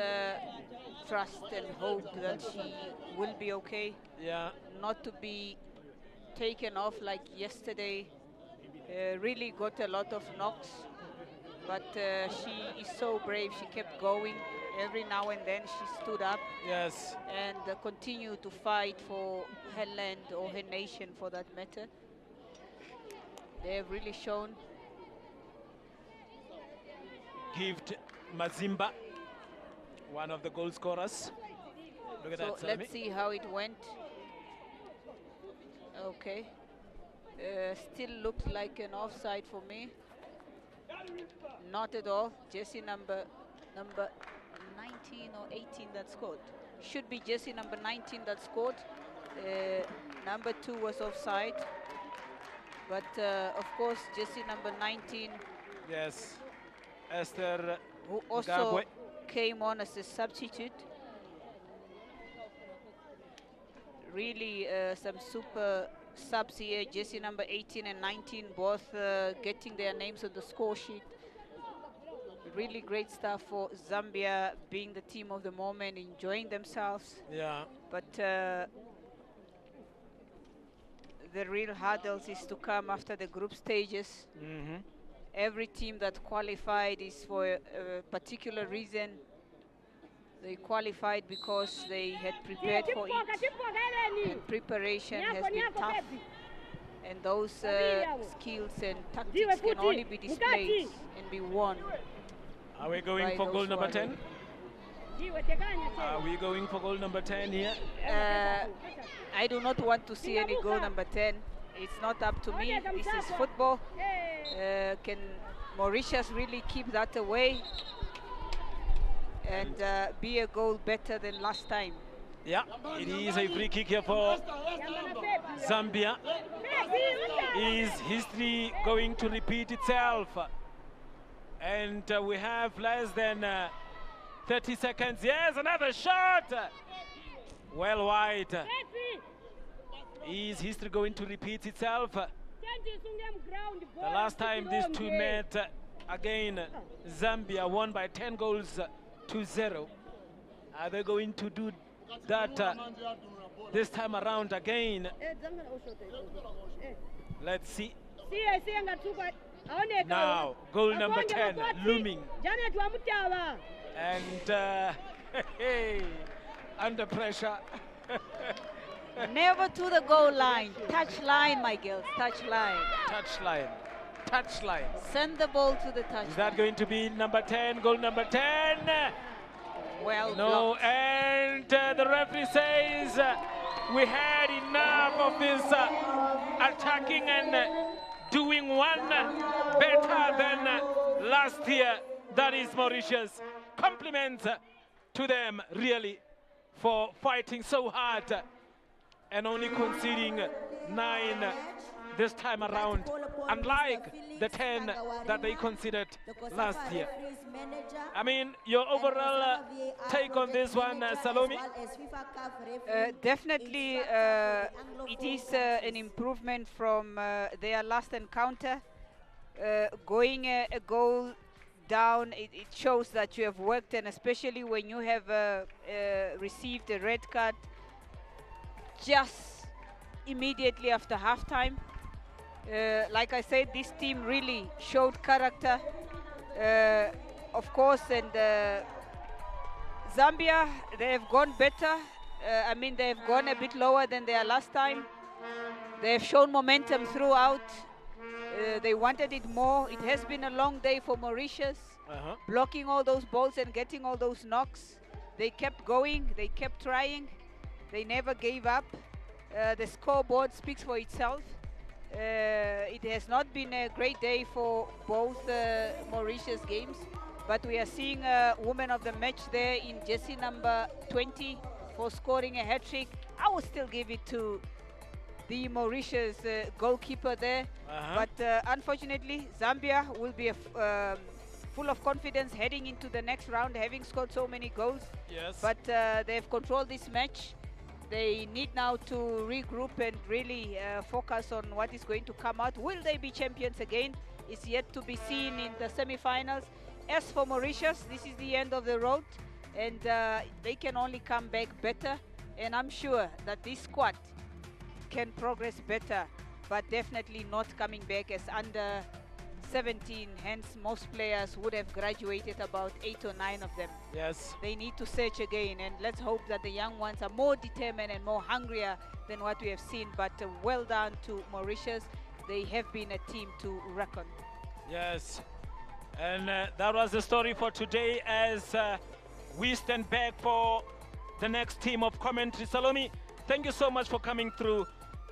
E: trust and hope that she will be okay.
D: Yeah.
E: Not to be taken off like yesterday. Really got a lot of knocks, but she is so brave. She kept going. Every now and then she stood up.
D: Yes.
E: And continued to fight for her land or her nation for that matter. They have really shown.
D: Gift Mazimba, one of the goal scorers. Look at
E: so
D: that.
E: Let's see how it went. Okay. Still looks like an offside for me. Not at all. Jersey number 19 or 18 that scored. Should be jersey number 19 that scored. Number 2 was offside. But of course, jersey number 19.
D: Yes. Esther,
E: who also
D: Gabwe
E: came on as a substitute. Really some super subs here. Jersey number 18 and 19 both getting their names on the score sheet. Really great stuff for Zambia, being the team of the moment, enjoying themselves.
D: Yeah.
E: But the real hurdles is to come after the group stages.
D: Mm-hmm.
E: Every team that qualified is for a particular reason. They qualified because they had prepared for it. And preparation has been tough. And those skills and tactics can only be displayed and be won.
D: Are we going for goal number 10? Are we going for goal number 10 here?
E: I do not want to see any goal number 10. It's not up to me. This is football. Can Mauritius really keep that away and be a goal better than last time?
D: Yeah, it is a free kick here for Zambia. Is history going to repeat itself? And we have less than 30 seconds. Yes, another shot. Well wide. Is history going to repeat itself? The last time these two met, again, Zambia won by 10 goals to 0. Are they going to do that this time around again? Let's see. Now, goal number 10 looming. And under pressure.
E: Never to the goal line. Touch line, my girls. Touch line.
D: Touch line. Touch line.
E: Send the ball to the touch.
D: Is that going to be number 10? Goal number 10?
E: Well
D: no,
E: blocked.
D: and the referee says we had enough of this attacking and doing one better than last year. That is Mauritius. Compliments to them, really, for fighting so hard and only conceding 9 this time around, unlike the 10 that they conceded last year. I mean, your overall take on this one, Salome?
E: Definitely, it is an improvement from their last encounter. Going a goal down, it shows that you have worked, and especially when you have received a red card just immediately after halftime. Like I said, this team really showed character, of course, and Zambia, they have gone better. I mean, they have gone a bit lower than their last time. They have shown momentum throughout. They wanted it more. It has been a long day for Mauritius, blocking all those balls and getting all those knocks. They kept going, they kept trying, they never gave up. The scoreboard speaks for itself. It has not been a great day for both Mauritius games, but we are seeing a woman of the match there in jersey number 20 for scoring a hat-trick. I will still give it to the Mauritius goalkeeper there, but unfortunately Zambia will be full of confidence heading into the next round, having scored so many goals.
D: Yes.
E: But they've controlled this match. They need now to regroup and really focus on what is going to come out. Will they be champions again? It's yet to be seen in the semi-finals. As for Mauritius, this is the end of the road, and they can only come back better. And I'm sure that this squad can progress better, but definitely not coming back as under 17. Hence, most players would have graduated, about 8 or 9 of them.
D: Yes.
E: They need to search again, and let's hope that the young ones are more determined and more hungrier than what we have seen. But well done to Mauritius. They have been a team to reckon.
D: Yes. And that was the story for today, as we stand back for the next team of commentary. Salome, thank you so much for coming through.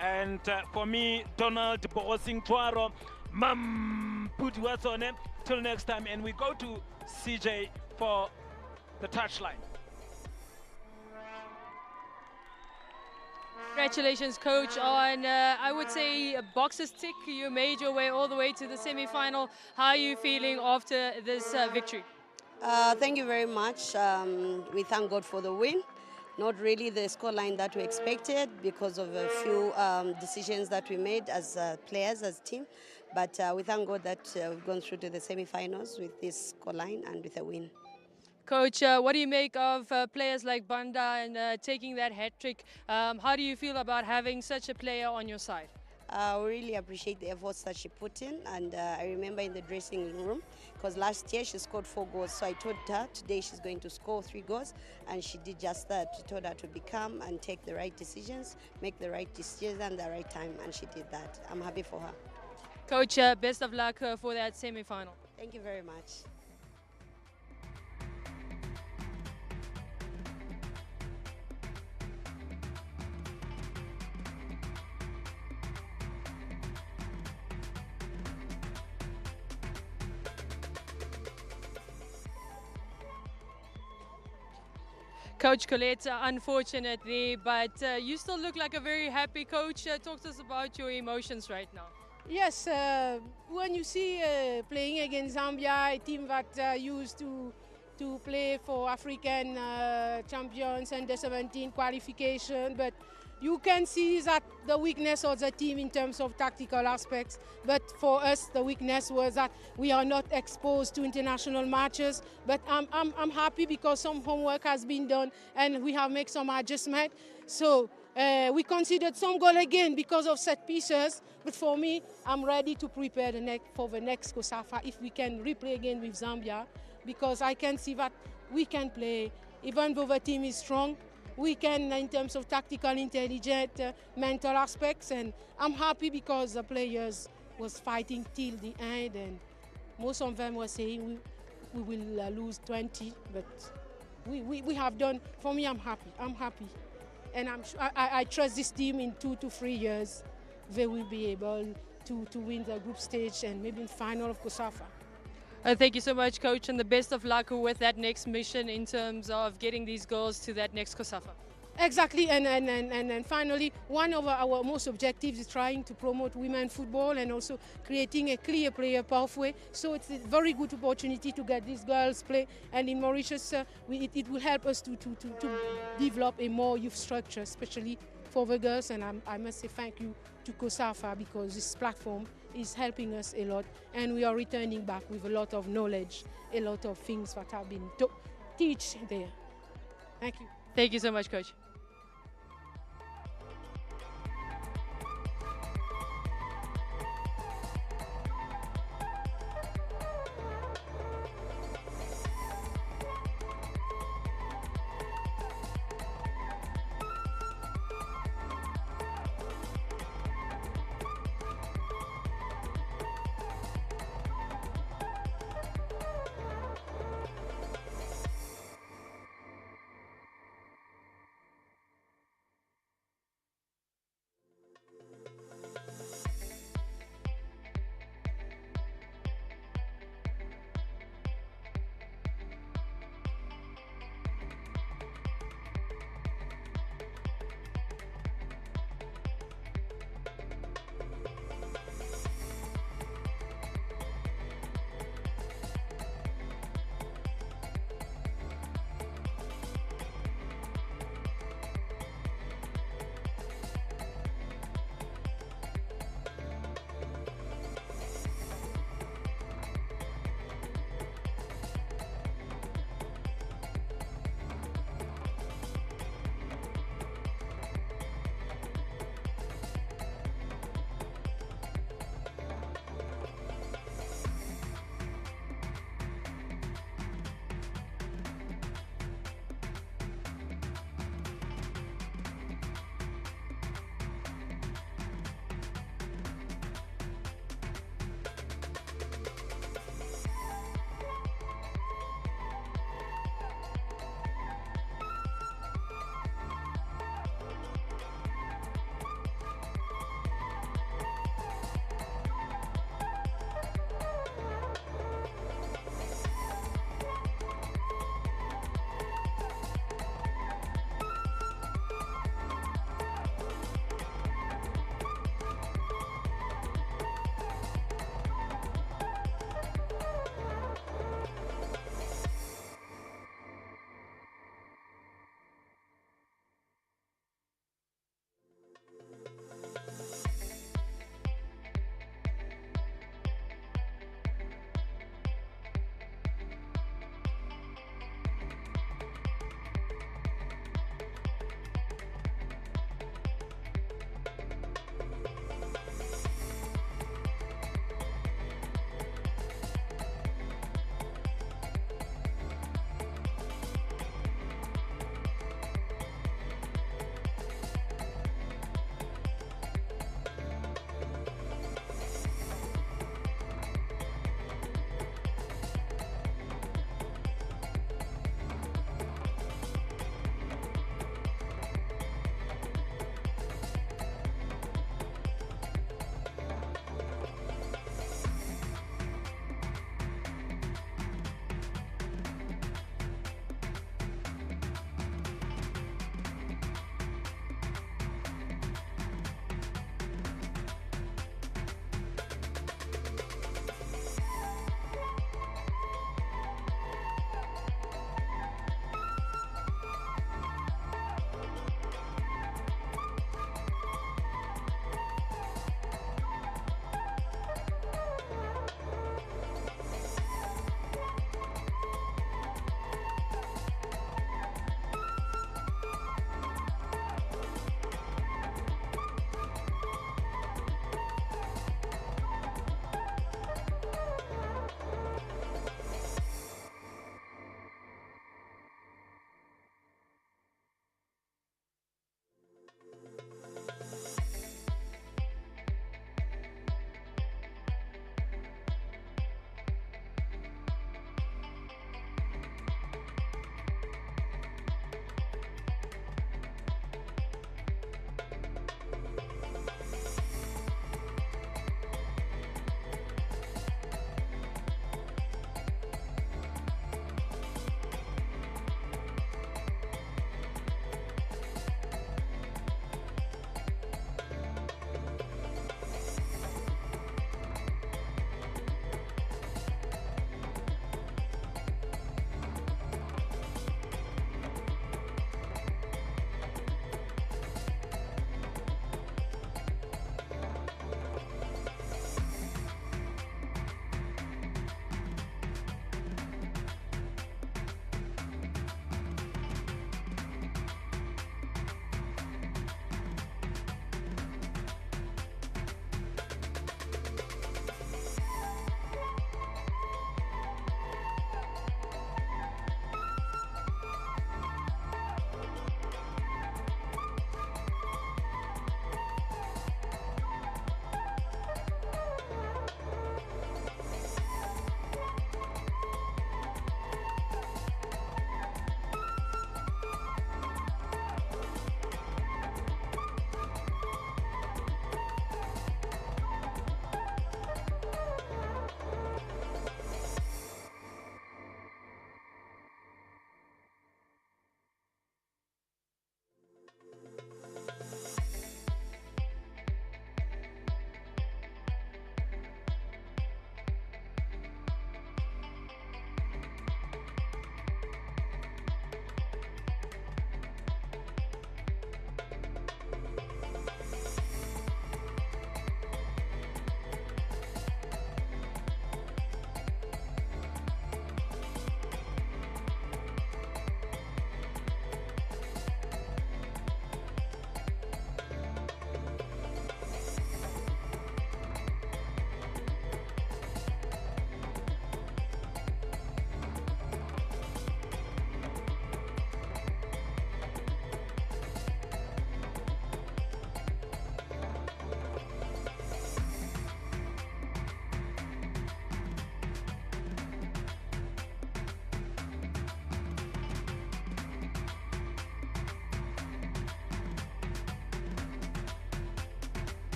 D: And for me, Donald Boosing Tuaro, Mam Putuasone, till next time. And we go to CJ for the touchline.
A: Congratulations, coach, on, I would say, a boxes tick. You made your way all the way to the semi-final. How are you feeling after this victory?
H: Thank you very much. We thank God for the win. Not really the scoreline that we expected because of a few decisions that we made as players, as a team. But we thank God that we've gone through to the semi-finals with this scoreline and with a win.
A: Coach, what do you make of players like Banda and taking that hat-trick? How do you feel about having such a player on your side?
H: We really appreciate the efforts that she put in, and I remember in the dressing room, because last year she scored 4 goals, so I told her today she's going to score 3 goals, and she did just that. She told her to be calm and take the right decisions, make the right decisions at the right time, and she did that. I'm happy for her.
A: Coach, best of luck for that semi-final.
H: Thank you very much.
A: Coach Colette, unfortunate there, but you still look like a very happy coach. Talk to us about your emotions right now.
I: Yes, when you see playing against Zambia, a team that used to play for African champions under 17 qualification, but you can see that the weakness of the team in terms of tactical aspects. But for us, the weakness was that we are not exposed to international matches. But I'm happy because some homework has been done and we have made some adjustment. So we considered some goal again because of set pieces. But for me, I'm ready to prepare for the next COSAFA if we can replay again with Zambia, because I can see that we can play, even though the team is strong. We can, in terms of tactical, intelligent, mental aspects, and I'm happy because the players was fighting till the end, and most of them were saying we will lose 20, but we have done. For me, I'm happy, and I trust this team. In 2 to 3 years, they will be able to win the group stage and maybe in final of COSAFA.
A: Thank you so much, Coach, and the best of luck with that next mission in terms of getting these girls to that next COSAFA.
I: Exactly, and finally, one of our most objectives is trying to promote women football and also creating a clear player pathway. So it's a very good opportunity to get these girls play, and in Mauritius, it will help us to develop a more youth structure, especially for the girls. And I must say thank you to COSAFA because this platform is helping us a lot, and we are returning back with a lot of knowledge, a lot of things that have been taught there. Thank you.
A: Thank you so much, Coach.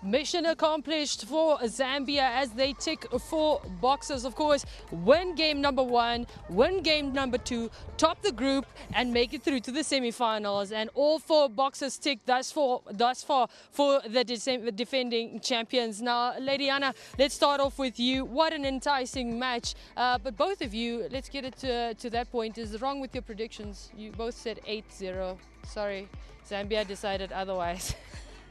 A: Mission accomplished for Zambia as they tick 4 boxes. Of course, win game number 1, win game number 2, top the group and make it through to the semi-finals. And all 4 boxes ticked thus far for the defending champions. Now, Lady Anna, let's start off with you. What an enticing match. But both of you, let's get it to that point. Is wrong with your predictions? You both said 8-0. Sorry, Zambia decided otherwise.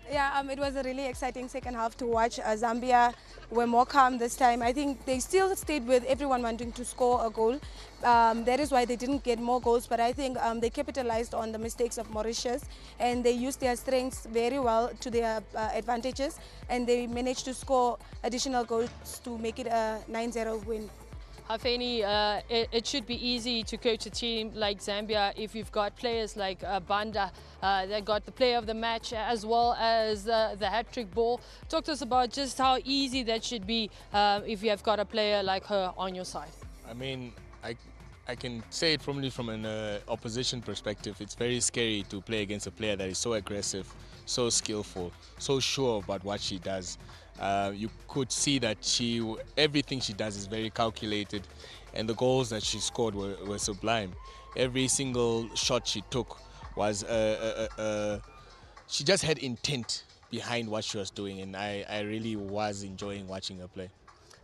C: Yeah, it was a really exciting second half to watch. Zambia were more calm this time. I think they still stayed with everyone wanting to score a goal. That is why they didn't get more goals, but I think they capitalized on the mistakes of Mauritius and they used their strengths very well to their advantages, and they managed to score additional goals to make it a 9-0 win.
A: Hafeni, it should be easy to coach a team like Zambia if you've got players like Banda that got the player of the match as well as the hat-trick ball. Talk to us about just how easy that should be if you have got a player like her on your side.
B: I mean, I can say it from an opposition perspective. It's very scary to play against a player that is so aggressive, so skillful, so sure about what she does. You could see that everything she does is very calculated, and the goals that she scored were sublime. Every single shot she took was she just had intent behind what she was doing, and I really was enjoying watching her play.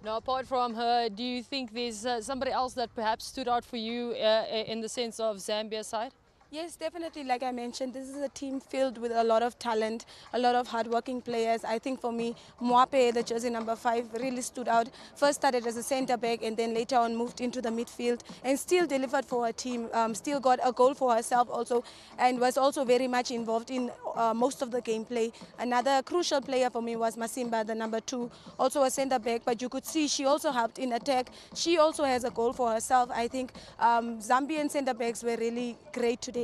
A: Now, apart from her, do you think there's somebody else that perhaps stood out for you in the sense of Zambia's side?
C: Yes, definitely. Like I mentioned, this is a team filled with a lot of talent, a lot of hardworking players. I think for me, Mwape, the jersey number 5, really stood out. First started as a centre back and then later on moved into the midfield and still delivered for her team, still got a goal for herself also, and was also very much involved in most of the gameplay. Another crucial player for me was Masimba, the number 2, also a centre back, but you could see she also helped in attack. She also has a goal for herself. I think Zambian centre backs were really great today.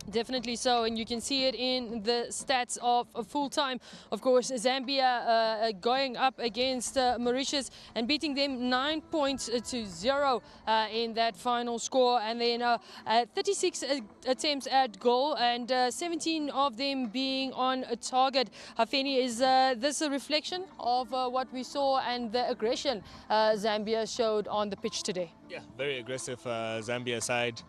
A: Definitely so, and you can see it in the stats of full time. Of course, Zambia going up against Mauritius and beating them 9 points to 0 in that final score, and then 36 attempts at goal and 17 of them being on a target. Hafeni, is this a reflection of what we saw and the aggression Zambia showed on the pitch today?
B: Yeah, very aggressive Zambia side.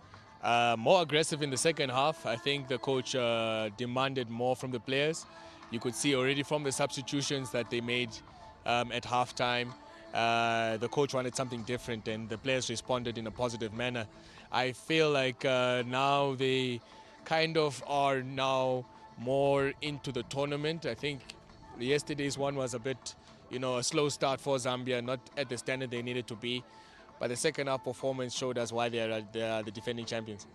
B: More aggressive in the second half. I think the coach demanded more from the players. You could see already from the substitutions that they made at halftime. The coach wanted something different and the players responded in a positive manner. I feel like now they kind of are now more into the tournament. I think yesterday's one was a bit, a slow start for Zambia, not at the standard they needed to be. But the second half performance showed us why they are the defending champions.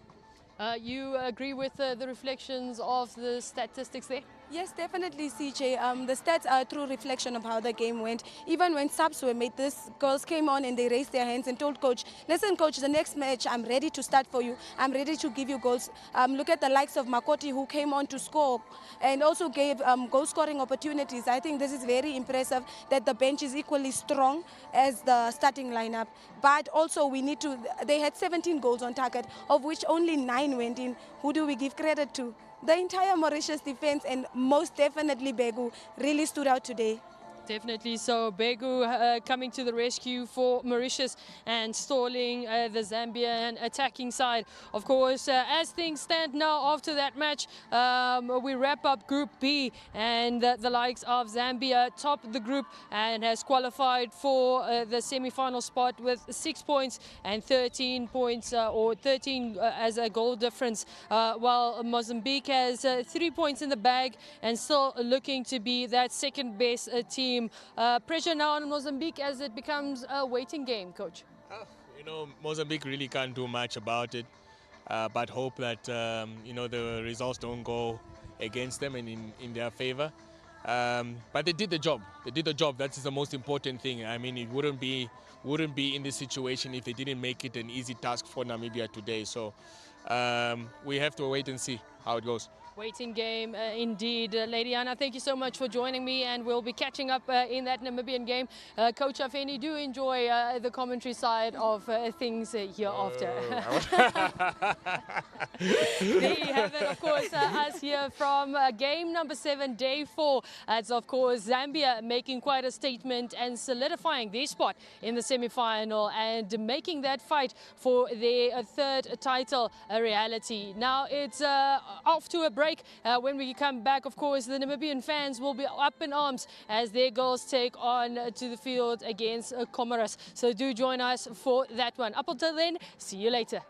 A: You agree with the reflections of the statistics there?
C: Yes, definitely, CJ. The stats are a true reflection of how the game went. Even when subs were made, these girls came on and they raised their hands and told coach, listen, coach, the next match, I'm ready to start for you. I'm ready to give you goals. Look at the likes of Makoti, who came on to score and also gave goal-scoring opportunities. I think this is very impressive that the bench is equally strong as the starting lineup. But also they had 17 goals on target, of which only 9 went in. Who do we give credit to? The entire Mauritius defense, and most definitely Begu, really stood out today.
A: Definitely so. Begu coming to the rescue for Mauritius and stalling the Zambian attacking side. Of course, as things stand now after that match, we wrap up Group B, and the likes of Zambia top the group and has qualified for the semi-final spot with 6 points and 13 points or 13 as a goal difference, while Mozambique has 3 points in the bag and still looking to be that second best team. Pressure now on Mozambique as it becomes a waiting game, coach.
B: Mozambique really can't do much about it, but hope that the results don't go against them and in their favor. But they did the job. They did the job. That is the most important thing. I mean, it wouldn't be in this situation if they didn't make it an easy task for Namibia today. So we have to wait and see how it goes.
A: Waiting game indeed. Lady Anna, thank you so much for joining me, and we'll be catching up in that Namibian game. Coach Afeni, do enjoy the commentary side of things hereafter. There you have it, of course, us here from game number 7, day 4. It's, of course, Zambia making quite a statement and solidifying their spot in the semi-final and making that fight for their third title a reality. Now it's off to a break. When we come back, of course, the Namibian fans will be up in arms as their girls take on to the field against Comoros. So do join us for that one. Up until then, see you later.